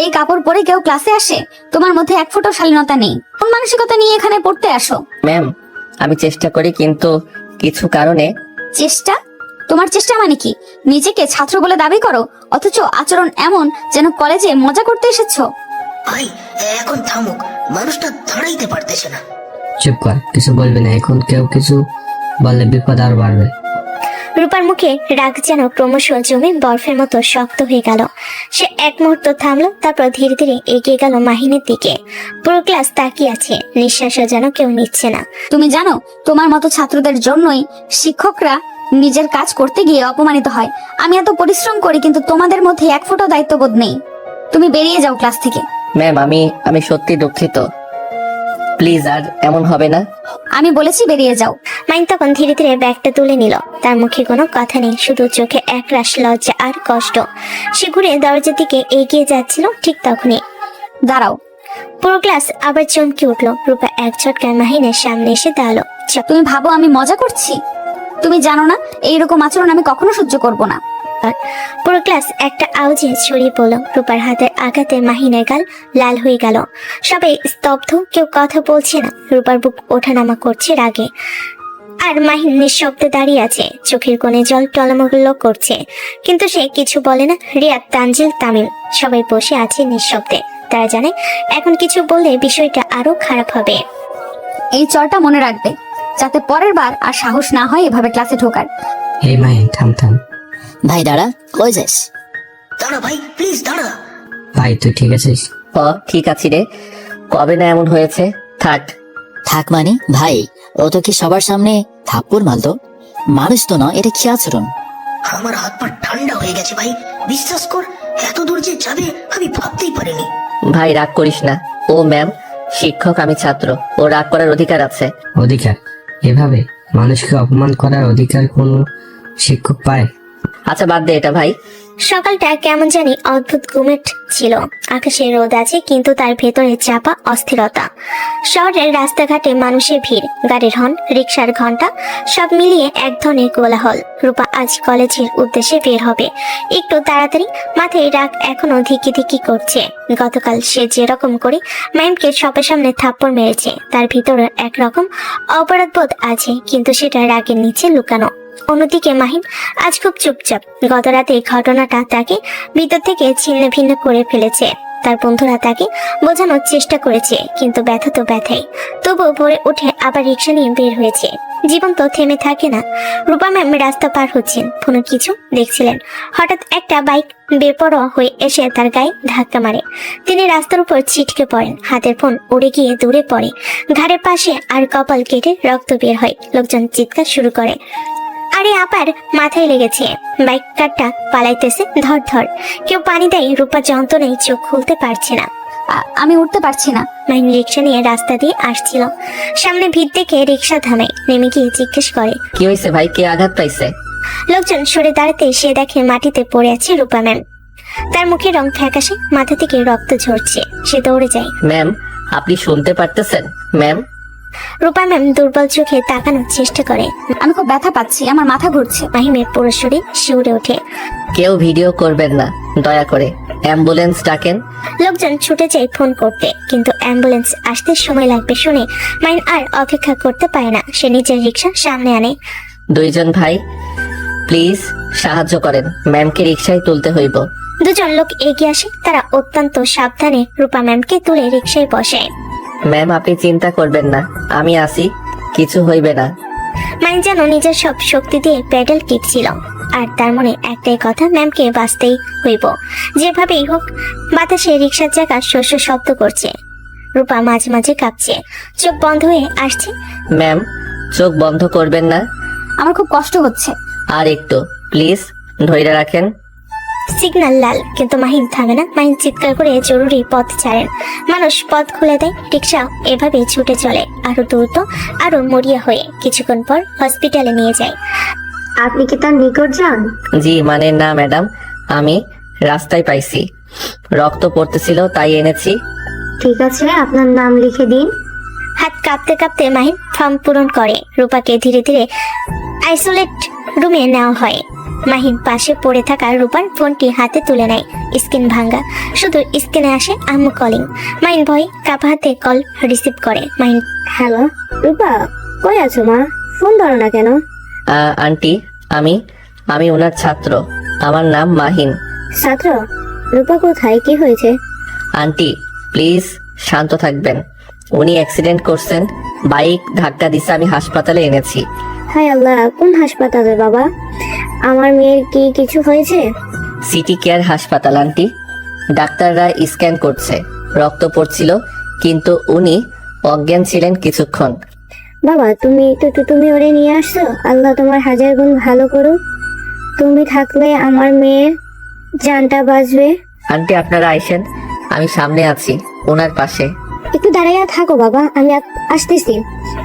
[SPEAKER 1] এই কাপড় পরে কেউ ক্লাসে আসে? তোমার মধ্যে এক ফোঁটা শালীনতা নেই। কোন মানসিকতা নিয়ে এখানে পড়তে আসো?
[SPEAKER 2] ম্যাম, আমি চেষ্টা করি, কিন্তু কিছু কারণে।
[SPEAKER 1] চেষ্টা? তোমার চেষ্টা মানে কি? নিজেকে ছাত্র বলে দাবি করো, অথচ আচরণ এমন যেন কলেজে মজা করতে এসেছো।
[SPEAKER 9] ভাই এখন থামুক, মানুষটা দাঁড়াইতে পারতেছে না।
[SPEAKER 5] চুপ কর, কিছু বলবি না। এখন কেউ কিছু বললে বিপদ আর বাড়বে।
[SPEAKER 3] রূপার মুখে রাগ যেন ক্রমশ জমে বরফের মতো শক্ত হয়ে গেল। সে এক মুহূর্ত থামলো, তারপর ধীরে ধীরে এগিয়ে গেল মাহিনের দিকে। পুরো ক্লাস তাকিয়ে আছে, নিঃশ্বাসও যেন কেউ নিচ্ছে না।
[SPEAKER 1] তুমি জানো তোমার মতো ছাত্রদের জন্যই শিক্ষকরা নিজের কাজ করতে গিয়ে অপমানিত হয়। আমি এত পরিশ্রম করি, কিন্তু তোমাদের মধ্যে এক ফোঁটা দায়িত্ববোধ নেই। তুমি বেরিয়ে যাও ক্লাস থেকে।
[SPEAKER 2] ম্যাম, আমি সত্যি দুঃখিত, প্লিজ আর এমন হবে না।
[SPEAKER 1] আমি বলেছি বেরিয়ে যাও।
[SPEAKER 3] মাইন তখন ধীরে ধীরে ব্যাগটা তুলে নিল। তার মুখে কোনো কথা নেই, শুধু চোখে একরাশ লজ্জা আর কষ্ট। সে ঘুরে দরজার দিকে এগিয়ে যাচ্ছিল, ঠিক তখনই
[SPEAKER 1] দাঁড়াও।
[SPEAKER 3] পুরো ক্লাস আবার চমকে উঠলো। রূপা এক ঝটকায় মাহিনের সামনে এসে দাঁড়ালো।
[SPEAKER 1] তুমি ভাবো আমি মজা করছি? তুমি জানো না এইরকম আচরণ আমি কখনো সহ্য করব না।
[SPEAKER 3] পুরো ক্লাস একটা আওয়াজে ছড়িয়ে পড়লো। রূপার হাতের আঘাতে মাহিনের গাল লাল হয়ে গেল। সবাই স্তব্ধ, কেউ কথা বলছে না। রূপার বুক ওঠানামা করছে রাগে, আর মাহিন নিঃশব্দে দাঁড়িয়ে আছে, চোখের কোণে জল টলমল করছে, কিন্তু সে কিছু বলে না। রিয়াদ, তানজিল, তামিম সবাই বসে আছে নিঃশব্দে। তারা জানে এখন কিছু বললে বিষয়টা আরো খারাপ হবে।
[SPEAKER 1] এই চরটা মনে রাখবে, যাতে পরের বার আর সাহস না হয় এভাবে ক্লাসে ঢোকার।
[SPEAKER 5] এই মাহিন, থাম থাম।
[SPEAKER 10] ভাই দাঁড়া, কই যাস?
[SPEAKER 9] দাঁড়া ভাই, প্লিজ দাঁড়া।
[SPEAKER 5] ভাই তুই ঠিক আছিস?
[SPEAKER 2] ঠিক আছি রে, কবে না এমন হয়েছে।
[SPEAKER 10] থাক মানে ভাই, ও তো কি সবার সামনে থাপ্পড় মারলো? মানুষ তো না, এটা কি আচরণ?
[SPEAKER 9] আমার হাত পা ঠান্ডা হয়ে গেছে ভাই, বিশ্বাস কর, এত দূর যে যাবে আমি ভাবতেই পারিনি।
[SPEAKER 2] ভাই রাগ করিস না, ও ম্যাম শিক্ষক, আমি ছাত্র, ও রাগ করার অধিকার আছে।
[SPEAKER 5] অধিকার? এভাবে মানুষকে অপমান করার অধিকার কোনো শিক্ষক পায়?
[SPEAKER 2] আচ্ছা বাদ দে এটা ভাই,
[SPEAKER 3] সকালটা কেমন জানি অদ্ভুত গুমেট ছিল। আকাশে রোদ আছে কিন্তু তার ভেতরে চাপা অস্থিরতা। শহরের রাস্তাঘাটে মানুষের ভিড়, গাড়ির হর্ন, রিকশার ঘন্টা, সব মিলিয়ে এক ধরনের কোলাহল। রূপা আজ কলেজের উদ্দেশ্যে বের হবে একটু তাড়াতাড়ি। মাথায় রাগ এখনো ধিকি ধিকি করছে। গতকাল সে যেরকম করে মাইমকে সবার সামনে থাপ্পড় মেরেছে, তার ভিতরে একরকম অপরাধবোধ আছে, কিন্তু সেটা রাগের নিচে লুকানো। অন্যদিকে মাহিন আজ খুব চুপচাপ। গত রাতে ঘটনাটা তাকে ভিতর থেকে ছিন্ন ভিন্ন করে ফেলেছে। তার বন্ধুরা তাকে বোঝানোর চেষ্টা করেছে, কিন্তু ব্যথা তো ব্যথাই। তবুও ভোরে উঠে আবার রিক্সা নিয়ে বের হয়েছে। জীবন তো থেমে থাকে না। রূপা ম্যাম রাস্তা পার হচ্ছেন, ফোনে কিছু দেখছিলেন। হঠাৎ একটা বাইক বেপরোয়া হয়ে এসে তার গায়ে ধাক্কা মারে। তিনি রাস্তার উপর ছিটকে পড়েন, হাতের ফোন উড়ে গিয়ে দূরে পড়ে। ঘাড়ের পাশে আর কপাল কেটে রক্ত বের হয়। লোকজন চিৎকার শুরু করে, আরে আপার মাথায় লেগেছে। বাইক কারটা পালাইতেছে ধর ধর। কেউ পানি দেয়। রূপা যন্ত্রণায় চোখ খুলতে পারছে না।
[SPEAKER 1] আমি উঠতে পারছি না।
[SPEAKER 3] মাহিন রিক্সা নিয়ে রাস্তা দিয়ে আসছিল। সামনে ভিড় দেখে রিক্সা থামে। নেমে গিয়ে জিজ্ঞেস করে,
[SPEAKER 2] কি হয়েছে ভাই, কে আঘাত পাইছে?
[SPEAKER 3] লোকজন সরে দাঁড়াতে সে দেখে মাটিতে পড়ে আছে রূপা ম্যাম। তার মুখে রং ফ্যাকাশে, মাথা থেকে রক্ত ঝরছে। সে দৌড়ে যায়।
[SPEAKER 2] ম্যাম, আপনি শুনতে পারতেছেন? ম্যাম।
[SPEAKER 3] রূপা ম্যাম দুর্বল চোখে তাকানোর চেষ্টা করে।
[SPEAKER 1] আমি খুব ব্যথা পাচ্ছি, আমার মাথা ঘুরছে।
[SPEAKER 3] মাহিমের পুরো শরীর শিউরে ওঠে।
[SPEAKER 2] কেউ ভিডিও করবেন না, দয়া করে অ্যাম্বুলেন্স ডাকেন।
[SPEAKER 3] লোকজন ছুটে যায় ফোন করতে, কিন্তু অ্যাম্বুলেন্স আসতে সময় লাগবে শুনে মাইন আর অপেক্ষা করতে পারে না। সে নিজের রিক্সা সামনে আনে।
[SPEAKER 2] দুইজন ভাই প্লিজ সাহায্য করেন, ম্যামকে রিক্সায় তুলতে হইব।
[SPEAKER 3] দুজন লোক এগিয়ে আসে। তারা অত্যন্ত সাবধানে রূপা ম্যামকে তুলে রিক্সায় বসায়।
[SPEAKER 2] ম্যাম, আপনি চিন্তা করবেন না, আমি আছি, কিছু হইবে না।
[SPEAKER 3] মাইন যেন নিজের সব শক্তি দিয়ে প্যাডেল টিপছিল। আর তার মনে একটাই কথা, ম্যামকে বাঁচতেই হইব যেভাবেই হোক। বাতাসে রিক্সার চাকা শস্য শব্দ করছে। রূপা মাঝে মাঝে কাঁপছে, চোখ বন্ধ হয়ে আসছে।
[SPEAKER 2] ম্যাম, চোখ বন্ধ করবেন না।
[SPEAKER 1] আমার খুব কষ্ট হচ্ছে।
[SPEAKER 2] আর একটু প্লিজ ধৈর্য রাখেন।
[SPEAKER 3] সিগন্যাল লাল, কিন্তু মাহিন থামে না। মাহিন চিৎকার করে জরুরি পথ ছাড়েন। মানুষ পথ খুলে দেয়। রিক্সা এভাবে ছুটে চলে, আরো দ্রুত, আরো মরিয়া হয়ে। কিছুক্ষণ পর হসপিটালে নিয়ে যায়।
[SPEAKER 6] আপনি কি তার নিকট যান?
[SPEAKER 2] জি মানে না ম্যাডাম, আমি রাস্তায় পাইছি, রক্ত পড়তেছিল তাই এনেছি।
[SPEAKER 6] ঠিক আছে, আপনার নাম লিখে দিন।
[SPEAKER 3] হাত কাঁপতে কাঁপতে মাহিন ফর্ম পূরণ করে। রূপাকে ধীরে ধীরে আইসোলেট রুমে নেওয়া হয়। মাহিন পাশে পড়ে থাকা রূপার ফোনটি হাতে তুলে নেয়। স্ক্রিন ভাঙ্গা, শুধু স্ক্রিনে আসে আম্মু কলিং। মাহিন ভয় কাপা হাতে কল রিসিভ করে। মাহিন,
[SPEAKER 6] হ্যালো রূপা, কই আছো মা? ফোন ধরো না কেন?
[SPEAKER 2] আন্টি, আমি ওনার ছাত্র, আমার নাম মাহিন।
[SPEAKER 6] ছাত্র? রূপা কোথায়? কি হয়েছে?
[SPEAKER 2] আন্টি প্লিজ শান্ত থাকবেন, উনি অ্যাক্সিডেন্ট করছেন, বাইক ধাক্কা দিছে, আমি হাসপাতালে এনেছি।
[SPEAKER 6] হায় আল্লাহ, কোন হাসপাতালে বাবা? আমার মেয়ের কি কিছু হয়েছে?
[SPEAKER 2] সিটি কেয়ার হাসপাতাল আন্টি, ডাক্তাররা স্ক্যান করছে, রক্ত পড়ছিল, কিন্তু উনি অজ্ঞান ছিলেন কিছুক্ষণ।
[SPEAKER 6] বাবা তুমি ওরে নিয়ে আসছো? আল্লাহ তোমার হাজার গুণ ভালো করুক। তুমি থাকলে আমার মেয়ের জানটা বাঁচবে।
[SPEAKER 2] আন্টি আপনারা আইসেন, আমি সামনে আছি ওনার পাশে।
[SPEAKER 6] একটু দাঁড়াইয়া থাকো বাবা, আমি আসতেছি।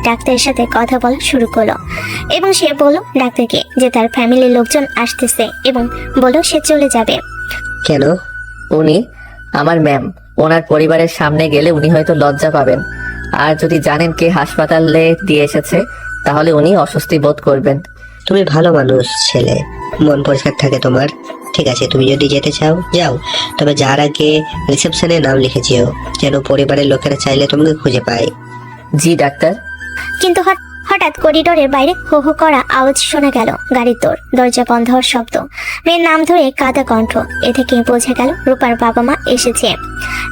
[SPEAKER 3] ডাক্তারের সাথে কথা বলা শুরু করলো এবং সে বলল ডাক্তারকে যে তার ফ্যামিলির লোকজন আসতেছে এবং বলল সে চলে যাবে।
[SPEAKER 2] কেন? উনি আমার ম্যাম, ওনার পরিবারের সামনে গেলে উনি হয়তো লজ্জা পাবেন, আর যদি জানেন কে হাসপাতালে দিয়ে এসেছে তাহলে উনি অস্বস্তি বোধ করবেন।
[SPEAKER 12] তুমি ভালো মানুষ ছেলে, মন পরিষ্কার থাকে তোমার। ঠিক আছে, তুমি যদি যেতে চাও যাও, তবে যার আগে রিসেপশনে নাম লিখে যেও, যেন পরিবারের লোকেরা চাইলে তোমাকে খুঁজে পায়।
[SPEAKER 2] জি ডাক্তার।
[SPEAKER 3] কিন্তু হঠাৎ করিডোরের বাইরে হো হো করা আওয়াজ শোনা গেল। গাড়ির দরজা বন্ধ হওয়ার শব্দ, মেয়ের নাম ধরে কাঁদা কণ্ঠ। এ থেকে বোঝা গেল রূপার বাবা মা এসেছে।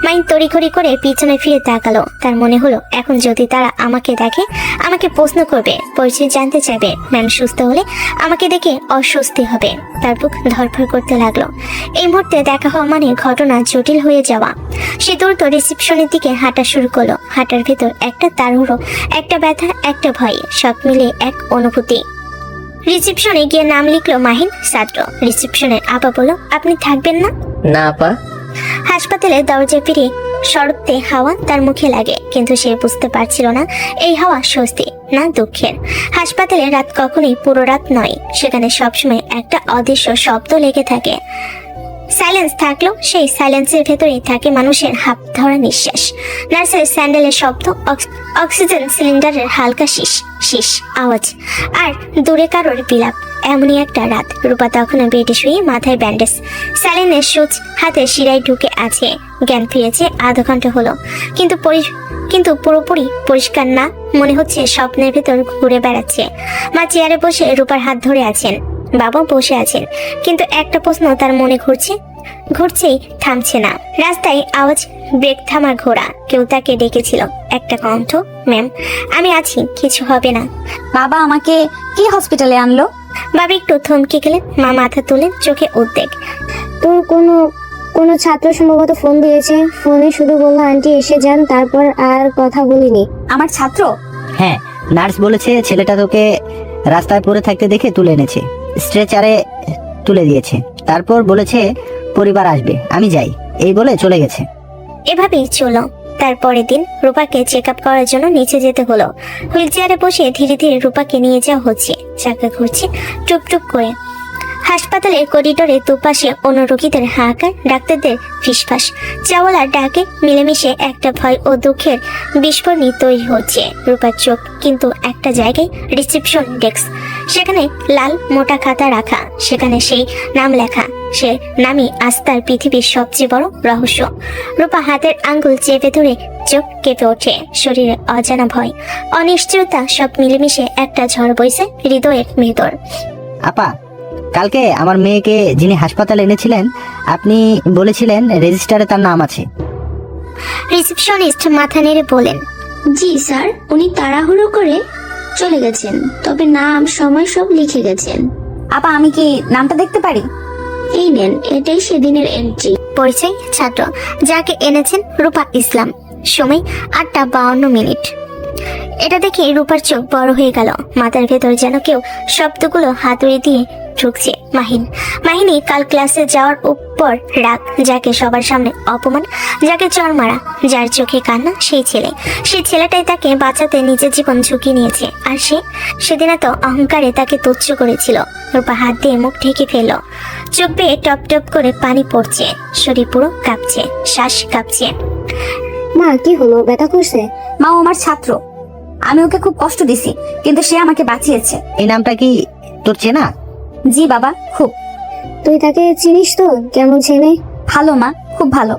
[SPEAKER 3] মাইন তড়িঘড়ি করে পিছনে ফিরে তাকালো। তার মনে হলো এখন যদি তারা আমাকে দেখে, আমাকে প্রশ্ন করবে, পরিচয় জানতে চাইবে। ম্যাম সুস্থ হলে আমাকে দেখে অস্বস্তি হবে। তার বুক ধরফর করতে লাগলো। এই মুহূর্তে দেখা হওয়া মানে ঘটনা জটিল হয়ে যাওয়া। সে দ্রুত রিসেপশনের দিকে হাঁটা শুরু করলো। হাঁটার ভেতর একটা তাড়াহুড়ো, একটা ব্যথা, একটা ভয়, সব মিলে এক অনুভূতি। রিসেপশনে গিয়ে নাম লিখলো মাহিন, ছাত্র। রিসেপশনের আপা বলল, আপনি থাকবেন না?
[SPEAKER 2] না আপা।
[SPEAKER 3] হাসপাতালের দরজা ফিরে সরতে হাওয়া তার মুখে লাগে, কিন্তু সে বুঝতে পারছিল না এই হাওয়া স্বস্তি না দুঃখের। হাসপাতালে রাত কখনোই পুরো রাত নয়, সেখানে সবসময় একটা অদৃশ্য শব্দ লেগে থাকে। সাইলেন্স থাকলেও সেই সাইলেন্সের ভেতরেই থাকে মানুষের হাঁপ ধরা নিঃশ্বাস, নার্সের স্যান্ডেলের শব্দ, অক্সিজেন সিলিন্ডারের হালকা শীষ শীষ আওয়াজ, আর দূরে কারোর বিলাপ। এমনই একটা রাত। রূপা তখন বেডে শুয়ে, মাথায় ব্যান্ডেজ, স্যালিনের সুচ হাতে শিরায় ঢুকে আছে। জ্ঞান ফিরেছে আধা ঘন্টা হলো, কিন্তু পুরোপুরি পরিষ্কার না, মনে হচ্ছে স্বপ্নের ভেতর ঘুরে বেড়াচ্ছে। মা চেয়ারে বসে রূপার হাত ধরে আছেন, বাবা বসে আছেন, কিন্তু একটা প্রশ্ন তার মনে ঘুরছেই থামছে না। রাস্তায় আওয়াজ, ব্রেক থামার ঘোড়া, কেউ তাকে ডেকেছিল। একটা কণ্ঠ, ম্যাম আমি আছি, কিছু হবে না।
[SPEAKER 1] বাবা আমাকে কি হসপিটালে আনলো?
[SPEAKER 3] বাবা একটু থমকে গেলেন, মা মাথা তুলেন, চোখে উদ্বেগ।
[SPEAKER 1] তোর কোনো ছাত্র সম্ভবত ফোন দিয়েছে, ফোনে শুধু বললো আন্টি এসে যান, তারপর আর কথা বলিনি। আমার ছাত্র?
[SPEAKER 4] হ্যাঁ, নার্স বলেছে ছেলেটা তোকে রাস্তায় পড়ে থাকতে দেখে তুলে এনেছে, স্ট্রেচারে তুলে দিয়েছে, তারপর বলেছে পরিবার আসবে, আমি যাই, এই বলে চলে গেছে।
[SPEAKER 3] এভাবেই চলো। তারপরের দিন রূপাকে চেক আপ করার জন্য নিচে যেতে হলো। হুইল চেয়ারে বসে ধীরে ধীরে রূপাকে নিয়ে যাওয়া হচ্ছে, চাকা ঘুরছে টুকটুক করে। হাসপাতালের করিডোরে দুপাশে অন্য রোগীদের হাহাকার, ডাক্তারদের ফিসফাস, চাওয়ালার ডাকে মিলেমিশে একটা ভয় ও দুঃখের বিস্ফোরণী তৈরি হচ্ছে। রূপার চোখ কিন্তু একটা জায়গায়, রিসেপশন ডেস্ক। সেখানে লাল মোটা খাতা রাখা, সেখানে সেই নাম লেখা। সে নামই আজ তার পৃথিবীর সবচেয়ে বড় রহস্য। রূপা হাতের আঙ্গুল চেপে ধরে, চোখ কেঁপে ওঠে, শরীরে অজানা ভয়, অনিশ্চয়তা সব মিলেমিশে একটা ঝড় বইছে হৃদয়ের ভেতর।
[SPEAKER 4] আপা, কালকে আমার মেয়েকে যিনি হাসপাতালে এনেছিলেন, আপনি বলেছিলেন রেজিস্টারে তার নাম আছে।
[SPEAKER 3] রিসেপশনিস্ট মাথা নেড়ে বলেন,
[SPEAKER 7] জি স্যার, উনি তাড়াহুড়ো করে চলে গেছেন, তবে নাম সময় সব লিখে গেছেন।
[SPEAKER 1] আপা আমি কি নামটা দেখতে পারি?
[SPEAKER 7] এই নেন, এটাই সেদিনের এন্ট্রি।
[SPEAKER 3] পরিচয়, ছাত্র যাকে এনেছেন রূপা ইসলাম, সময় 8:52। এটা দেখে রূপার চোখ বড় হয়ে গেল, মাথার ভেতর যেন কেউ শব্দগুলো হাতুড়ি দিয়ে ঢুকছে। মাহিনী কাল ক্লাসে যাওয়ার উপর রাগ, যাকে সবার সামনে অপমান, যাকে চড় মারা, যার চোখে কান্না, সেই ছেলেটাই তাকে বাঁচাতে নিজের জীবন ঝুঁকি নিয়েছে। আর সেদিন এত অহংকারে তাকে তুচ্ছ করেছিল। রূপা হাত দিয়ে মুখ ঢেকে ফেলল, চোখ বেয়ে টপ টপ করে পানি পড়ছে, শরীর পুরো কাঁপছে, শ্বাস কাঁপছে।
[SPEAKER 1] মা কি হলো, ব্যথা করছে? মা ও আমার ছাত্র, আমি ওকে খুব কষ্ট দিছি, কিন্তু সে আমাকে বাঁচিয়েছে।
[SPEAKER 4] এই নামটা কি তোর চেনা?
[SPEAKER 1] জি বাবা, খুব। তুই তাকে চিনিস তো? কেমন ছেলে? ভালো মা, খুব ভালো।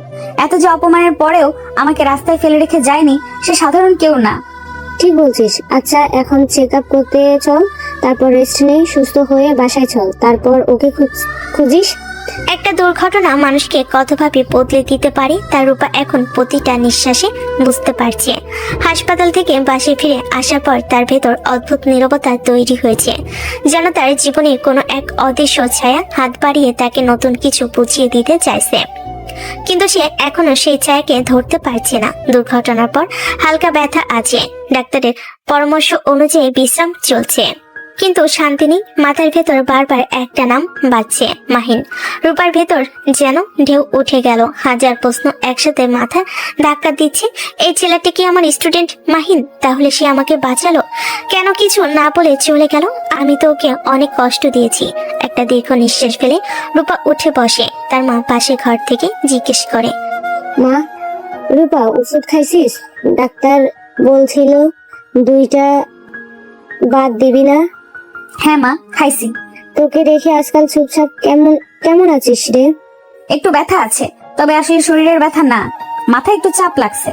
[SPEAKER 1] এত যে অপমানের পরেও আমাকে রাস্তায় ফেলে রেখে যায়নি, সে সাধারণ কেউ না। ঠিক বলছিস। আচ্ছা এখন চেক আপ করতে চল, তারপর রেস্ট নেই, সুস্থ হয়ে বাসায় চল, তারপর ওকে খুঁজিস।
[SPEAKER 3] একটা দুর্ঘটনা মানুষকে কতভাবে বদলে দিতে পারে তার রূপা এখন প্রতিটা নিঃশ্বাসে বুঝতে পারছে। হাসপাতাল থেকে বাসে ফিরে আসার পর তার ভেতর অদ্ভুত নীরবতা তৈরি হয়েছে, যেন তার জীবনের কোনো এক অদৃশ্য ছায়া হাত বাড়িয়ে তাকে নতুন কিছু বুঝিয়ে দিতে চাইছে। কিন্তু সে এখনো সেই ছায়াকে ধরতে পারছে না। দুর্ঘটনার পর হালকা ব্যথা আছে, ডাক্তারের পরামর্শ অনুযায়ী বিশ্রাম চলছে, কিন্তু শান্তি নেই। মাথার ভেতর বারবার একটা নাম বাজছে, মাহিন। রূপার ভেতর যেন ঢেউ উঠে গেল, হাজার প্রশ্ন একসাথে মাথা ধাক্কা দিচ্ছে। এই ছেলেটি কি আমার স্টুডেন্ট মাহিন? তাহলে সে আমাকে বাঁচালো কেন? কিছু না বলে চলে গেল। আমি তো ওকে অনেক কষ্ট দিয়েছি। একটা দীর্ঘ নিঃশ্বাস ফেলে রূপা উঠে বসে। তার মা পাশে ঘর থেকে জিজ্ঞেস করে,
[SPEAKER 1] মা রূপা ওষুধ খাইছিস? ডাক্তার বলছিল 2টা বাদ দিবি না। হ্যাঁ মা, খাইছি। তোকে দেখে আজকাল চুপচাপ কেমন আছিস রে? একটু ব্যথা আছে, তবে আসলে শরীরের ব্যথা না, মাথায় একটু চাপ লাগছে।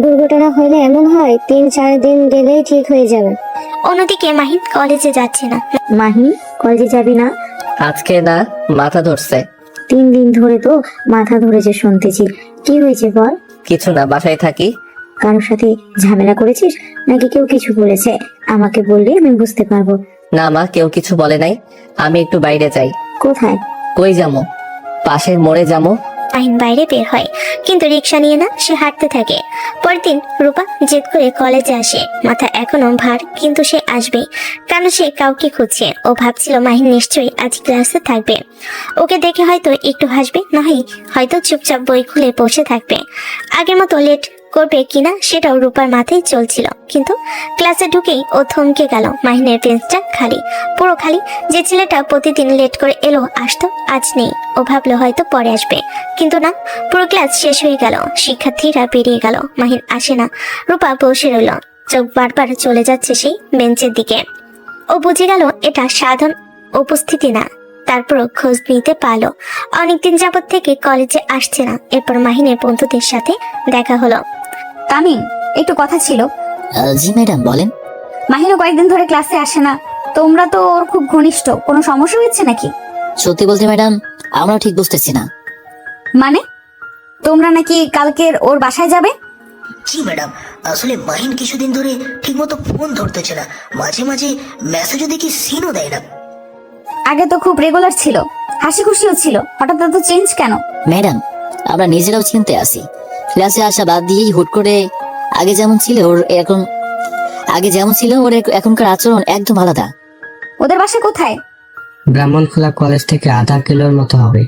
[SPEAKER 1] দুর্ঘটনা হলে এমন হয়, 3-4 দিন গেলেই ঠিক হয়ে যাবে।
[SPEAKER 3] অন্যদিকে মাহিন কলেজে যাচ্ছে না।
[SPEAKER 7] মাহি, কলেজে যাবি না?
[SPEAKER 2] আজকে না, মাথা ধরছে।
[SPEAKER 7] 3 দিন ধরে তো মাথা ধরেছে শুনতেছি, কি হয়েছে বল?
[SPEAKER 2] কিছু না, বাসায় থাকি।
[SPEAKER 7] কারোর সাথে ঝামেলা করেছিস নাকি কেউ কিছু বলেছে? আমাকে বললে আমি বুঝতে পারবো।
[SPEAKER 2] না মা, কেউ কিছু বলে নাই। আমি একটু বাইরে যাই।
[SPEAKER 7] কোথায়?
[SPEAKER 2] কই যাবো? পাশের মোড়ে যাবো।
[SPEAKER 3] মাহিন বাইরে বের হয়, কিন্তু রিক্সা নিয়ে না, সে হাঁটতে থাকে। পরদিন রূপা জেদ করে কলেজে আসে, মাথা এখনো ভার, কিন্তু সে আসবে, কারণ সে কাউকে খুঁজছে। ও ভাবছিল মাহিন নিশ্চয়ই আজ ক্লাসে থাকবে, ওকে দেখে হয়তো একটু হাসবে, নয় হয়তো চুপচাপ বই খুলে বসে থাকবে। আগের মতো লেট করবে কিনা সেটাও রূপার মাথায় চলছিল, কিন্তু ক্লাসে ঢুকেই ও থমকে গেল। মাহিনের বেঞ্চটা খালি, পুরো খালি। যে ছেলেটা প্রতিদিন লেট করে এলো আসতো, আজ নেই। ও ভাবলো হয়তো পরে আসবে, কিন্তু না, পুরো ক্লাস শেষ হয়ে গেল, শিক্ষার্থীরা বেরিয়ে গেল, মাহিন আসে না। রূপা বসে রইল, চোখ বারবার চলে যাচ্ছে সেই বেঞ্চের দিকে। ও বুঝে গেল এটা সাধারণ উপস্থিতি না, তারপর খোঁজ নিতে পারলো অনেকদিন যাবত থেকে কলেজে আসছে না। এরপর মাহিনের বন্ধুদের সাথে দেখা হলো।
[SPEAKER 1] তামিম, একটু কথা ছিল।
[SPEAKER 10] জি ম্যাডাম বলেন।
[SPEAKER 1] মাহিনও কয়েকদিন ধরে ক্লাসে আসে না, তোমরা তো ওর খুব ঘনিষ্ঠ, কোনো সমস্যা হয়েছে নাকি?
[SPEAKER 10] সত্যি বলতে ম্যাডাম আমরা ঠিক বুঝতেছি না।
[SPEAKER 1] মানে তোমরা নাকি কালকের ওর বাসায় যাবে?
[SPEAKER 9] জি ম্যাডাম, আসলে মাহিন কিছুদিন ধরে ঠিকমতো ফোন ধরতেছে না, মাঝে মাঝে মেসেজও দেখি সিনও দেয় না।
[SPEAKER 1] আগে তো খুব রেগুলার ছিল, হাসি খুশিও ছিল, হঠাৎ এত চেঞ্জ কেন?
[SPEAKER 10] ম্যাডাম আমরা নিজেরাও চিনতে আসি, ক্লাসে আসা বাদ দিয়েই হুট করে আগে যেমন ছিল ওর এখনকার আচরণ একদম আলাদা।
[SPEAKER 1] ওদের বাসা কোথায়?
[SPEAKER 5] ব্রাহ্মণখোলা কলেজ থেকে আধা কিলোর মতো হবে,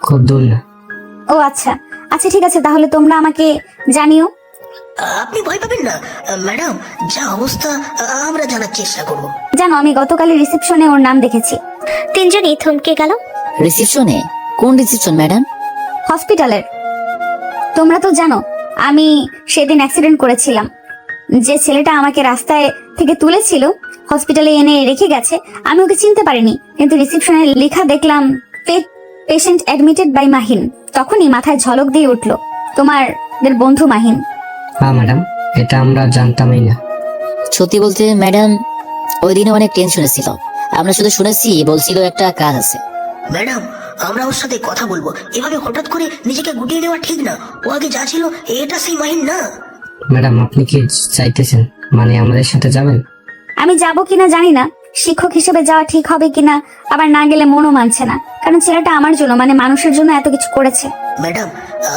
[SPEAKER 5] খুব দূর না।
[SPEAKER 1] ও আচ্ছা আচ্ছা, ঠিক আছে, তাহলে তোমরা আমাকে জানিও।
[SPEAKER 9] আপনি ভয় পাবেন না ম্যাডাম, যা অবস্থা আমরা জানার চেষ্টা করব।
[SPEAKER 1] জানো, আমি গতকালের রিসেপশনে ওর নাম দেখেছি।
[SPEAKER 3] তিনজনই থমকে গেল।
[SPEAKER 10] রিসেপশনে? কোন রিসেপশন ম্যাডাম?
[SPEAKER 1] হসপিটালের। তোমরা তো জানো আমি সেদিন অ্যাক্সিডেন্ট করেছিলাম। যে ছেলেটা আমাকে রাস্তায় থেকে তুলেছিল, হসপিটালে এনে রেখে গেছে, আমি ওকে চিনতে পারিনি, কিন্তু রিসেপশনে লেখা দেখলাম পেশেন্ট অ্যাডমিটেড বাই মাহিন। তখনই মাথায় ঝলক দিয়ে উঠলো তোমাদের বন্ধু মাহিন।
[SPEAKER 5] হ্যাঁ ম্যাডাম, এটা আমরা জানতামই না।
[SPEAKER 10] সত্যি বলতে ম্যাডাম ওই দিনে অনেক টেনশনে ছিল, আমরা শুধু শুনেছি বলছিল একটা কাজ আছে।
[SPEAKER 9] ম্যাডাম আমরা ওর সাথে কথা বলবো, এভাবে হঠাৎ করে নিজেকে গুটিয়ে নেওয়া ঠিক না। ও আগে যা ছিল এটা সেই মাহিন না।
[SPEAKER 5] ম্যাডাম আপনি কি চাইতেছেন, মানে আমাদের সাথে যাবেন?
[SPEAKER 1] আমি যাব কিনা জানি না, শিক্ষক হিসেবে যাওয়া ঠিক হবে কিনা, আবার না গেলে মনও মানছে না, কারণ ছেলেটা আমার জন্য, মানে মানুষের জন্য এত কিছু করেছে।
[SPEAKER 9] ম্যাডাম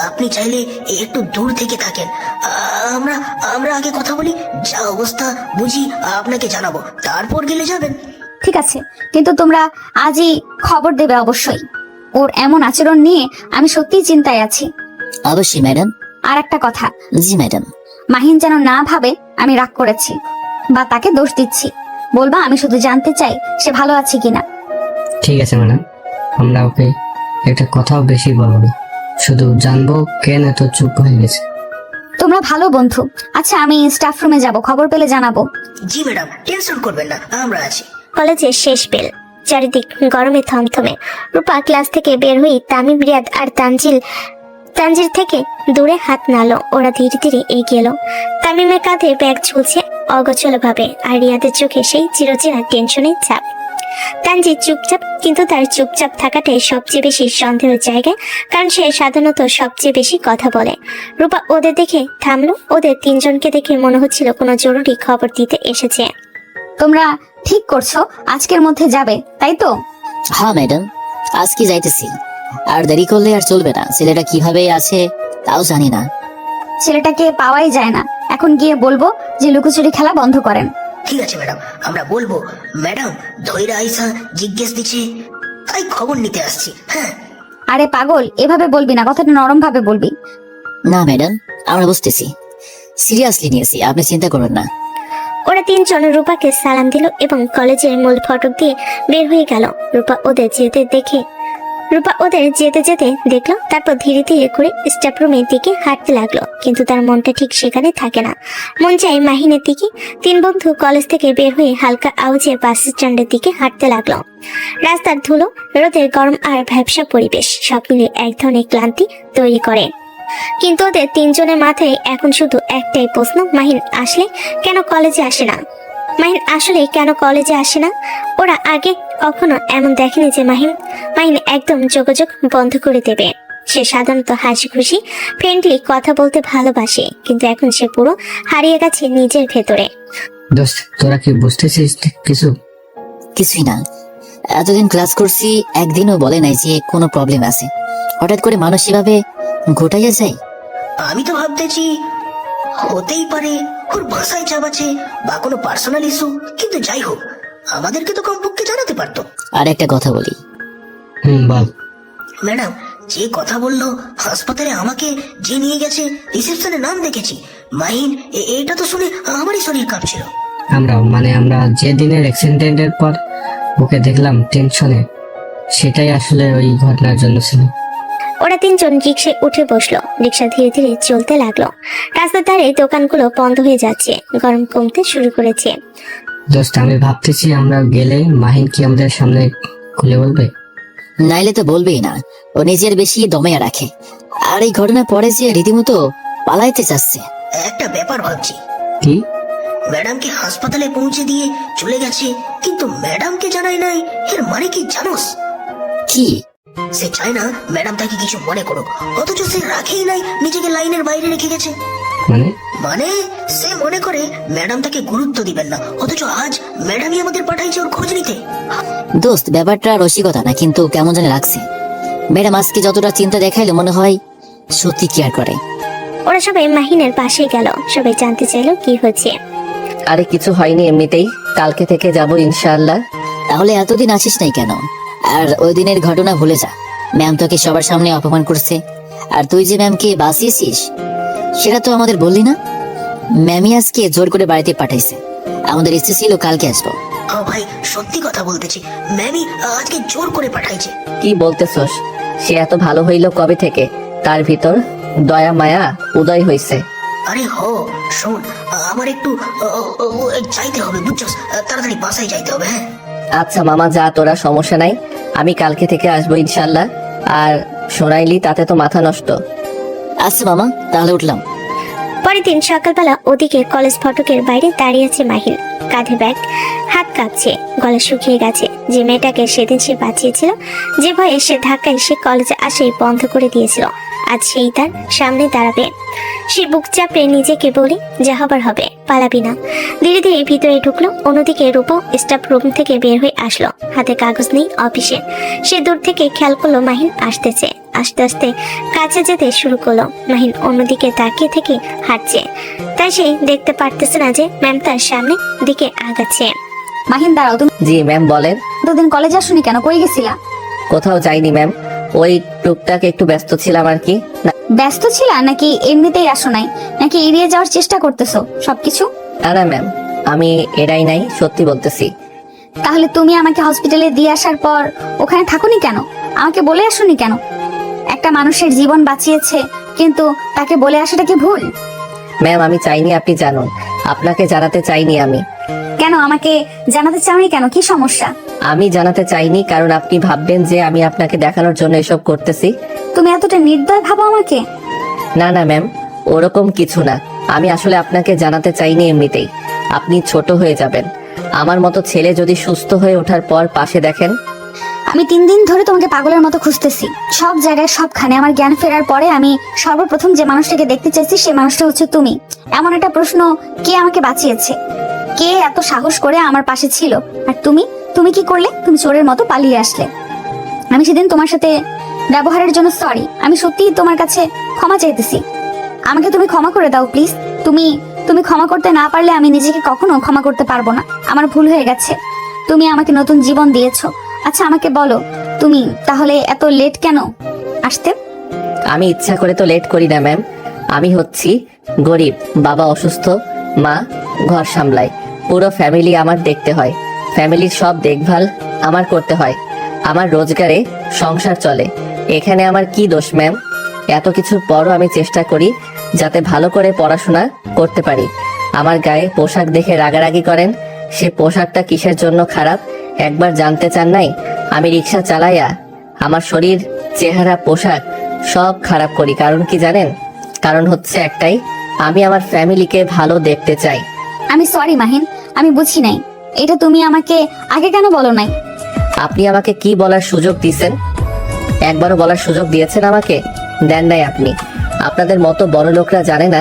[SPEAKER 9] আপনি চাইলে একটু দূর থেকে থাকেন, আমরা আমরা আগে কথা বলি, যা অবস্থা বুঝি আপনাকে জানাবো, তারপর গেলে যাবেন।
[SPEAKER 1] ঠিক আছে, কিন্তু তোমরা আজই খবর দেবে অবশ্যই। ওর এমন আচরণ নিয়ে আমি সত্যিই চিন্তায় আছি।
[SPEAKER 10] অবশ্যই ম্যাডাম।
[SPEAKER 1] আর একটা কথা,
[SPEAKER 10] জি ম্যাডাম।
[SPEAKER 1] মাহিন যেন না ভাবে আমি রাগ করেছি বা তাকে দোষ দিচ্ছি। বলবা আমি শুধু জানতে চাই সে ভালো আছে কিনা।
[SPEAKER 5] ঠিক আছে ম্যাডাম, আমরা ওকে একটা কথাও বেশি বলবো না, শুধু জানবো কেন এত চুপ হয়ে গেছে।
[SPEAKER 1] তোমরা ভালো বন্ধু। আচ্ছা, আমি স্টাফ রুমে যাব, খবর পেলে জানাবো।
[SPEAKER 9] জি ম্যাডাম, টেনশন করবেন না, আমরা আছি।
[SPEAKER 3] কলেজের শেষ বেল, চারিদিক গরমে থমথমে। রূপা ক্লাস থেকে বের হয়ে তামিম, রিয়াদ আর তানজির থেকে দূরে হাত নাড়লো। ওরা ধীরে ধীরে এগিয়ে এলো। তামিমের কাঁধে ব্যাগ ঝুলছে অগোছল ভাবে, আর রিয়াদের চোখে সেই চিরচেনা টেনশনের ছাপ। তানজির চুপচাপ, কিন্তু তার চুপচাপ থাকাটাই সবচেয়ে বেশি সন্দেহের জায়গা, কারণ সে সাধারণত সবচেয়ে বেশি কথা বলে। রূপা ওদের দেখে থামলো। ওদের তিনজনকে দেখে মনে হচ্ছিল কোনো জরুরি খবর দিতে এসেছে।
[SPEAKER 1] তোমরা ঠিক করছো আজকের মধ্যে যাবে, তাই তো?
[SPEAKER 10] হ্যাঁ ম্যাডাম, আজকে যাইতেছি, আর দেরি করলে আর চলবে না। ছেলেটা কিভাবে আছে তাও জানি না।
[SPEAKER 1] ছেলেটাকে পাওয়াই যায় না, এখন গিয়ে বলবো যে লুকোচুরি খেলা বন্ধ করেন।
[SPEAKER 9] ঠিক আছে ম্যাডাম, আমরা বলবো। ম্যাডাম ধৈর্য আইসা জিজ্ঞেস দিচ্ছে, তাই খবর নিতে আসছি। হ্যাঁ।
[SPEAKER 1] আরে পাগল, এভাবে বলবি না, কথাটা নরম ভাবে বলবি।
[SPEAKER 10] না ম্যাডাম, আমরা বুঝতেছি, সিরিয়াসলি নিয়েছি, আপনি চিন্তা করবেন না।
[SPEAKER 3] ওরা তিনজন রূপাকে সালাম দিল এবং কলেজের মূল ফটক দিয়ে বের হয়ে গেল। রূপা ওদের যেতে যেতে দেখলো, তারপর ধীরে ধীরে করে স্টাফ রুমের দিকে হাঁটতে লাগলো, কিন্তু তার মনটা ঠিক সেখানে থাকে না। মন চাই মাহিনের দিকে। তিন বন্ধু কলেজ থেকে বের হয়ে হালকা আওয়াজে বাস স্ট্যান্ডের দিকে হাঁটতে লাগলো। রাস্তার ধুলো, রোদের গরম আর ভ্যাবসা পরিবেশ সব মিলে এক ধরনের ক্লান্তি তৈরি করে। কিন্তু ওদের তিনজনের মাথায় এখন শুধু একটাই প্রশ্ন, মাহিন আসলে কেন কলেজে আসে না? মাহিন আসলে কেন কলেজে আসে না? ওরা আগে কখনো এমন দেখেনি যে মাহিন একদম যোগাযোগ বন্ধ করে দেবে। সে সাধারণত হাসি খুশি ফ্রেন্ডলি কথা বলতে ভালোবাসে, কিন্তু এখন সে পুরো হারিয়ে গেছে নিজের ভেতরে।
[SPEAKER 5] দোস্ত, তোরা কি বুঝতেছিস
[SPEAKER 10] কিছুই না। এতদিন ক্লাস করছি, একদিনও বলে নাই যে কোনো প্রবলেম আছে। হঠাৎ করে মানুষ এভাবে ঘটাইয়া যায়।
[SPEAKER 9] আমি তো ভাবতেছি হতেই পারে ওর ভাষায় চাপ আছে বা কোনো পার্সোনাল ইস্যু, কিন্তু যাই হোক আমাদেরকে তো কমপক্ষে জানাতে পারতো।
[SPEAKER 10] আর একটা কথা বলি।
[SPEAKER 5] বল।
[SPEAKER 9] ম্যাডাম যে কথা বললো, হাসপাতালে আমাকে যে নিয়ে গেছে, রিসেপশনে নাম দেখেছি মাহিন, এটা তো শুনে আমারই শরীর কাঁপছিল।
[SPEAKER 5] আমরা যে দিনের অ্যাক্সিডেন্টের পর ওকে দেখলাম টেনশনে, সেটাই আসলে ওই ঘটনার জন্য ছিল।
[SPEAKER 3] ওরা তিনজন রিক্সায় উঠে বসলো। রিক্সা ধীরে ধীরে চলতে লাগলো। রাস্তার ধারে দোকানগুলো বন্ধ হয়ে যাচ্ছে, গরম কমতে শুরু করেছে।
[SPEAKER 5] দোস্ত, আমি ভাবতেছি আমরা গেলে মাহিন কি আমাদের সামনে খুলে বলবে?
[SPEAKER 10] নাইলে তো বলবেই না, ও নিজের বেশি দমে রাখে। আর এই ঘটনা পরে যে রীতিমতো পালাইতে চাচ্ছে।
[SPEAKER 9] একটা ব্যাপার ভাবছি,
[SPEAKER 5] কি?
[SPEAKER 9] ম্যাডামকে হাসপাতালে পৌঁছে দিয়ে চলে গেছে, কিন্তু ম্যাডামকে জানাই নাই। এর মানে কি জানোস?
[SPEAKER 10] কি?
[SPEAKER 9] সে চায় না ম্যাডাম তাকে কিছু মনে করুক, অথচ সে রাখেই নাই, নিজেকে লাইনের বাইরে রেখে গেছে। মানে সে মনে করে ম্যাডাম তাকে গুরুত্ব দিবেন না, অথচ আজ ম্যাডামই আমাদের পাঠাইছে ওর খোঁজ নিতে।
[SPEAKER 10] দোস্ত, ব্যাপারটা রসিকতা না, কিন্তু কেমন জানি লাগছে। ম্যাডাম আজকে যতটা চিন্তা দেখাইলো, মনে হয় সত্যি কেয়ার করে।
[SPEAKER 3] ওরা সবাই মাহিনের পাশে গেল। সবাই জানতে চাইলো কি হয়েছে।
[SPEAKER 2] আরে কিছু হয়নি, এমনিতেই কালকে থেকে যাব ইনশাআল্লাহ।
[SPEAKER 10] তাহলে এতদিন আসিস নাই কেন? আর ওই দিনের ঘটনা ভুলে যা। ম্যাম তোকে সবার সামনে অপমান করছে, আর তুই যে ম্যামকে বাঁচিয়েছিস সেটা তো আমাদের বললি না। ম্যামই আজকে জোর করে বাড়িতে পাঠাইছে। আমাদের ইচ্ছে ছিল কালকে আসবো।
[SPEAKER 9] ভাই সত্যি কথা বলতেছি, ম্যামই আজকে জোর করে পাঠাইছে।
[SPEAKER 2] কি বলতেছস? সে এত ভালো হইল কবে থেকে? তার ভিতর দয়া মায়া উদয় হইছে।
[SPEAKER 9] আরে শোন, আমার একটু যাইতে হবে, বুঝছস? তাড়াতাড়ি বাসায় যাইতে হবে। হ্যাঁ
[SPEAKER 2] আচ্ছা মামা, যা তোরা, সমস্যা নাই। আমি কালকে থেকে আসবো ইনশাল্লাহ। আর শোনাইলি, তাতে তো মাথা নষ্ট।
[SPEAKER 10] আচ্ছা মামা, তাহলে উঠলাম।
[SPEAKER 3] পরের দিন সকালবেলা ওদিকে কলেজ ফটকের বাইরে দাঁড়িয়ে আছে মাহিন। কাঁধে ব্যাগ, হাত কাঁপছে, গলা শুকিয়ে গেছে। যে মেয়েটাকে সেদিন সে বাঁচিয়েছিল, যে ভয়ে সে ধাক্কায় সে কলেজে আসেই বন্ধ করে দিয়েছিল, আজ সেই তার সামনে দাঁড়াবে। সে বুক চাপড়ে নিজেকে বলি, যা হবার হবে, পালাবি না। ধীরে ধীরে ভিতরে ঢুকলো। অন্যদিকে রূপা স্টাফ রুম থেকে বের হয়ে আসলো। হাতে কাগজ নেই অফিসে। সে দূর থেকে খেয়াল করলো মাহিন আসতেছে। আস্তে আস্তে কাছে যেতে শুরু করলো। মাহিন অন্যদিকে তাকিয়ে থেকে হাঁটছে, তাই সে দেখতে পারতেছে না যে ম্যাম তার সামনে দিকে আগাচ্ছে।
[SPEAKER 1] মাহিন দাঁড়াও, তুমি
[SPEAKER 2] জি ম্যাম বলেন।
[SPEAKER 1] দুদিন কলেজ আসুনি কেন? কই গেছিলা?
[SPEAKER 2] কোথাও যাইনি ম্যাম, ওই টুকটাক একটু ব্যস্ত ছিলাম আর কি।
[SPEAKER 1] ব্যস্ত ছিলা নাকি এমনিতেই আসো নাই, নাকি এড়িয়ে যাওয়ার চেষ্টা করতেছো সবকিছু?
[SPEAKER 2] না ম্যাম, আমি এড়াই নাই, সত্যি বলতেছি।
[SPEAKER 1] তাহলে তুমি আমাকে হসপিটালে দিয়ে আসার পর ওখানে থাকুনি কেন? আমাকে বলে আসোনি কেন? একটা মানুষের জীবন বাঁচিয়েছে, কিন্তু তাকে বলে আসাটা কি ভুল?
[SPEAKER 2] ম্যাম আমি চাইনি আপনি জানুন, আপনাকে জানাতে চাইনি আমি।
[SPEAKER 1] কেন আমাকে জানাতে চাওনি কেন? কি সমস্যা?
[SPEAKER 2] আমি জানাতে চাইনি কারণ আপনি ভাববেন যে আমি আপনাকে দেখানোর জন্য এসব করতেছি।
[SPEAKER 1] তুমি এতটা নির্দয় ভাবো আমাকে?
[SPEAKER 2] না ম্যাম, ওরকম কিছু না। আমি আসলে আপনাকে জানাতে চাইনি এমনিতেই। আপনি ছোট হয়ে যাবেন। আমার মতো ছেলে যদি সুস্থ হয়ে ওঠার পর পাশে দেখেন।
[SPEAKER 1] আমি 3 দিন ধরে তোমাকে পাগলের মতো খুঁজতেছি, সব জায়গায় সবখানে। আমার জ্ঞান ফেরার পরে আমি সর্বপ্রথম যে মানুষটাকে দেখতে চাইছি, সে মানুষটা হচ্ছে তুমি। এমন একটা প্রশ্ন, কে আমাকে বাঁচিয়েছে? কে এত সাহস করে আমার পাশে ছিল? আর তুমি কি করলে? তুমি চোরের মতো পালিয়ে আসলে। আমি সেদিন তোমার সাথে ব্যবহারের জন্য সরি। আমি সত্যিই তোমার কাছে ক্ষমা চাইতেছি। আমাকে তুমি ক্ষমা করে দাও প্লিজ। তুমি ক্ষমা করতে না পারলে আমি নিজেকে কখনো ক্ষমা করতে পারবো না। আমার ভুল হয়ে গেছে। তুমি আমাকে নতুন জীবন দিয়েছো। আচ্ছা আমাকে বলো, তুমি তাহলে এত লেট কেন আসতে?
[SPEAKER 2] আমি ইচ্ছা করে তো লেট করি না ম্যাম। আমি হচ্ছি গরিব, বাবা অসুস্থ, মা ঘর সামলায়, পুরো ফ্যামিলি আমার দেখতে হয়। ফ্যামিলির সব দেখভাল আমার করতে হয়। আমার রোজগারে সংসার চলে। এখানে আমার কি দোষ ম্যাম? এত কিছুর পরও আমি চেষ্টা করি যাতে ভালো করে পড়াশোনা করতে পারি। আমার গায়ে পোশাক দেখে রাগারাগি করেন। সে পোশাকটা কিসের জন্য খারাপ একবার জানতে চান নাই? আমি রিক্সা চালাইয়া আমার শরীর, চেহারা, পোশাক সব খারাপ করি। কারণ কি জানেন? কারণ হচ্ছে একটাই, আমি আমার ফ্যামিলিকে ভালো দেখতে চাই।
[SPEAKER 1] আমি সরি মাহিন, আমি বুঝি নাই। এটা তুমি আমাকে আগে কেন বলো নাই?
[SPEAKER 2] আপনি আমাকে কি বলার সুযোগ দিয়েছেন? একবারও বলার সুযোগ দিয়েছেন আমাকে? দেন নাই আপনি। আপনাদের মতো বড় লোকরা জানে না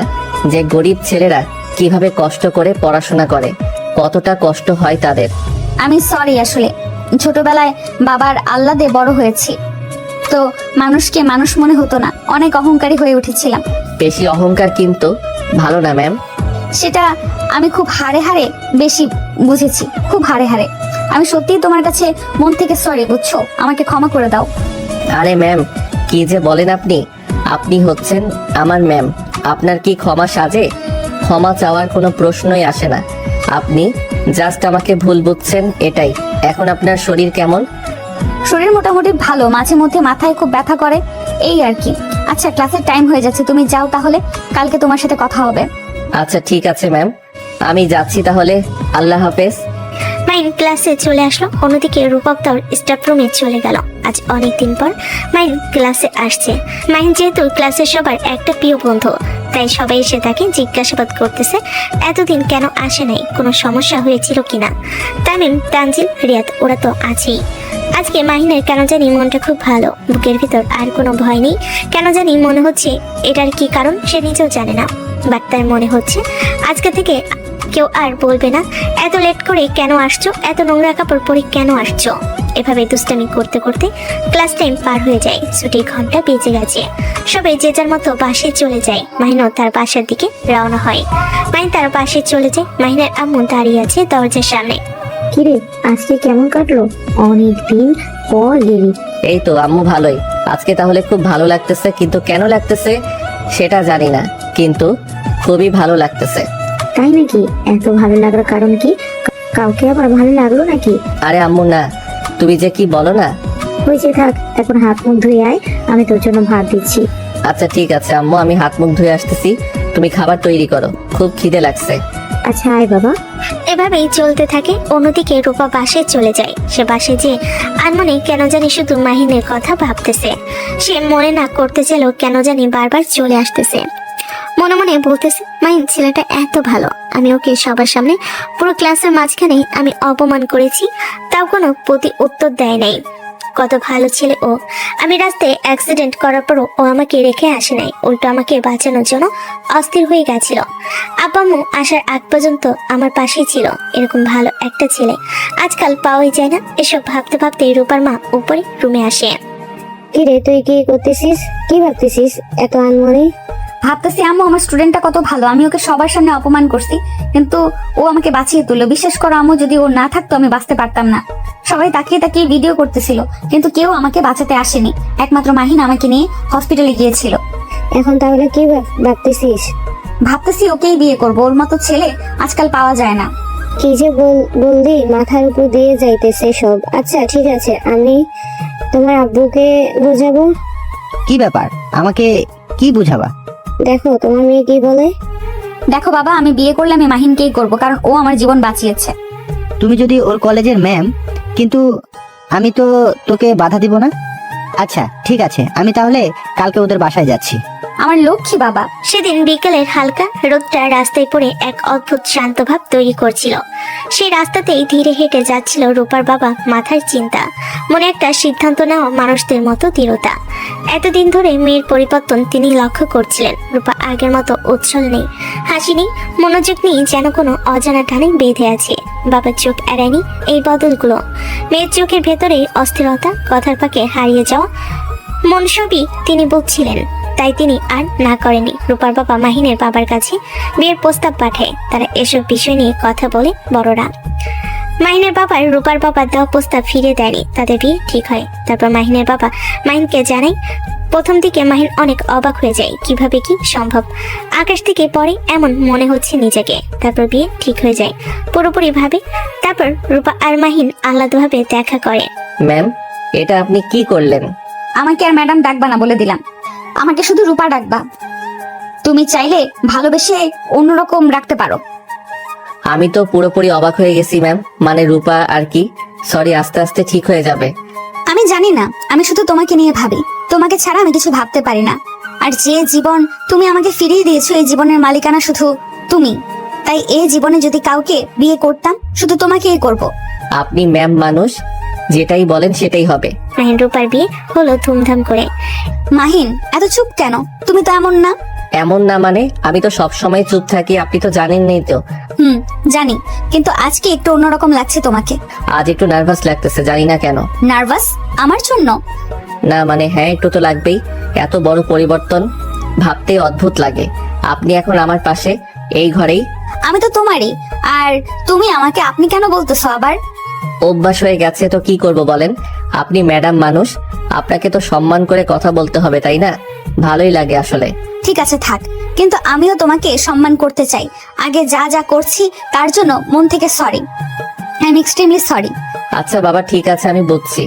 [SPEAKER 2] যে গরিব ছেলেরা কিভাবে কষ্ট করে পড়াশোনা করে, কতটা কষ্ট হয় তাদের।
[SPEAKER 1] আমি সরি, আসলে ছোটবেলায় বাবার আহ্লাদে বড় হয়েছি, তো মানুষকে মানুষ মনে হতো না। অনেক অহংকারী হয়ে উঠেছিলাম।
[SPEAKER 2] বেশি অহংকার কিন্তু ভালো না ম্যাম।
[SPEAKER 1] সেটা আমি খুব হাড়ে হাড়ে বেশি বুঝেছি, খুব হাড়ে হাড়ে। আমি সত্যিই তোমার কাছে মন থেকে সরি, বুঝছো? আমাকে ক্ষমা করে দাও।
[SPEAKER 2] আরে ম্যাম, কি যে বলেন আপনি? আপনি হচ্ছেন আমার ম্যাম, আপনার কি ক্ষমা সাজে? ক্ষমা চাওয়ার কোনো প্রশ্নই আসে না। আপনি জাস্ট আমাকে ভুল বুঝছেন, এটাই। এখন আপনার শরীর কেমন?
[SPEAKER 1] শরীর মোটামুটি ভালো, মাঝে মধ্যে মাথায় খুব ব্যথা করে, এই আর কি। আচ্ছা, ক্লাসের টাইম হয়ে যাচ্ছে, তুমি যাও তাহলে, কালকে তোমার সাথে কথা হবে।
[SPEAKER 2] আচ্ছা ঠিক আছে ম্যাম, আমি যাচ্ছি তাহলে। আল্লাহ হাফেজ।
[SPEAKER 3] মাইন ক্লাসে চলে আসলো, অন্যদিকে রূপক তার স্টাফ রুমে চলে গেল। আজ অনেকদিন পর মাইন ক্লাসে আসছে। মাইন যেহেতু ক্লাসের সবার একটা প্রিয় বন্ধু, তাই সবাই এসে তাকে জিজ্ঞাসাবাদ করতেছে এতদিন কেন আসে নাই, কোনো সমস্যা হয়েছিল কিনা। তামিম, তানজিল, রিয়াদ ওরা তো আছেই। আজকে মাহিনের কেন জানি মনটা খুব ভালো, বুকের ভিতর আর কোনো ভয় নেই। কেন জানি মনে হচ্ছে এটার কি কারণ সে নিজেও জানে না, বাট তার মনে হচ্ছে আজকে থেকে কেউ আর বলবে না এত লেট করে কেন আসছো, এত নোংরা কাপড় পরে কেন আসছো। এভাবে দুষ্টামি করতে করতে ক্লাস টাইম পার হয়ে যায়, ছুটির ঘন্টা বেজে গেছে। সবাই যে যার মতো বাসায় চলে যায়। মাহিনও তার বাসার দিকে রওনা হয়। মাহিন তার বাসায় চলে যায়। মাহিনের আম্মু দাঁড়িয়ে আছে দরজার সামনে।
[SPEAKER 7] কিরে, আজকে কেমন কাটলো? অনেক দিন পর গেলি।
[SPEAKER 2] এই তো আম্মু, ভালোই। আজকে তাহলে খুব ভালো লাগতেছে, কিন্তু কেন লাগতেছে সেটা জানি না, কিন্তু খুবই ভালো লাগতেছে।
[SPEAKER 7] তাই নাকি? এত ভালো লাগার কারণ কি? কাউকে আবার ভালো লাগলো নাকি?
[SPEAKER 2] আরে আম্মু না, তুমি যে কি বলো না।
[SPEAKER 7] হয়েছে, থাক, এখন হাত মুখ ধুয়ে আয়, আমি তোর জন্য ভাত দিচ্ছি।
[SPEAKER 2] আচ্ছা ঠিক আছে আম্মু, আমি হাত মুখ ধুয়ে আসতেছি, তুমি খাবার তৈরি করো, খুব খিদে লাগছে।
[SPEAKER 7] আচ্ছা আয় বাবা।
[SPEAKER 3] এভাবেই চলতে থাকে। অন্যদিকে রূপা বাসায় চলে যায়। সে বাসে যে আনমনে কেন জানি শুধু মাহিনের কথা ভাবতেছে। সে মনে না করতে চাইলেও কেন জানি বারবার চলে আসতেছে। মনে মনে বলতেছে, মাহিন ছেলেটা এত ভালো, আমি ওকে সবার সামনে পুরো ক্লাসের মাঝখানে আমি অপমান করেছি, তাও কোনো প্রতি উত্তর দেয় নাই। কত ভালো ছেলে ও। আমি রাস্তায় অ্যাক্সিডেন্ট করার পরও ও আমাকে রেখে আসে নাই, উল্টো আমাকে বাঁচানোর জন্য অস্থির হয়ে গেছিল। আব্বাম্মু আসার আগ পর্যন্ত আমার পাশেই ছিল। এরকম ভালো একটা ছেলে আজকাল পাওয়াই যায় না। এসব ভাবতে ভাবতে রূপার মা উপরে রুমে আসে।
[SPEAKER 7] কিরে, তুই কি করতেছিস? কি ভাবতেছিস এত আনমনে?
[SPEAKER 1] ভাবতেছি আম্মু, আমার স্টুডেন্টটা কত ভালো, আমি ওকে সবার সামনে অপমান করছি, কিন্তু ও আমাকে বাঁচিয়ে তুললো। বিশ্বাস করো আম্মু, যদি ও না থাকতো আমি বাঁচতে পারতাম না। সবাই তাকিয়ে তাকিয়ে ভিডিও করতেছিল, কিন্তু কেউ আমাকে বাঁচাতে আসেনি, একমাত্র মাহিন আমাকে নিয়ে হসপিটালে গিয়েছিল।
[SPEAKER 7] এখন তাহলে কি ভাবতেছিস?
[SPEAKER 1] ভাবতেছি ওকেই বিয়ে করবো, ওর মতো ছেলে আজকাল পাওয়া যায় না।
[SPEAKER 7] কি যে বললি, মাথার উপর দিয়ে যাইতেছে সব। আচ্ছা ঠিক আছে, আমি তোমার আব্বুকে বোঝাবো।
[SPEAKER 4] কি ব্যাপার, আমাকে কি বুঝাবা?
[SPEAKER 7] দেখো তোমার মেয়ে কি বলে।
[SPEAKER 1] দেখো বাবা, আমি বিয়ে করলে আমি মাহিনকেই করবো, কারণ ও আমার জীবন বাঁচিয়েছে।
[SPEAKER 4] তুমি যদি ওর কলেজের ম্যাম, কিন্তু আমি তো তোকে বাধা দিব না। আচ্ছা ঠিক আছে, আমি তাহলে কালকে ওদের বাসায় যাচ্ছি।
[SPEAKER 1] আমার লক্ষ্মী বাবা।
[SPEAKER 3] সেদিন বিকেলের হালকা রোদটা রাস্তায় পড়ে এক অদ্ভুত শান্ত ভাব তৈরি করছিল। সেই রাস্তাতেই ধীরে হেঁটে যাচ্ছিল রূপার বাবা। মাথার চিন্তা, মনে একটা সিদ্ধান্ত নেওয়া মানুষদের মতো দৃঢ়তা। এতদিন ধরে মেয়ের পরিবর্তন তিনি লক্ষ্য করছিলেন। রূপা আগের মতো উচ্ছল নেই, হাসি নেই, মনোযোগ নেই, যেন কোনো অজানা টানে বেঁধে আছে। বাবার চোখ এড়ায়নি এই বদলগুলো। মেয়ের চোখের ভেতরে অস্থিরতা, কথার পাকে হারিয়ে যাওয়া মন সবই তিনি বুঝছিলেন। তাই তিনি আর না করেনি। রূপার বাবা মাহিনের বাবার কাছে বিয়ের প্রস্তাব পাঠায়। তারা এসব বিষয় নিয়ে কথা বলে বড়রা। মাহিনের বাবার রূপার বাবা দেওয়া প্রস্তাব ফিরিয়ে দেয়নি, তাদের বিয়ে ঠিক হয়। তারপর মাহিনের বাবা মাহিনকে জানায়। প্রথম দিকে মাহিন অনেক অবাক হয়ে যায়, কিভাবে কি সম্ভব, আকাশ থেকে পড়ে এমন মনে হচ্ছে নিজেকে। তারপর বিয়ে ঠিক হয়ে যায় পুরোপুরি ভাবে। তারপর রূপা আর মাহিন আলাদাভাবে দেখা করে।
[SPEAKER 2] ম্যাম, এটা আপনি কি করলেন?
[SPEAKER 1] আমাকে আর ম্যাডাম ডাকবা না বলে দিলাম, আমাকে শুধু রূপা ডাকবা। তুমি চাইলে ভালোবেসে অন্যরকম রাখতে পারো।
[SPEAKER 2] আমি তো পুরোপুরি অবাক হয়ে গেছি ম্যাম, মানে রূপা আর কি। সরি, আস্তে আস্তে ঠিক হয়ে যাবে।
[SPEAKER 1] আমি জানি না, আমি শুধু তোমাকে নিয়ে ভাবি, তোমাকে ছাড়া আমি কিছু ভাবতে পারি না। আর যে জীবন তুমি আমাকে ফিরিয়ে দিয়েছো, এই জীবনের মালিকানা শুধু তুমি। তাই এই জীবনে যদি কাউকে বিয়ে করতাম, শুধু তোমাকেই করব।
[SPEAKER 2] আপনি ম্যাম মানুষ, যেটাই বলেন সেটাই হবে।
[SPEAKER 3] মাহিন রূপার বিয়ে হলো ধুমধাম করে।
[SPEAKER 1] মাহিন, এত চুপ কেন? তুমি তো এমন না।
[SPEAKER 2] এমন না মানে? আমি তো সব সময় চুপ থাকি, আপনি তো জানেনই তো।
[SPEAKER 1] জানি, কিন্তু আজকে একটু অন্যরকম লাগছে তোমাকে।
[SPEAKER 2] আজ একটু নার্ভাস লাগতেছে, জানি না কেন।
[SPEAKER 1] নার্ভাস আমার জন্য?
[SPEAKER 2] না মানে হ্যাঁ, একটু তো লাগবেই। এত বড় পরিবর্তন ভাবতে অদ্ভুত লাগে। আপনি এখন আমার পাশে, এই ঘরেই।
[SPEAKER 1] আমি তো তোমারই, আর তুমি আমাকে আপনি কেন বলতেছো আবার?
[SPEAKER 2] অভ্যাস হয়ে গেছে তো কি করব বলেন। আপনি ম্যাডাম মানুষ, আপনাকে তো সম্মান করে কথা বলতে হবে, তাই না? ভালোই লাগে আসলে।
[SPEAKER 1] ঠিক আছে থাক, কিন্তু আমিও তোমাকে সম্মান করতে চাই। আগে যা যা করছি তার জন্য মন থেকে sorry, I am extremely sorry.
[SPEAKER 2] আচ্ছা বাবা, ঠিক আছে, আমি বুঝছি,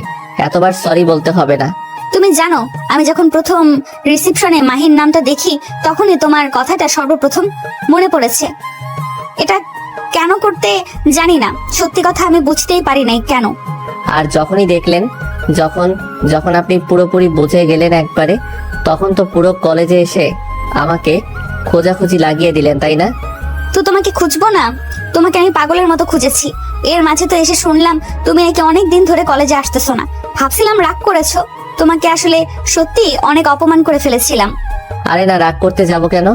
[SPEAKER 2] এতবার সরি বলতে হবে না।
[SPEAKER 1] তুমি জানো, আমি যখন প্রথম রিসেপশনে মাহির নামটা দেখি তখনই তোমার কথাটা সর্বপ্রথম মনে পড়েছে। এটা কেন করতে জানি না, সত্যি কথা আমি বুঝতেই পারি নাই কেন।
[SPEAKER 2] আর যখনই দেখলেন, যখন আপনি পুরোপুরি বুঝে গেলেন একবারে, তখন তো পুরো কলেজে এসে আমাকে খোঁজাখুঁজি লাগিয়ে দিলেন, তাই না?
[SPEAKER 1] তো তোমাকে খুঁজবো না? তোমাকে আমি পাগলের মতো খুঁজেছি। এর মাঝে তো এসে শুনলাম তুমি নাকি অনেক দিন ধরে কলেজে আসতেছো না। ভাবছিলাম রাগ করেছো, তোমাকে আসলে সত্যি অনেক অপমান করে ফেলেছিলাম।
[SPEAKER 2] আরে না, রাগ করতে যাব কেন?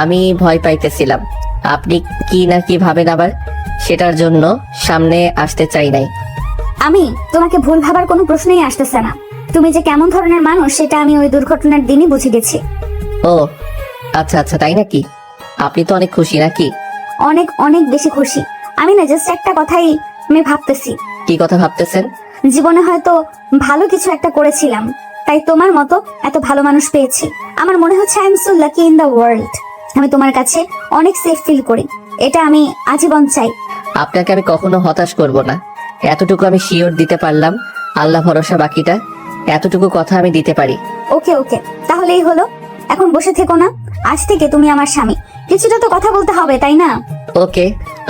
[SPEAKER 2] আমি ভয় পাইতেছিলাম আপনি কি না কি ভাবেন আবার, সেটার জন্য সামনে আসতে চাই নাই।
[SPEAKER 1] আমি তোমাকে ভুল ভাবার কোনো প্রশ্নই আসতেছে না। তুমি যে কেমন ধরনের মানুষ সেটা আমি ওই দুর্ঘটনার দিনই বুঝে গেছি।
[SPEAKER 2] ও আচ্ছা আচ্ছা, তাই নাকি? আপনি তো অনেক খুশি নাকি?
[SPEAKER 1] অনেক অনেক বেশি খুশি। আমি না জাস্ট একটা কথাই আমি ভাবতেছি।
[SPEAKER 2] কি কথা ভাবতেছেন?
[SPEAKER 1] জীবনে হয়তো ভালো কিছু একটা করেছিলাম, তাই তোমার মতো এত ভালো মানুষ পেয়েছি। আমার মনে হচ্ছে I am so lucky in the world. আমি তোমার কাছে অনেক সেফ ফিল করি, এটা আমি আজীবন চাই।
[SPEAKER 2] আপনাকে আমি কখনো হতাশ করব না, এতটুকু আমি শিওর দিতে পারলাম। আল্লাহ ভরসা, বাকিটা এতটুকু কথা আমি দিতে পারি।
[SPEAKER 1] ওকে ওকে, তাহলেই হলো। এখন বসে থেকো না, আজ থেকে তুমি আমার স্বামী। কিছুটা তো কথা বলতে হবে, তাই না?
[SPEAKER 2] ওকে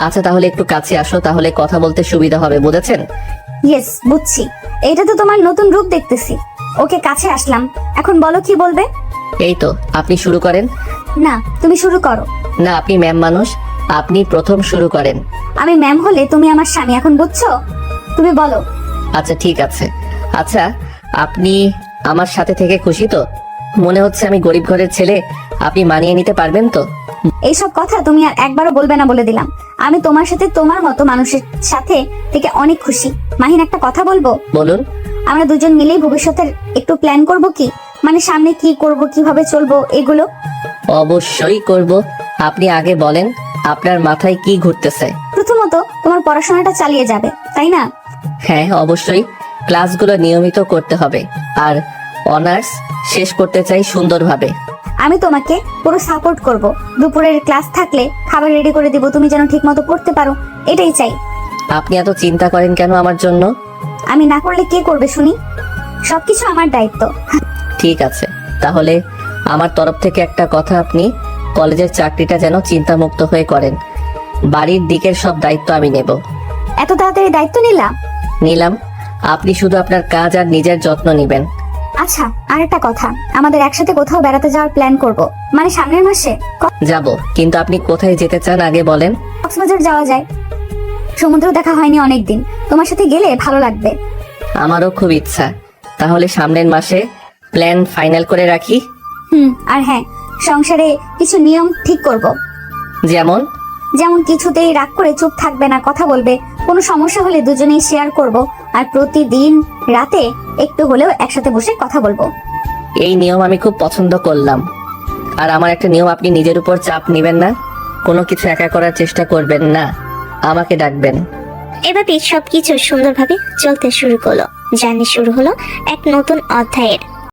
[SPEAKER 2] আচ্ছা, তাহলে একটু কাছে আসো, তাহলে কথা বলতে সুবিধা হবে, বুঝেছেন?
[SPEAKER 1] ইয়েস, বুঝছি। এটা তো তোমার নতুন রূপ দেখতেছি। ওকে, কাছে আসলাম, এখন বলো কি বলবে।
[SPEAKER 2] এই তো, আপনি শুরু করেন।
[SPEAKER 1] না, তুমি শুরু করো।
[SPEAKER 2] না, আপনি ম্যাম মানুষ, আপনি প্রথম শুরু করেন।
[SPEAKER 1] আমি ম্যাম হলে তুমি আমার স্বামী, এখন বুঝছো? তুমি বলো।
[SPEAKER 2] আচ্ছা ঠিক আছে। আচ্ছা, আপনি আমার সাথে থেকে খুশি তো? মনে হচ্ছে আমি গরিব ঘরের ছেলে, আপনি মানিয়ে নিতে পারবেন তো?
[SPEAKER 1] এইসব কথা তুমি আর একবারও বলবে না বলে দিলাম। আমি তোমার সাথে তোমার মতো মানুষের সাথে থেকে অনেক খুশি। মাহিন, একটা কথা বলবো?
[SPEAKER 2] বলুন।
[SPEAKER 1] আমরা দুজন মিলেই ভবিষ্যতের একটু প্ল্যান করব কি, মানে সামনে কি করব, কিভাবে চলবো, এগুলো।
[SPEAKER 2] অবশ্যই করব, আপনি আগে বলেন আপনার মাথায় কি ঘুরতেছে।
[SPEAKER 1] প্রথমত তোমার পড়াশোনাটা চালিয়ে যাবে, তাই না?
[SPEAKER 2] হ্যাঁ অবশ্যই, ক্লাসগুলো নিয়মিত করতে হবে, আর অনার্স শেষ করতে চাই সুন্দরভাবে।
[SPEAKER 1] আমি তোমাকে পুরো সাপোর্ট করব। দুপুরের ক্লাস থাকলে খাবার রেডি করে দিব, তুমি যেন ঠিক মতো পড়তে পারো, এটাই চাই।
[SPEAKER 2] আপনি এত চিন্তা করেন কেন আমার জন্য?
[SPEAKER 1] আমি না করলে কে করবে শুনি? সবকিছু আমার দায়িত্ব।
[SPEAKER 2] ঠিক আছে, তাহলে আমার তরফ থেকে একটা কথা, আপনি কলেজের চাকরিটা যেন চিন্তামুক্ত হয়ে করেন। বাড়ির দিকের সব দায়িত্ব আমি নেব।
[SPEAKER 1] এত তাড়াতাড়ি দায়িত্ব
[SPEAKER 2] নিলাম, আপনি শুধু আপনার কাজ আর নিজের যত্ন নেবেন।
[SPEAKER 1] আচ্ছা, আর একটা কথা, আমাদের একসাথে কোথাও বেড়াতে যাওয়ার প্ল্যান করব, মানে সামনের মাসে।
[SPEAKER 2] যাব, কিন্তু আপনি কোথায় যেতে চান আগে বলেন।
[SPEAKER 1] কক্সবাজার যাওয়া যায়, সমুদ্র দেখা হয়নি অনেকদিন, তোমার সাথে গেলে ভালো লাগবে।
[SPEAKER 2] আমারও খুব ইচ্ছা, তাহলে সামনের মাসে প্ল্যান ফাইনাল করে রাখি।
[SPEAKER 1] আর হ্যাঁ, সংসারে কিছু নিয়ম ঠিক করব।
[SPEAKER 2] যেমন
[SPEAKER 1] কিছুতেই রাগ করে চুপ থাকবে না, কথা বলবে। কোনো সমস্যা হলে দুজনেই শেয়ার করব, আর প্রতিদিন রাতে একটু হলেও একসাথে বসে কথা বলবো।
[SPEAKER 2] এই নিয়ম আমি খুব পছন্দ করলাম। আর আমার একটা নিয়ম, আপনি নিজের উপর চাপ নেবেন না, কোনো কিছু একা করার চেষ্টা করবেন না, আমাকে ডাকবেন।
[SPEAKER 3] এভাবে সবকিছু সুন্দরভাবে চলতে শুরু করলো। জার্নি শুরু হলো এক নতুন অধ্যায়ের।